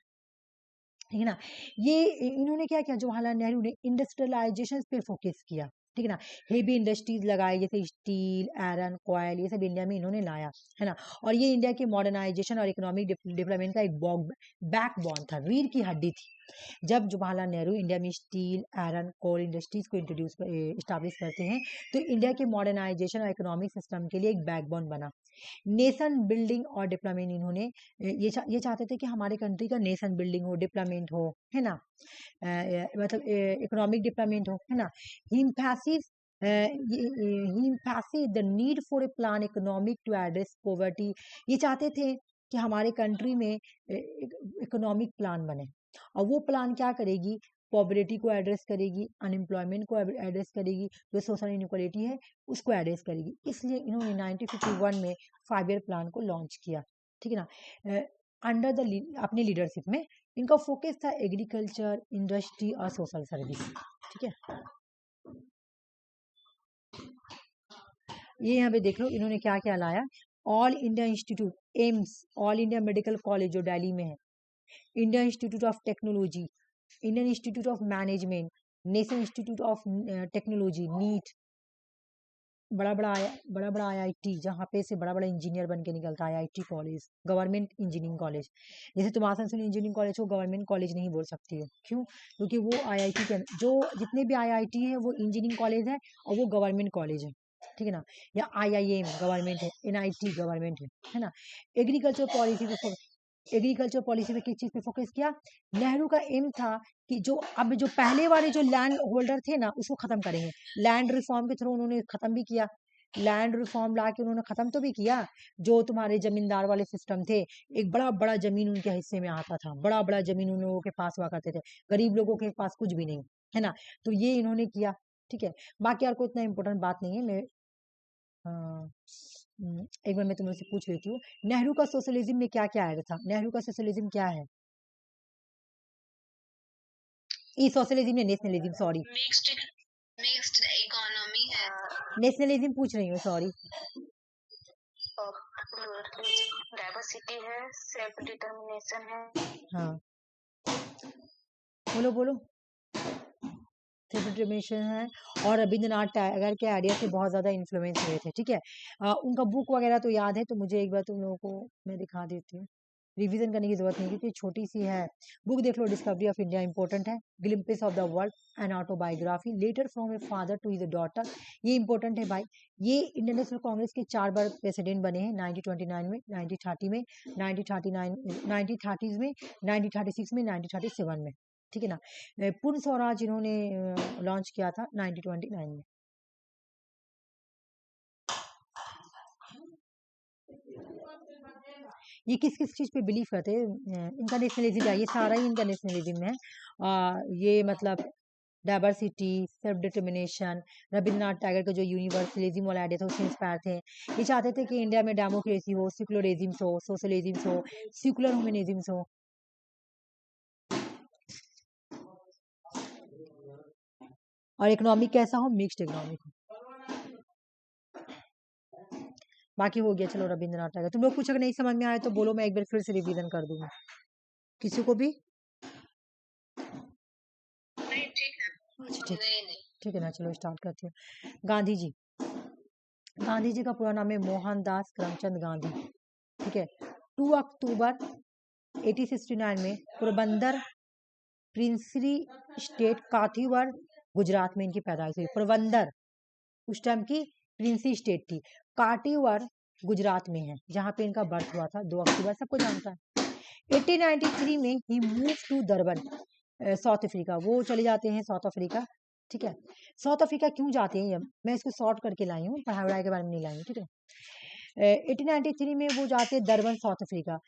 ठीक है ना। ये इन्होंने क्या किया, जवाहरलाल नेहरू ने इंडस्ट्रियलाइजेशन पे फोकस किया। ठीक है ना। हेवी इंडस्ट्रीज लगाई, जैसे स्टील, आयरन, कॉयल, ये सब इंडिया में इन्होंने लाया, है ना। और ये इंडिया के मॉडर्नाइजेशन और इकोनॉमिक डेवलपमेंट का एक बैकबोन था, रीढ़ की हड्डी थी। जब जवाहरलाल नेहरू इंडिया में स्टील, आयरन, कोल इंडस्ट्रीज को स्टैब्लिश करते हैं, तो इंडिया के मॉडर्नाइजेशन और इकोनॉमिक सिस्टम के लिए एक बैकबोन बना। नेशन बिल्डिंग और डेवलपमेंट इन्होंने ये चाहते थे कि हमारे कंट्री का नेशन बिल्डिंग हो, डेवलपमेंट हो, है ना। मतलब इकोनॉमिक डेवलपमेंट हो, है ना। Emphasis the need for a plan economic to address poverty. ये चाहते थे कि हमारे कंट्री में इकोनॉमिक प्लान बने, और वो प्लान क्या करेगी, पॉवर्टी को एड्रेस करेगी, अनएम्प्लॉयमेंट को एड्रेस करेगी, जो सोशल इनइक्वालिटी है उसको एड्रेस करेगी। इसलिए इन्होंने 1951 में 5 ईयर प्लान को लॉन्च किया। ठीक है ना। अंडर द अपने लीडरशिप में इनका फोकस था एग्रीकल्चर, इंडस्ट्री और सोशल सर्विस। ठीक है। ये यहाँ पे देख लो इन्होंने क्या क्या लाया, all India institute, AIIMS, all India medical college जो दिल्ली में है, India institute of technology, Indian institute of management, national institute of technology नीट, बड़ा बड़ा आईआईटी, जहाँ पे से बड़ा बड़ा इंजीनियर बन के निकलता है, IIT college, government engineering college. जैसे तुम आसनसोल इंजीनियरिंग कॉलेज को गवर्नमेंट कॉलेज नहीं बोल सकती हो, क्यों? क्योंकि वो आईआईटी के जो जितने भी आईआईटी है वो इंजीनियरिंग कॉलेज है और वो गवर्नमेंट कॉलेज है, ठीक है ना। या आईआईएम गवर्नमेंट है, एनआईटी गवर्नमेंट है ना। एग्रीकल्चर पॉलिसी पे एग्रीकल्चर पॉलिसी में किस चीज़ पे फोकस किया? नेहरू का एम था कि जो पहले वाले जो लैंड होल्डर थे ना उसको खत्म करेंगे। लैंड रिफॉर्म के थ्रू उन्होंने खत्म भी किया, लैंड रिफॉर्म ला के उन्होंने खत्म तो भी किया। जो तुम्हारे जमींदार वाले सिस्टम थे, एक बड़ा बड़ा जमीन उनके हिस्से में आता था, बड़ा बड़ा जमीन उन लोगों के पास हुआ करते थे, गरीब लोगों के पास कुछ भी नहीं, है ना। तो ये इन्होंने किया, ठीक है। बाकी और कोई इतना इंपॉर्टेंट बात नहीं है। मैं एक बार मैं तुमसे पूछ लेती हूँ, नेहरू का सोशलिज्म में क्या क्या आया था? नेहरू का सोशलिज्म क्या है? ई सोशलिज्म या nationalism, sorry, mixed mixed economy है। नेशनलिज्म पूछ रही हूँ, सॉरी। डाइवर्सिटी है, सेल्फ डिटर्मिनेशन है। हाँ, बोलो बोलो। सेल्फ डिटर्मिनेशन है, और रविंद्रनाथ टैगोर के आइडिया से बहुत ज़्यादा इन्फ्लुएंस हुए थे, ठीक है। उनका बुक वगैरह तो याद है, तो मुझे एक बार तुम लोगों को मैं दिखा देती हूँ। रिवीजन करने की जरूरत नहीं, क्योंकि छोटी सी है बुक। देख लो, डिस्कवरी ऑफ इंडिया इंपॉर्टेंट है, glimpses of the world, an autobiography, letter from a father to his daughter, ये इंपॉर्टेंट है भाई। ये इंडियन नेशनल कांग्रेस के 4 बार प्रेसिडेंट बने हैं, 1929 में, 1930 में, 1939 1930s में, 1936 में, 1937 में, ठीक है ना। पूर्ण स्वराज इन्होंने लॉन्च किया था 1929 में। ये किस किस चीज़ पे बिलीव करते हैं? इनका नेशनलिज्म है, ये सारा ही इनका नेशनलिज्म है। ये मतलब diversity, self determination, Rabindranath Tagore का जो यूनिवर्सलिज्म वाला आइडिया था उससे इंस्पायर थे। ये चाहते थे कि इंडिया में डेमोक्रेसी हो, सेक्युलरिज्म हो, सोशलिज्म हो, सेक्युलर ह्यूमनिज्म हो। और इकोनॉमिक कैसा हो? मिक्स्ड इकोनॉमिक हो। बाकी हो गया, चलो रविंद्रनाथ टैगोर। तुम लोग कुछ अगर नहीं समझ में आए तो बोलो, मैं एक बार फिर से रिवीजन कर दूंगा। किसी को भी? नहीं, ठीक है। अच्छा, ठीक नहीं ठीक है ना, चलो स्टार्ट करती हूँ। गांधी जी, गांधी जी का पूरा नाम है मोहनदास करमचंद गांधी, ठीक है। 2 अक्टूबर 1869 में पोरबंदर प्रिंसली स्टेट काथीवर गुजरात में इनकी पैदाइश हुई। पोरबंदर उस टाइम की प्रिंसी स्टेट थी, काटीवर गुजरात में है, जहाँ पे इनका बर्थ हुआ था 2 अक्टूबर, सबको जानता है। 1893 में ही move to Durban, South Africa, वो चले जाते हैं साउथ अफ्रीका, ठीक है। साउथ अफ्रीका क्यों जाते हैं, मैं इसको शॉर्ट करके लाई हूँ, पढ़ाई वढ़ाई के बारे में नहीं लाई हूँ, ठीक है। 1893 में वो जाते हैं Durban South Africa,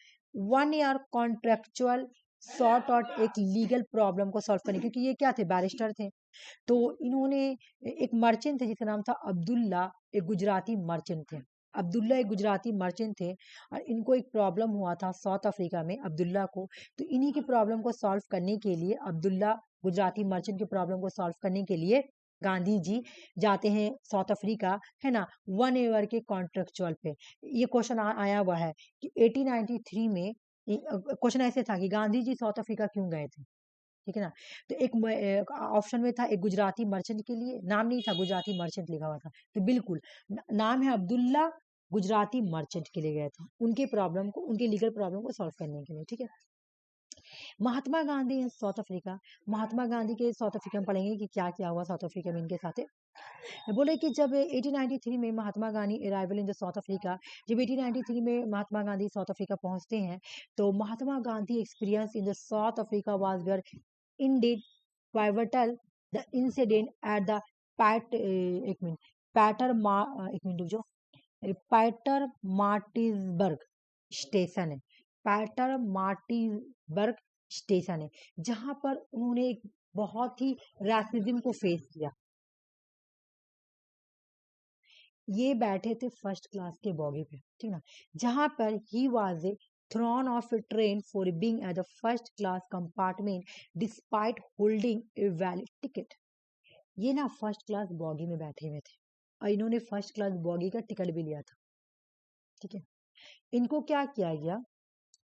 1 year contractual sort out एक लीगल प्रॉब्लम को सॉल्व करने, क्योंकि ये क्या थे, बैरिस्टर थे। तो इन्होंने एक मर्चेंट थे जिसका नाम था अब्दुल्ला, एक गुजराती मर्चेंट थे। अब्दुल्ला एक गुजराती मर्चेंट थे, और इनको एक प्रॉब्लम हुआ था साउथ अफ्रीका में, अब्दुल्ला को। तो इन्हीं की प्रॉब्लम को सॉल्व करने के लिए, अब्दुल्ला गुजराती मर्चेंट की प्रॉब्लम को सॉल्व करने के लिए गांधी जी जाते हैं साउथ अफ्रीका, है ना, 1 ईयर के कॉन्ट्रेक्चुअल पे। ये क्वेश्चन आया हुआ है कि 1893 में क्वेश्चन ऐसे था कि गांधी जी साउथ अफ्रीका क्यों गए थे, ठीक है ना। तो एक ऑप्शन में था, एक गुजराती मर्चेंट के लिए, नाम नहीं था, गुजराती मर्चेंट लिखा हुआ था, तो बिल्कुल नाम है अब्दुल्ला, गुजराती मर्चेंट के लिए गए थे, उनके प्रॉब्लम को, उनके लीगल प्रॉब्लम को सॉल्व करने के लिए, ठीक है। महात्मा गांधी इन साउथ अफ्रीका, महात्मा गांधी के साउथ अफ्रीका में पढ़ेंगे कि क्या क्या हुआ साउथ अफ्रीका में इनके साथ। बोले कि जब 1893 में Mahatma Gandhi arrival in the South Africa, जब 1893 में महात्मा गांधी साउथ अफ्रीका पहुंचते हैं, तो Mahatma Gandhi experience in the South Africa was where indeed pivotal. The incident at the एक मिनट, एक मिनट रुक जाओ, पैटर मार्टिसबर्ग स्टेशन है, पैटर मार्टिसबर्ग स्टेशन है, जहां पर उन्होंने एक बहुत ही रासिज्म को फेस किया। ये बैठे थे फर्स्ट क्लास के बॉगी पे, ठीक ना, जहां पर he was a thrown off a train for being at the first class compartment despite holding a valid ticket. ये ना फर्स्ट क्लास बॉगी में बैठे हुए थे, और इन्होंने फर्स्ट क्लास बॉगी का टिकट भी लिया था, ठीक है। इनको क्या किया गया,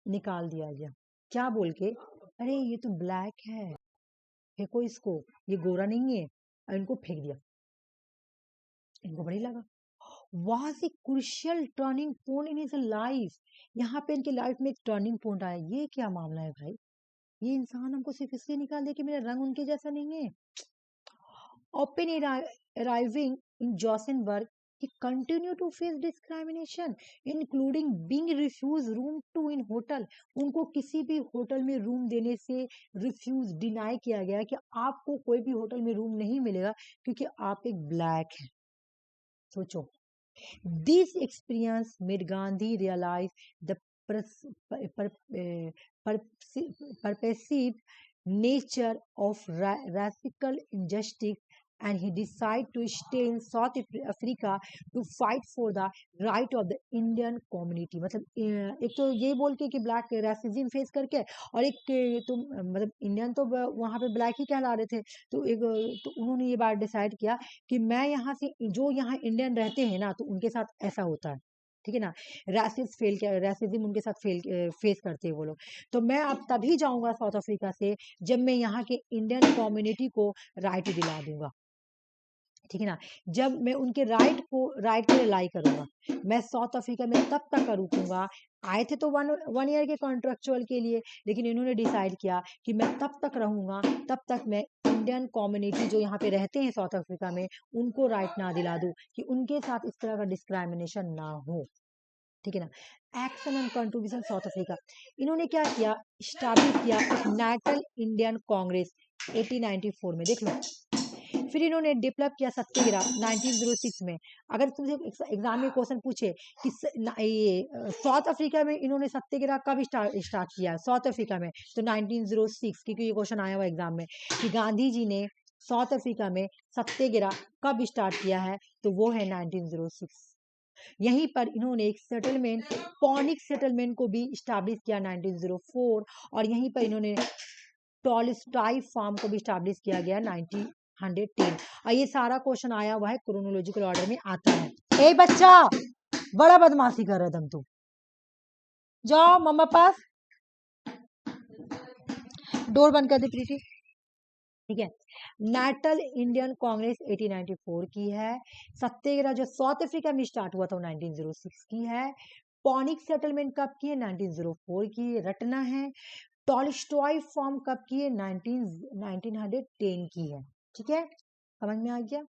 निकाल दिया गया, क्या बोल के, अरे ये तो ब्लैक है, फेंको इसको, ये गोरा नहीं है, और इनको फेंक दिया। इनको बड़ी लगा, was a crucial turning point in his life. यहाँ पे इनके लाइफ में एक टर्निंग पॉइंट आया। ये क्या मामला है भाई? ये इंसान हमको सिर्फ इसलिए निकाल दे कि मेरा रंग उनके जैसा नहीं है। Upon arriving in Josenberg, he continued to face discrimination, including being refused room 2 in hotel. उनको किसी भी होटल में रूम देने से रिफ्यूज डिनाई किया गया कि आपको कोई भी होटल में रूम नहीं मिलेगा क्योंकि आप एक ब्लैक हैं। सोचो, this experience made Gandhi realize the pervasive nature of racial injustice, and he decided to stay in South Africa to fight for the right of the Indian community. मतलब एक तो ये बोल के कि ब्लैक रेसिज्म फेस करके, और एक तो मतलब इंडियन तो वहां पे ब्लैक ही कहला रहे थे, तो एक तो उन्होंने ये बात डिसाइड किया कि मैं यहाँ से, जो यहाँ इंडियन रहते हैं ना, तो उनके साथ ऐसा होता है, ठीक है ना, रेसिज्म उनके साथ फेस करते हैं वो लोग। तो मैं अब तभी जाऊंगा साउथ अफ्रीका से जब मैं यहाँ के इंडियन कम्युनिटी को राइट दिला दूंगा, ठीक है ना, जब मैं उनके राइट के लिए लाई करूंगा। मैं साउथ अफ्रीका में तब तक रुकूंगा। आए थे तो वन ईयर के कॉन्ट्रेक्चुअल के लिए, लेकिन इन्होंने डिसाइड किया कि मैं तब तक रहूंगा तब तक मैं इंडियन कम्युनिटी जो यहाँ पे रहते हैं साउथ अफ्रीका में, उनको राइट ना दिला दूं, कि उनके साथ इस तरह का डिस्क्रिमिनेशन ना हो, ठीक है ना। Action and contribution south Africa, इन्होंने क्या किया, स्टैब्लिश किया एक नेशनल इंडियन कांग्रेस 1894 में, देख लो। फिर इन्होंने डेवलप किया सत्याग्रह 1906 में। अगर तुमसे एग्जाम में क्वेश्चन पूछे कि ये साउथ अफ्रीका में इन्होंने सत्याग्रह कब स्टार्ट किया साउथ अफ्रीका में, तो 1906, क्योंकि ये क्वेश्चन आया हुआ एग्जाम में कि गांधी जी ने साउथ अफ्रीका में सत्याग्रह कब स्टार्ट किया है, तो वो है 1906। यहीं पर इन्होंने एक सेटलमेंट, पॉनिक सेटलमेंट को भी स्टैब्लिश किया 1904, और यहीं पर इन्होंने टॉलस्टॉय फार्म को भी स्टैब्लिश किया गया 1910। और ये सारा क्वेश्चन आया हुआ है, क्रोनोलॉजिकल ऑर्डर में आता है। ए बच्चा, बड़ा बदमाशी कर रहा था तुम, जाओ मम्मा पास, डोर बंद कर दे प्रीति, ठीक है। नेशनल इंडियन कांग्रेस 1894 की है। सत्याग्रह जो साउथ अफ्रीका में स्टार्ट हुआ था 1906 की है। पॉनिक सेटलमेंट कब की है, 1904 की, रटना है। टॉलस्टॉय फॉर्म कब की है, 1910 की है, ठीक है, समझ में आ गया।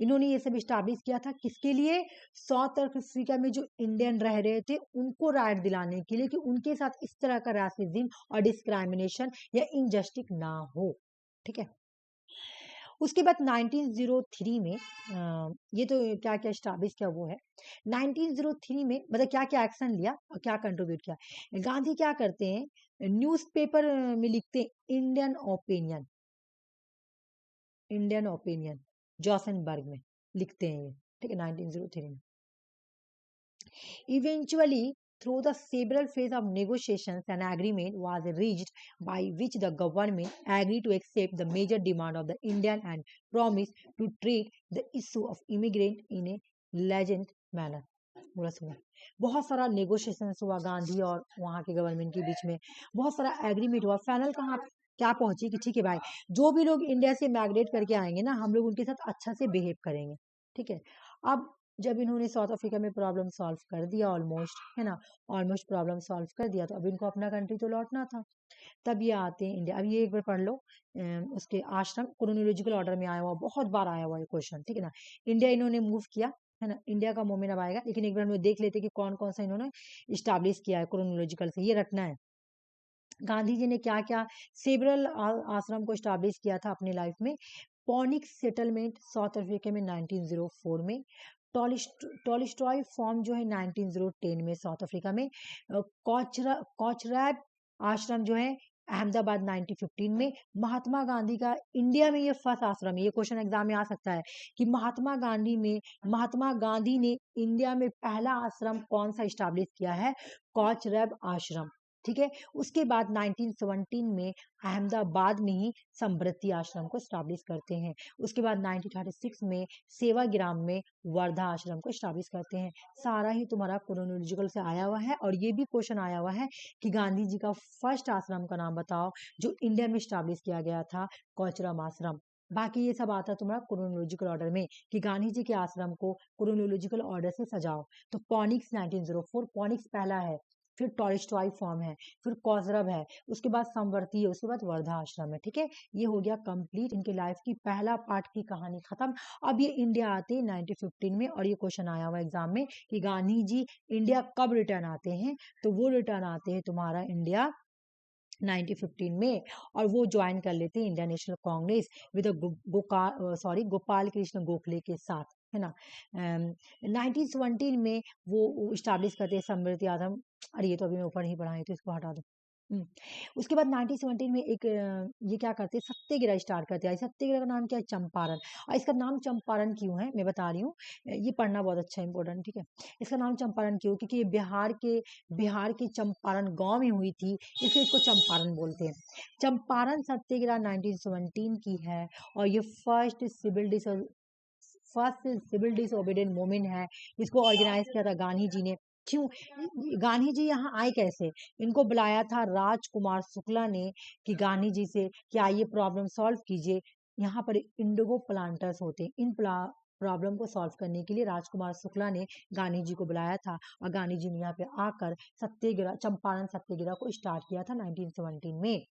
इन्होंने ये सब स्टैब्लिश किया था किसके लिए, साउथ अफ्रीका में जो इंडियन रह रहे थे उनको राइट दिलाने के लिए कि उनके साथ इस तरह का रासिज्म और डिस्क्रिमिनेशन या इनजस्टिस ना हो, ठीक है। उसके बाद 1903 में ये तो क्या क्या स्टैब्लिश किया वो है। 1903 में मतलब क्या क्या एक्शन लिया और क्या कंट्रीब्यूट किया। गांधी क्या करते हैं, न्यूज़पेपर में लिखते हैं इंडियन ओपिनियन जोसेनबर्ग में लिखते हैं ये, ठीक है, 1903 में। Eventually, through the several phases of negotiations, an agreement was reached by which the government agreed to accept the major demand of the Indian and promised to treat the issue of immigrant in a legend manner. पूरा सुना, बहुत सारा negotiation हुआ गांधी और वहां के government के बीच में, बहुत सारा एग्रीमेंट हुआ। फाइनल कहाँ क्या पहुंची कि ठीक है भाई, जो भी लोग इंडिया से माइग्रेट करके आएंगे ना, हम लोग उनके साथ अच्छा से बिहेव करेंगे, ठीक है। अब जब इन्होंने साउथ अफ्रीका में प्रॉब्लम सॉल्व कर दिया ऑलमोस्ट, है ना, ऑलमोस्ट प्रॉब्लम सॉल्व कर दिया, तो अब इनको अपना कंट्री तो लौटना था। तब ये आते हैं इंडिया। अब ये एक बार पढ़ लो, उसके आश्रम क्रोनोलॉजिकल ऑर्डर में आया हुआ, बहुत बार आया हुआ है क्वेश्चन, ठीक है ना। इंडिया इन्होंने मूव किया, है ना, इंडिया का मोमेंट अब आएगा, लेकिन एक बार हम लोग देख लेते कि कौन कौन सा इन्होंने स्टैब्लिश किया है क्रोनोलॉजिकल से, ये रखना है। गांधी जी ने क्या क्या सेवरल आश्रम को स्टैब्लिश किया था अपनी लाइफ में। पॉनिक सेटलमेंट साउथ अफ्रीका में 1904 में। टॉलस्टॉय फॉर्म जो है 1910 में साउथ अफ्रीका में। कॉचरैब आश्रम जो है अहमदाबाद 1915 में। महात्मा गांधी का इंडिया में ये फर्स्ट आश्रम है, ये क्वेश्चन एग्जाम में आ सकता है कि महात्मा गांधी ने इंडिया में पहला आश्रम कौन सा स्टैब्लिश किया है, कॉचरैब आश्रम, ठीक है। उसके बाद 1917 में अहमदाबाद में ही समृद्धि आश्रम को स्टैब्लिश करते हैं। उसके बाद 1936 में सेवाग्राम में वर्धा आश्रम को स्टैब्लिश करते हैं। सारा ही तुम्हारा क्रोनोलॉजिकल से आया हुआ है, और ये भी क्वेश्चन आया हुआ है कि गांधी जी का फर्स्ट आश्रम का नाम बताओ जो इंडिया में स्टैब्लिश किया गया था, कोचरब आश्रम। बाकी ये सब आता है तुम्हारा क्रोनोलॉजिकल ऑर्डर में कि गांधी जी के आश्रम को क्रोनोलॉजिकल ऑर्डर से सजाओ। तो पॉनिक्स 1904, पॉनिक्स पहला है, फिर टॉलस्टॉय फॉर्म है, फिर कॉजरब है, उसके बाद संवर्ती है, उसके बाद वर्धा आश्रम है। ठीक है, ये हो गया कंप्लीट इनके लाइफ की पहला पार्ट की कहानी खत्म। अब ये इंडिया आते हैं 1915 में, और ये क्वेश्चन आया हुआ एग्जाम में कि गांधी जी इंडिया कब रिटर्न आते हैं। तो वो रिटर्न आते हैं तुम्हारा इंडिया 1915 में, और वो ज्वाइन कर लेते हैं Indian National Congress with Gopal Krishna Gokhale के साथ, है ना। 1917 में वो स्टैब्लिश करते हैं समृद्धि आश्रम। अरे ये तो अभी मैं ऊपर ही पढ़ा है तो इसको हटा दो। उसके बाद 1917 में एक ये क्या करते हैं, सत्याग्रह स्टार्ट करते हैं। सत्याग्रह का नाम क्या है, चंपारण। और इसका नाम चंपारण क्यों है मैं बता रही हूँ, ये पढ़ना बहुत अच्छा इंपॉर्टेंट, ठीक है। इसका नाम चंपारण क्यों, क्योंकि ये बिहार के चंपारण गांव में हुई थी, इसलिए इसको चंपारण बोलते हैं। चंपारण सत्याग्रह 1917 की है, और ये फर्स्ट सिविल डिसोबीडियंट मूवमेंट है। इसको ऑर्गेनाइज किया था गांधी जी ने। क्यों गांधी जी यहाँ आए कैसे, इनको बुलाया था राजकुमार शुक्ला ने कि गांधी जी से कि आइए प्रॉब्लम सॉल्व कीजिए। यहाँ पर इंडिगो प्लांटर्स होते हैं, इन प्रॉब्लम को सॉल्व करने के लिए राजकुमार शुक्ला ने गांधी जी को बुलाया था, और गांधी जी ने यहाँ पे आकर सत्याग्रह, चंपारण सत्याग्रह को स्टार्ट किया था 1917 में।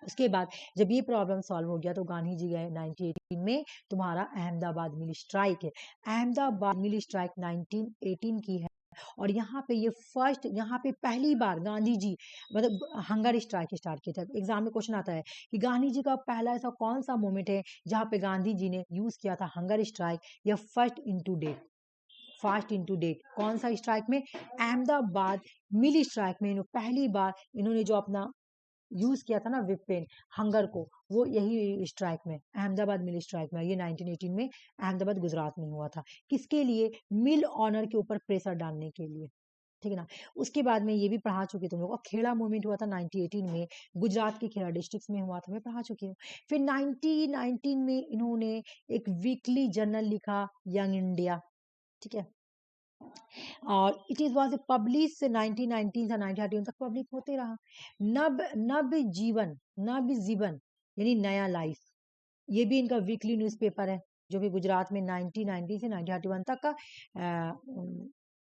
उसके बाद जब ये प्रॉब्लम सॉल्व हो गया तो गांधी जी गए 1918 में, तुम्हारा अहमदाबाद मिल स्ट्राइक है। अहमदाबाद मिल स्ट्राइक 1918 की है, और यहाँ पे पहली बार गांधी जी मतलब हंगर स्ट्राइक स्टार्ट किए थे। एग्जाम में क्वेश्चन आता है कि गांधी जी का पहला ऐसा कौन सा मूवमेंट है जहाँ पे गांधी जी ने यूज किया था हंगर स्ट्राइक या फास्ट इनटू डेट। कौन सा स्ट्राइक में, अहमदाबाद मिल स्ट्राइक में पहली बार इन्होंने जो अपना यूज किया था ना विप पेन, हंगर को, वो यही स्ट्राइक में, अहमदाबाद मिल स्ट्राइक में, ये 1918 में अहमदाबाद गुजरात में हुआ था। किसके लिए, मिल ऑनर के ऊपर प्रेशर डालने के लिए, ठीक है ना। उसके बाद में ये भी पढ़ा चुकी तुम लोग को, खेड़ा मूवमेंट हुआ था 1918 में, गुजरात के खेड़ा डिस्ट्रिक्ट में हुआ था, मैं पढ़ा चुकी हूँ। फिर 1919 में इन्होंने एक वीकली जर्नल लिखा, यंग इंडिया, ठीक है। और इट इज वॉज पब्लिश 1919 से 1931 तक पब्लिक होते रहा। नव जीवन यानी नया लाइफ, ये भी इनका वीकली न्यूज़पेपर है, जो कि गुजरात में 1990 से 1931 तक का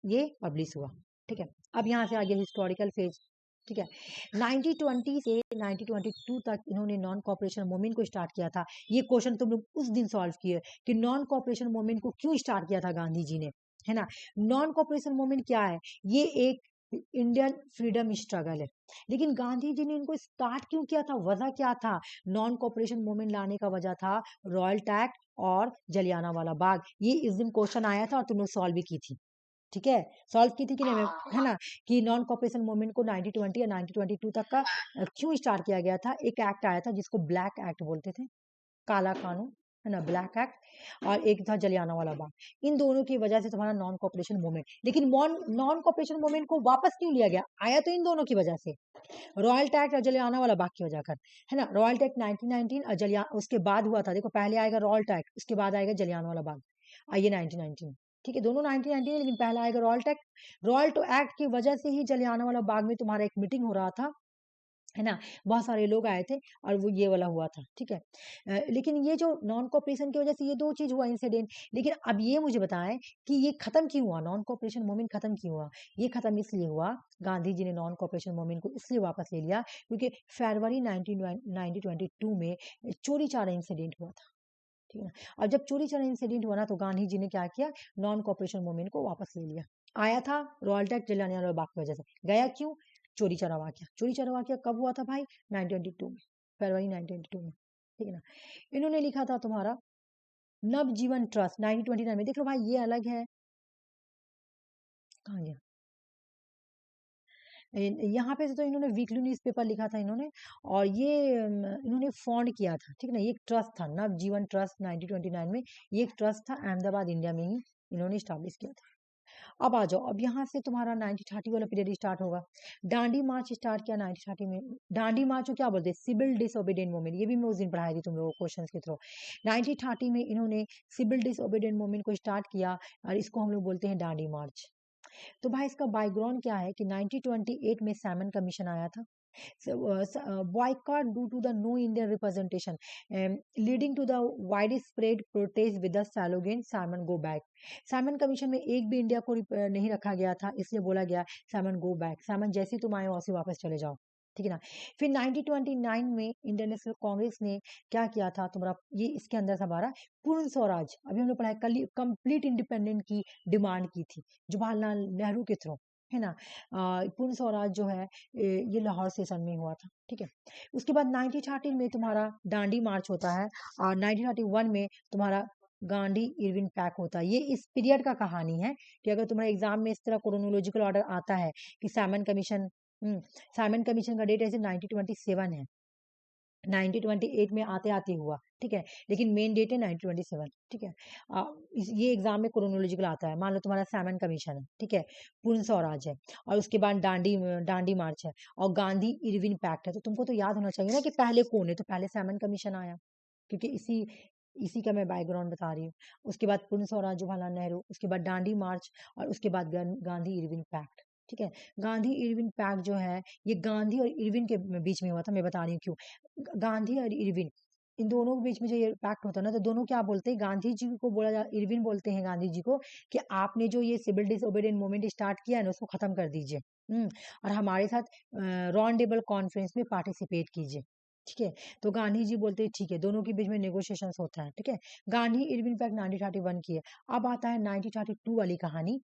ये पब्लिश हुआ, ठीक है। अब यहाँ से आगे हिस्टोरिकल फेज, ठीक है। 1920 से 1922 तक इन्होंने नॉन कॉपरेशन मूवमेंट को स्टार्ट किया था। ये क्वेश्चन तुम लोग उस दिन सॉल्व किए कि नॉन कॉपरेशन मूवमेंट को क्यों स्टार्ट किया था गांधी जी ने, है ना। नॉन कॉपरेशन मूवमेंट क्या है, ये एक इंडियन फ्रीडम स्ट्रगल है, लेकिन गांधी जी ने इनको स्टार्ट क्यों किया था, वजह क्या था। नॉन कॉपरेशन मूवमेंट लाने का वजह था रॉयल टैक्ट और जलियाना वाला बाग। ये इस दिन क्वेश्चन आया था और तुम लोग सॉल्व भी की थी, ठीक है। सॉल्व की थी कि नहीं, है ना, कि नॉन कॉपरेशन मूवमेंट को 1920 या 1922 तक का क्यों स्टार्ट किया गया था। एक एक्ट आया था जिसको ब्लैक एक्ट बोलते थे, काला कानून, है ना, ब्लैक एक्ट, और एक था जलियाना वाला बाग। इन दोनों की वजह से तुम्हारा नॉन कॉपरेशन मूवमेंट, लेकिन नॉन कॉपरेशन मूवमेंट को वापस क्यों लिया गया, आया तो इन दोनों की वजह से, रॉयल टैक्ट और जलियाना वाला बाग की वजह कर, है ना। रॉयल टैक्ट 1919 और जलियाना उसके बाद हुआ था, देखो पहले आएगा रॉयल टैक्ट, उसके बाद आएगा जलियाना वाला बाग, आइए 1919, ठीक है। दोनों 1919, लेकिन पहला आएगा Rowlatt act. Rowlatt act की वजह से ही जलियाना वाला बाग में तुम्हारा एक मीटिंग हो रहा था, है ना, बहुत सारे लोग आए थे, और वो ये वाला हुआ था, ठीक है। लेकिन ये जो नॉन कॉपरेशन की वजह से ये दो चीज हुआ इंसिडेंट। लेकिन अब ये मुझे बताएं कि ये खत्म क्यों हुआ, नॉन कॉपरेशन मूवमेंट खत्म क्यों हुआ। ये खत्म इसलिए हुआ, गांधी जी ने नॉन कॉपरेशन मूवमेंट को इसलिए वापस ले लिया क्योंकि फरवरी 1922 में चोरी चारा इंसिडेंट हुआ था, ठीक है ना। और जब चोरी चारा इंसिडेंट हुआ ना, तो गांधी जी ने क्या किया, नॉन कॉपरेशन मूवमेंट को वापस ले लिया। आया था रॉयल टैक्ट जलियांवाला बाग की वजह से, गया क्यों, चोरी चोरा वाकया। चोरी चोरा वाकया कब हुआ था भाई, 1922 में, फरवरी 1922 में, ठीक है ना। इन्होंने लिखा था तुम्हारा नवजीवन ट्रस्ट 1929 में। देख लो भाई, ये अलग है, कहाँ गया, यहाँ पे से तो इन्होंने वीकली न्यूज़पेपर लिखा था इन्होंने, और ये इन्होंने फॉन्ड किया था, ठीक है ना। ये एक ट्रस्ट था, नवजीवन ट्रस्ट 1929 में, ये एक ट्रस्ट था अहमदाबाद इंडिया में ही इन्होंने स्टैब्लिश किया था। अब आ जाओ, अब यहाँ से तुम्हारा 1930 वाला पीरियड स्टार्ट होगा। डांडी मार्च स्टार्ट किया 1930 में। डांडी मार्च को क्या बोलते हैं, सिविल डिसोबीडियंट मूवमेंट, ये भी मैं उस दिन पढ़ाई थी तुम लोगों को क्वेश्चन के थ्रू। 1930 में इन्होंने सिविल डिसोबीडियंट मूवमेंट को स्टार्ट किया, और इसको हम लोग बोलते हैं डांडी मार्च। तो भाई इसका बैकग्राउंड क्या है कि 1928 में सैमन कमीशन आया था, boycott due to the no Indian representation, leading to the widespread protest with the slogan Simon go back. Simon commission में एक भी इंडिया को नहीं रखा गया था, इसलिए बोला गया साइमन गो बैक, साइमन जैसे तुम आए वैसे वापस चले जाओ, ठीक है ना। फिर 1929 में इंडियन नेशनल कांग्रेस ने क्या किया था, तुम्हारा ये इसके अंदर हमारा पूर्ण स्वराज, अभी हमने पढ़ा है, कंप्लीट इंडिपेंडेंट की डिमांड की थी जवाहरलाल नेहरू के थ्रू, है ना। पूर्ण स्वराज जो है ये लाहौर सेशन में हुआ था, ठीक है। उसके बाद 1930 में तुम्हारा दांडी मार्च होता है, और 1931 में तुम्हारा गांधी इरविन पैक होता है। ये इस पीरियड का कहानी है कि अगर तुम्हारे एग्जाम में इस तरह क्रोनोलॉजिकल ऑर्डर आता है कि साइमन कमीशन, साइमन कमीशन का डेट ऐसे 1927 है, 1928 में आते आते हुआ, ठीक है, लेकिन मेन डेट है 1927, ठीक है। ये एग्जाम में क्रोनोलॉजिकल आता है। मान लो तुम्हारा साइमन कमीशन है, ठीक है, पूर्ण स्वराज है, और उसके बाद दांडी दांडी मार्च है, और गांधी इरविन पैक्ट है। तो तुमको तो याद होना चाहिए ना कि पहले कौन है, तो पहले साइमन कमीशन आया, क्योंकि इसी इसी का मैं बैकग्राउंड बता रही हूँ। उसके बाद पूर्ण स्वराज जवाहरलाल नेहरू, उसके बाद दांडी मार्च, और उसके बाद गांधी इरविन पैक्ट, ठीक है। गांधी इरविन पैक्ट जो है ये गांधी और इरविन के बीच में हुआ था, मैं बता रही हूँ क्यों। गांधी और इरविन, इन दोनों के बीच में जो ये पैक्ट होता है ना, तो दोनों क्या बोलते हैं, गांधी जी को बोला जा, इरविन बोलते हैं गांधी जी को कि आपने जो ये सिविल डिसोबीडियंट मूवमेंट स्टार्ट किया है ना, उसको खत्म कर दीजिए, और हमारे साथ राउंड टेबल कॉन्फ्रेंस में पार्टिसिपेट कीजिए, ठीक है। तो गांधी जी बोलते हैं ठीक है, दोनों के बीच में नेगोशिएशंस होता है, ठीक है। गांधी इरविन पैक्ट 1931 की है। अब आता है 1932 वाली कहानी।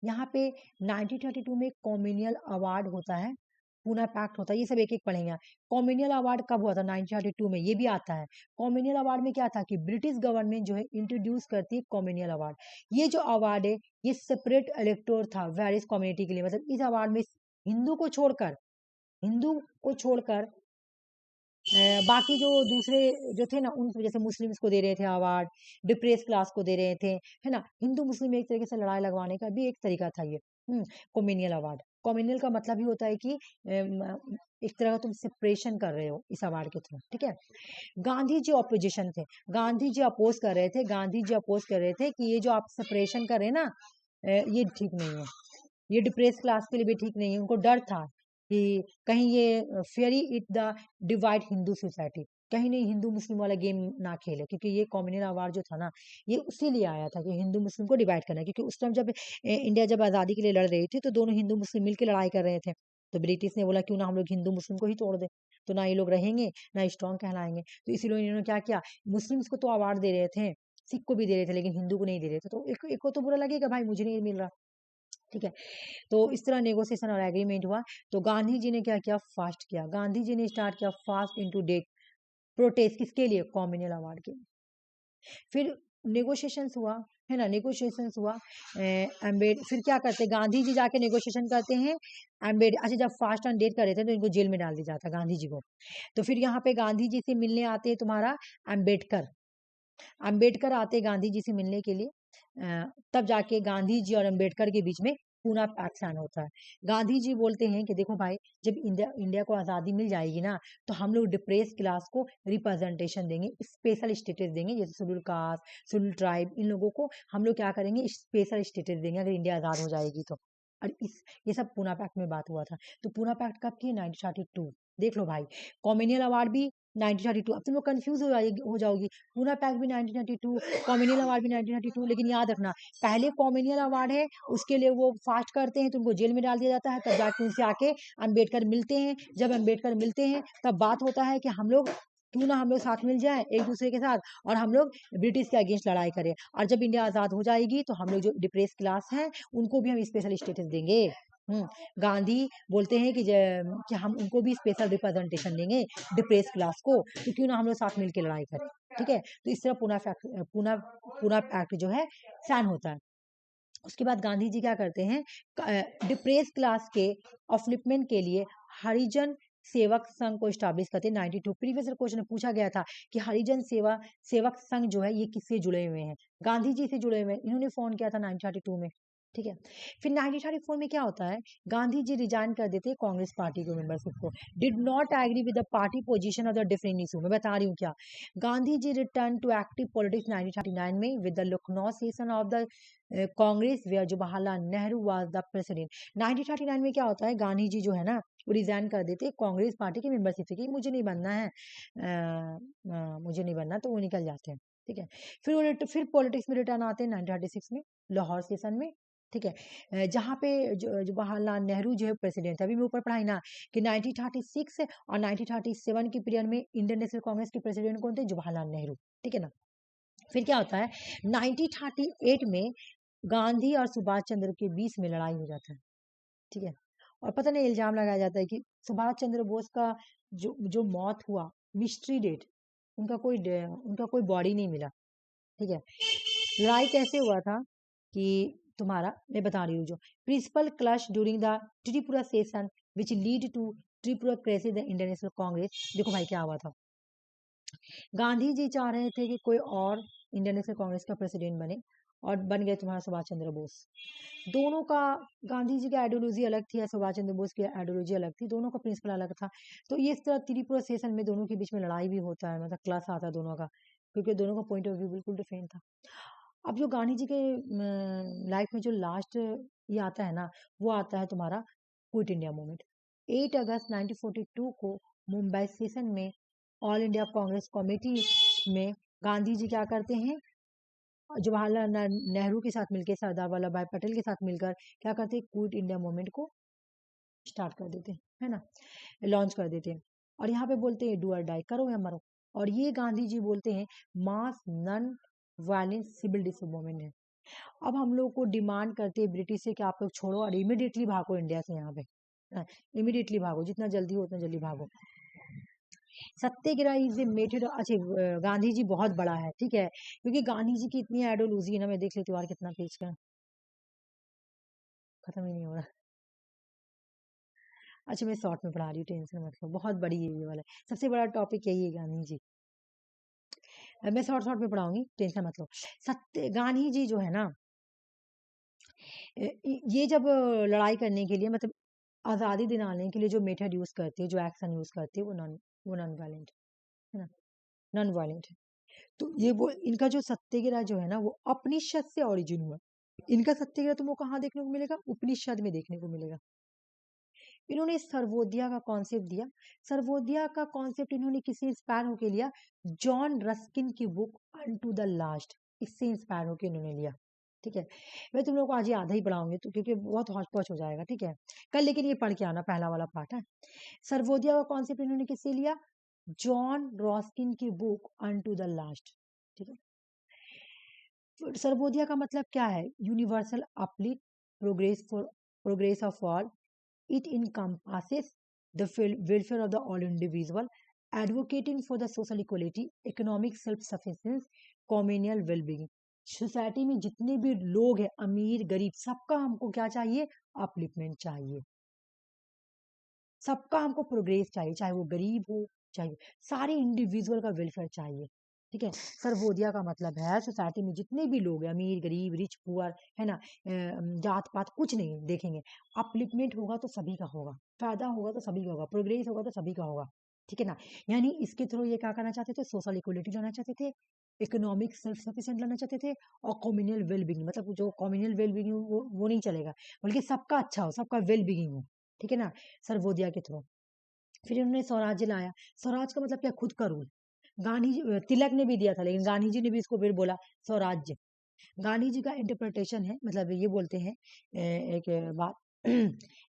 यहाँ पे 1932 में कॉम्युनियल अवार्ड होता है, पूना पैक्ट होता है, ये सब एक एक पढ़ेंगे। कॉम्युनियल अवार्ड कब हुआ था, 1932 में, ये भी आता है। कॉम्युनियल अवार्ड में क्या था कि ब्रिटिश गवर्नमेंट जो है इंट्रोड्यूस करती है कॉम्युनियल अवार्ड। ये जो अवार्ड है ये सेपरेट इलेक्टोर था वेरियस कम्युनिटी के लिए, मतलब इस अवार्ड में हिंदू को छोड़कर, हिंदू को छोड़कर बाकी जो दूसरे जो थे ना, उन जैसे मुस्लिम्स को दे रहे थे अवार्ड, डिप्रेस क्लास को दे रहे थे, है ना। हिंदू मुस्लिम में एक तरीके से लड़ाई लगवाने का भी एक तरीका था ये, कॉम्युनियल अवार्ड। कॉम्युनियल का मतलब ही होता है कि एक तरह का तुम सेपरेशन कर रहे हो इस अवार्ड के थ्रू, ठीक है। गांधी जी ऑपोजिशन थे, गांधी जी अपोज कर रहे थे, गांधी जी अपोज कर रहे थे कि ये जो आप सेपरेशन कर रहे हैं ना, ये ठीक नहीं है, ये डिप्रेस क्लास के लिए भी ठीक नहीं है। उनको डर था कि कहीं ये fairy it the divide Hindu society, कहीं नहीं हिंदू मुस्लिम वाला गेम ना खेले, क्योंकि ये कॉम्युनल अवार्ड जो था ना, ये उसी लिए आया था कि हिंदू मुस्लिम को डिवाइड करना, क्योंकि उस टाइम जब इंडिया जब आज़ादी के लिए लड़ रही थी तो दोनों हिंदू मुस्लिम मिलकर लड़ाई कर रहे थे। तो ब्रिटिश ने बोला क्यों ना हम लोग हिंदू मुस्लिम को ही तोड़ दे, तो ना ये लोग रहेंगे ना स्ट्रांग कहलाएंगे। तो इसीलिए इन्होंने क्या किया, मुस्लिम्स को तो अवार्ड दे रहे थे, सिख को भी दे रहे थे, लेकिन हिंदू को नहीं दे रहे थे। तो एक को तो बुरा लगेगा भाई मुझे नहीं मिल रहा, ठीक है। तो इस तरह नेगोशिएशन और एग्रीमेंट हुआ। तो गांधी जी ने क्या किया, फास्ट किया, गांधी जी ने स्टार्ट किया फास्ट इनटू डेट प्रोटेस्ट, किसके लिए, कॉम्युनल अवार्ड के। फिर नेगोशिएशंस हुआ, है ना, नेगोशिएशंस हुआ। फिर क्या करते, गांधी जी जाके नेगोशिएशन करते हैं अच्छा, जब फास्ट ऑन डेट कर रहे थे तो इनको जेल में डाल दिया जाता गांधी जी को। तो फिर यहाँ पे गांधी जी से मिलने आते हैं तुम्हारा अम्बेडकर, अंबेडकर आते गांधी जी से मिलने के लिए। तब जाके गांधी जी और अंबेडकर के बीच में पूना पैक्ट साइन होता है। गांधी जी बोलते हैं कि देखो भाई, जब इंडिया इंडिया को आज़ादी मिल जाएगी ना, तो हम लोग डिप्रेस क्लास को रिप्रेजेंटेशन देंगे, स्पेशल स्टेटस देंगे, जैसे शेड्यूल कास्ट, शेड्यूल ट्राइब, इन लोगों को हम लोग क्या करेंगे, स्पेशल स्टेटस देंगे अगर इंडिया आज़ाद हो जाएगी तो। और ये सब पूना पैक्ट में बात हुआ था। तो पूना पैक्ट कब की, 1932। देख लो भाई, कॉम्युनल अवार्ड भी 1932। अब तुम लोग कंफ्यूज हो जाओगी, पूना पैक्ट भी 1932, कॉम्युनल अवार्ड भी 1932, लेकिन याद रखना पहले कॉम्युनल अवार्ड है, उसके लिए वो फास्ट करते हैं तो उनको जेल में डाल दिया जाता है, तब जाके उनसे आके अम्बेडकर मिलते हैं। जब अम्बेडकर मिलते हैं तब बात होता है कि हम लोग क्यों ना हम लोग साथ मिल जाएं एक दूसरे के साथ, और हम लोग ब्रिटिश के अगेंस्ट लड़ाई करें, और जब इंडिया आज़ाद हो जाएगी तो हम लोग जो डिप्रेस क्लास हैं उनको भी हम स्पेशल स्टेटस देंगे। गांधी बोलते हैं कि हम उनको भी स्पेशल रिप्रेजेंटेशन देंगे डिप्रेस क्लास को, तो क्यों ना हम लोग साथ मिलकर लड़ाई करें, ठीक है। तो इस तरह पूना एक्ट जो है साइन होता है। उसके बाद गांधी जी क्या करते हैं, डिप्रेस क्लास के अपलिफ्टमेंट के लिए हरिजन सेवक संघ को स्टैब्लिश करते हैं 92। प्रीवियस क्वेश्चन में पूछा गया था कि हरिजन सेवक संघ जो है ये किससे जुड़े हुए हैं, गांधी जी से जुड़े हुए हैं, इन्होंने फोन किया था 1932 में, ठीक है। फिर 1934 में क्या होता है, गांधी जी रिजाइन कर देते हैं कांग्रेस पार्टी को, मेंबरशिप को, did not agree with the party position of the different issue. मैं बता रही हूँ क्या, Gandhi ji return to active politics 1939 में with the Lucknow session of the Congress where Jawaharlal Nehru was the president. 1939 में क्या होता है, गांधी जी जो है ना वो रिजाइन कर देते कांग्रेस पार्टी की मेंबरशिप से कि मुझे नहीं बनना है, मुझे नहीं बनना, तो वो निकल जाते हैं। ठीक है। फिर पॉलिटिक्स में रिटर्न आते हैं 1936 में लाहौर सेशन में। ठीक है। जहाँ पे जवाहरलाल नेहरू जो है प्रेसिडेंट थे। अभी मैं ऊपर पढ़ाई ना कि 1936 और 1937 के पीरियड में इंडियन नेशनल कांग्रेस के प्रेसिडेंट कौन थे, जवाहरलाल नेहरू। ठीक है ना। फिर क्या होता है, 1938 में गांधी और सुभाष चंद्र के बीच में लड़ाई हो जाता है। ठीक है। और पता नहीं इल्जाम लगाया जाता है कि सुभाष चंद्र बोस का जो जो मौत हुआ, मिस्ट्री डेट, उनका कोई बॉडी नहीं मिला। ठीक है। लड़ाई कैसे हुआ था कि तुम्हारा, मैं बता रही हूँ, जो principal clash during the Tripura session which lead to Tripura crisis the Indian National Congress. देखो भाई क्या हुआ था, गांधी जी चाह रहे थे कि कोई और इंडियन नेशनल कांग्रेस का प्रेसिडेंट बने, और बन गए तुम्हारा सुभाष चंद्र बोस। दोनों का, गांधी जी की आइडियोलॉजी अलग थी या सुभाष चंद्र बोस की आइडियोलॉजी अलग थी, दोनों का प्रिंसिपल अलग था। तो ये इस तरह त्रिपुरा सेशन में दोनों के बीच में लड़ाई भी होता है, मतलब क्लास आता है दोनों का, क्योंकि दोनों का पॉइंट ऑफ व्यू बिल्कुल डिफरेंट था। अब जो गांधी जी के लाइफ में जो लास्ट ये आता है ना, वो आता है तुम्हारा क्विट इंडिया मूवमेंट। 8 अगस्त 1942 को मुंबई सेशन में ऑल इंडिया कांग्रेस कमेटी में गांधी जी क्या करते हैं, जवाहरलाल नेहरू के साथ मिलकर, सरदार वल्लभ भाई पटेल के साथ मिलकर क्या करते हैं, क्विट इंडिया मूवमेंट को स्टार्ट कर देते हैं, है ना, लॉन्च कर देते हैं। और यहाँ पे बोलते हैं डू और डाई, करो या मरो। और ये गांधी जी बोलते हैं मास नन वायलेंस सिविल डिसोबेमेंट है। अब हम लोग को डिमांड करते हैं ब्रिटिश से कि आप लोग छोड़ो और इमिडिएटली भागो इंडिया से, यहाँ पे इमिडिएटली भागो, जितना जल्दी हो उतना जल्दी भागो। सत्याग्रह इज ए मेथड। अच्छा, गांधी जी बहुत बड़ा है, ठीक है, क्योंकि गांधी जी की इतनी आइडियोलॉजी है ना, मैं देख लेती हूँ यार कितना पेज का है, खत्म ही नहीं हो रहा। अच्छा, मैं शॉर्ट में पढ़ा रही हूँ, टेंशन मत लो, बहुत बड़ी है ये वाला, सबसे बड़ा टॉपिक यही है गांधी जी। मैं शॉर्ट शॉर्ट में पढ़ाऊंगी, टेंशन मत लो। गांधी जी जो है ना, ये जब लड़ाई करने के लिए, मतलब आज़ादी दिलाने के लिए जो मेथड यूज करते हैं, जो एक्शन यूज करते हैं, वो नॉन वायलेंट है ना, नॉन वायलेंट है। तो ये वो इनका जो सत्याग्रह जो है ना, वो उपनिषद से ओरिजिन हुआ। इनका सत्याग्रह तुमको कहाँ देखने को मिलेगा, उपनिषद में देखने को मिलेगा। इन्होंने सर्वोदया का कॉन्सेप्ट दिया। सर्वोदया का कॉन्सेप्ट इन्होंने किसी इंस्पायर होके लिया, जॉन रस्किन की बुक अनटू द लास्ट, इससे इंस्पायर होके इन्होंने लिया। ठीक है। मैं तुम लोग को आज ये आधा ही पढ़ाऊंगी, तो क्योंकि बहुत हौच पौच हो जाएगा। ठीक है, कल लेकिन ये पढ़ के आना, पहला वाला पार्ट है। सर्वोदया का कॉन्सेप्ट इन्होंने किससे लिया, जॉन रॉस्किन की बुक अनटू द लास्ट। ठीक है। सर्वोदया का मतलब क्या है, universal uplift, progress of all. It encompasses the welfare of the all individual, advocating for the social equality, economic self-sufficiency, communal well-being. Society में जितने भी लोग हैं, अमीर गरीब, सबका हमको क्या चाहिए, अपलिफ्टमेंट चाहिए, सबका हमको प्रोग्रेस चाहिए, चाहे वो गरीब हो, चाहे सारे इंडिविजुअल का वेलफेयर चाहिए। ठीक है। सर्वोदया का मतलब है सोसाइटी में जितने भी लोग हैं, अमीर गरीब, रिच पुअर, है ना, जात पात कुछ नहीं देखेंगे, अपलिफ्टमेंट होगा तो सभी का होगा, फायदा होगा तो सभी का होगा, प्रोग्रेस होगा तो सभी का होगा। ठीक है ना। यानी इसके थ्रू ये क्या करना चाहते थे, सोशल इक्वलिटी लाना चाहते थे, इकोनॉमिक सेल्फ सफिशिएंट लाना चाहते थे, और कम्युनल वेलबींग, मतलब जो कम्युनल वेलबींग वो नहीं चलेगा, बल्कि सबका अच्छा हो, सबका वेलबींग हो। ठीक है ना, सर्वोदया के थ्रू। फिर इन्होंने स्वराज्य लाया। स्वराज का मतलब क्या, खुद का रूल। गांधी जी, तिलक ने भी दिया था, लेकिन गांधी जी ने भी इसको फिर बोला स्वराज्य। गांधी जी का इंटरप्रिटेशन है, मतलब ये बोलते हैं एक बात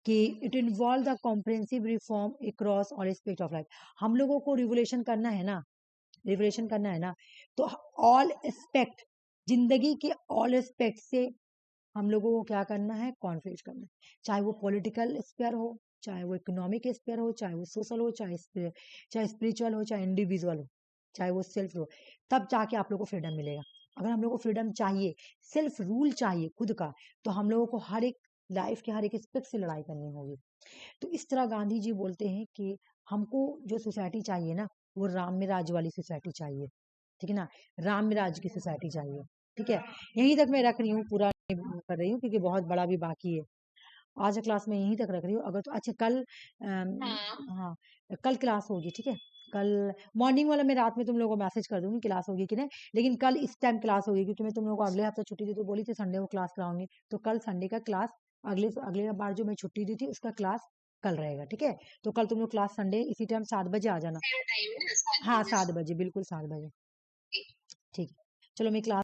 कि it involve the comprehensive reform across all aspect of life. हम लोगों को रिवोल्यूशन करना है ना, रिवोल्यूशन करना है ना, तो ऑल एस्पेक्ट, जिंदगी के ऑल एस्पेक्ट से हम लोगों को क्या करना है, कॉन्फ्लिक्ट करना है, चाहे वो पॉलिटिकल स्पेयर हो, चाहे वो इकोनॉमिक स्पेयर हो, चाहे वो सोशल हो, चाहे स्पिरिचुअल हो, चाहे इंडिविजुअल हो, चाहे वो सेल्फ हो, तब जाके आप लोग को फ्रीडम मिलेगा। अगर हम लोग को फ्रीडम चाहिए, सेल्फ रूल चाहिए खुद का, तो हम लोगों को हर एक लाइफ के हर एक एस्पेक्ट से लड़ाई करनी होगी। तो इस तरह गांधी जी बोलते हैं कि हमको जो सोसाइटी चाहिए ना, वो राम राज वाली सोसाइटी चाहिए। ठीक है ना, राम राज की सोसाइटी चाहिए। ठीक है, यहीं तक मैं रख रही हूँ पूरा। कर रही हूँ क्योंकि बहुत बड़ा भी बाकी है। आज का क्लास मैं यहीं तक रख रही हूँ। अगर तो अच्छा कल हाँ हाँ, कल क्लास होगी, ठीक है? कल मॉर्निंग वाला मैं रात में तुम लोगों को मैसेज कर दूंगी क्लास होगी कि नहीं, लेकिन कल इस टाइम क्लास होगी क्योंकि मैं तुम लोगों को अगले हफ्ते छुट्टी दी तो बोली थी संडे को क्लास कराऊंगी। तो कल संडे का क्लास, अगले अगले बार जो मैं छुट्टी दी थी उसका क्लास कल रहेगा, ठीक है? तो कल तुम लोग क्लास संडे इसी टाइम 7 बजे आ जाना। सेम टाइम है ना, 7 हाँ, बजे 7 बजे, बिल्कुल 7 बजे। से। ठीक है, चलो मैं क्लास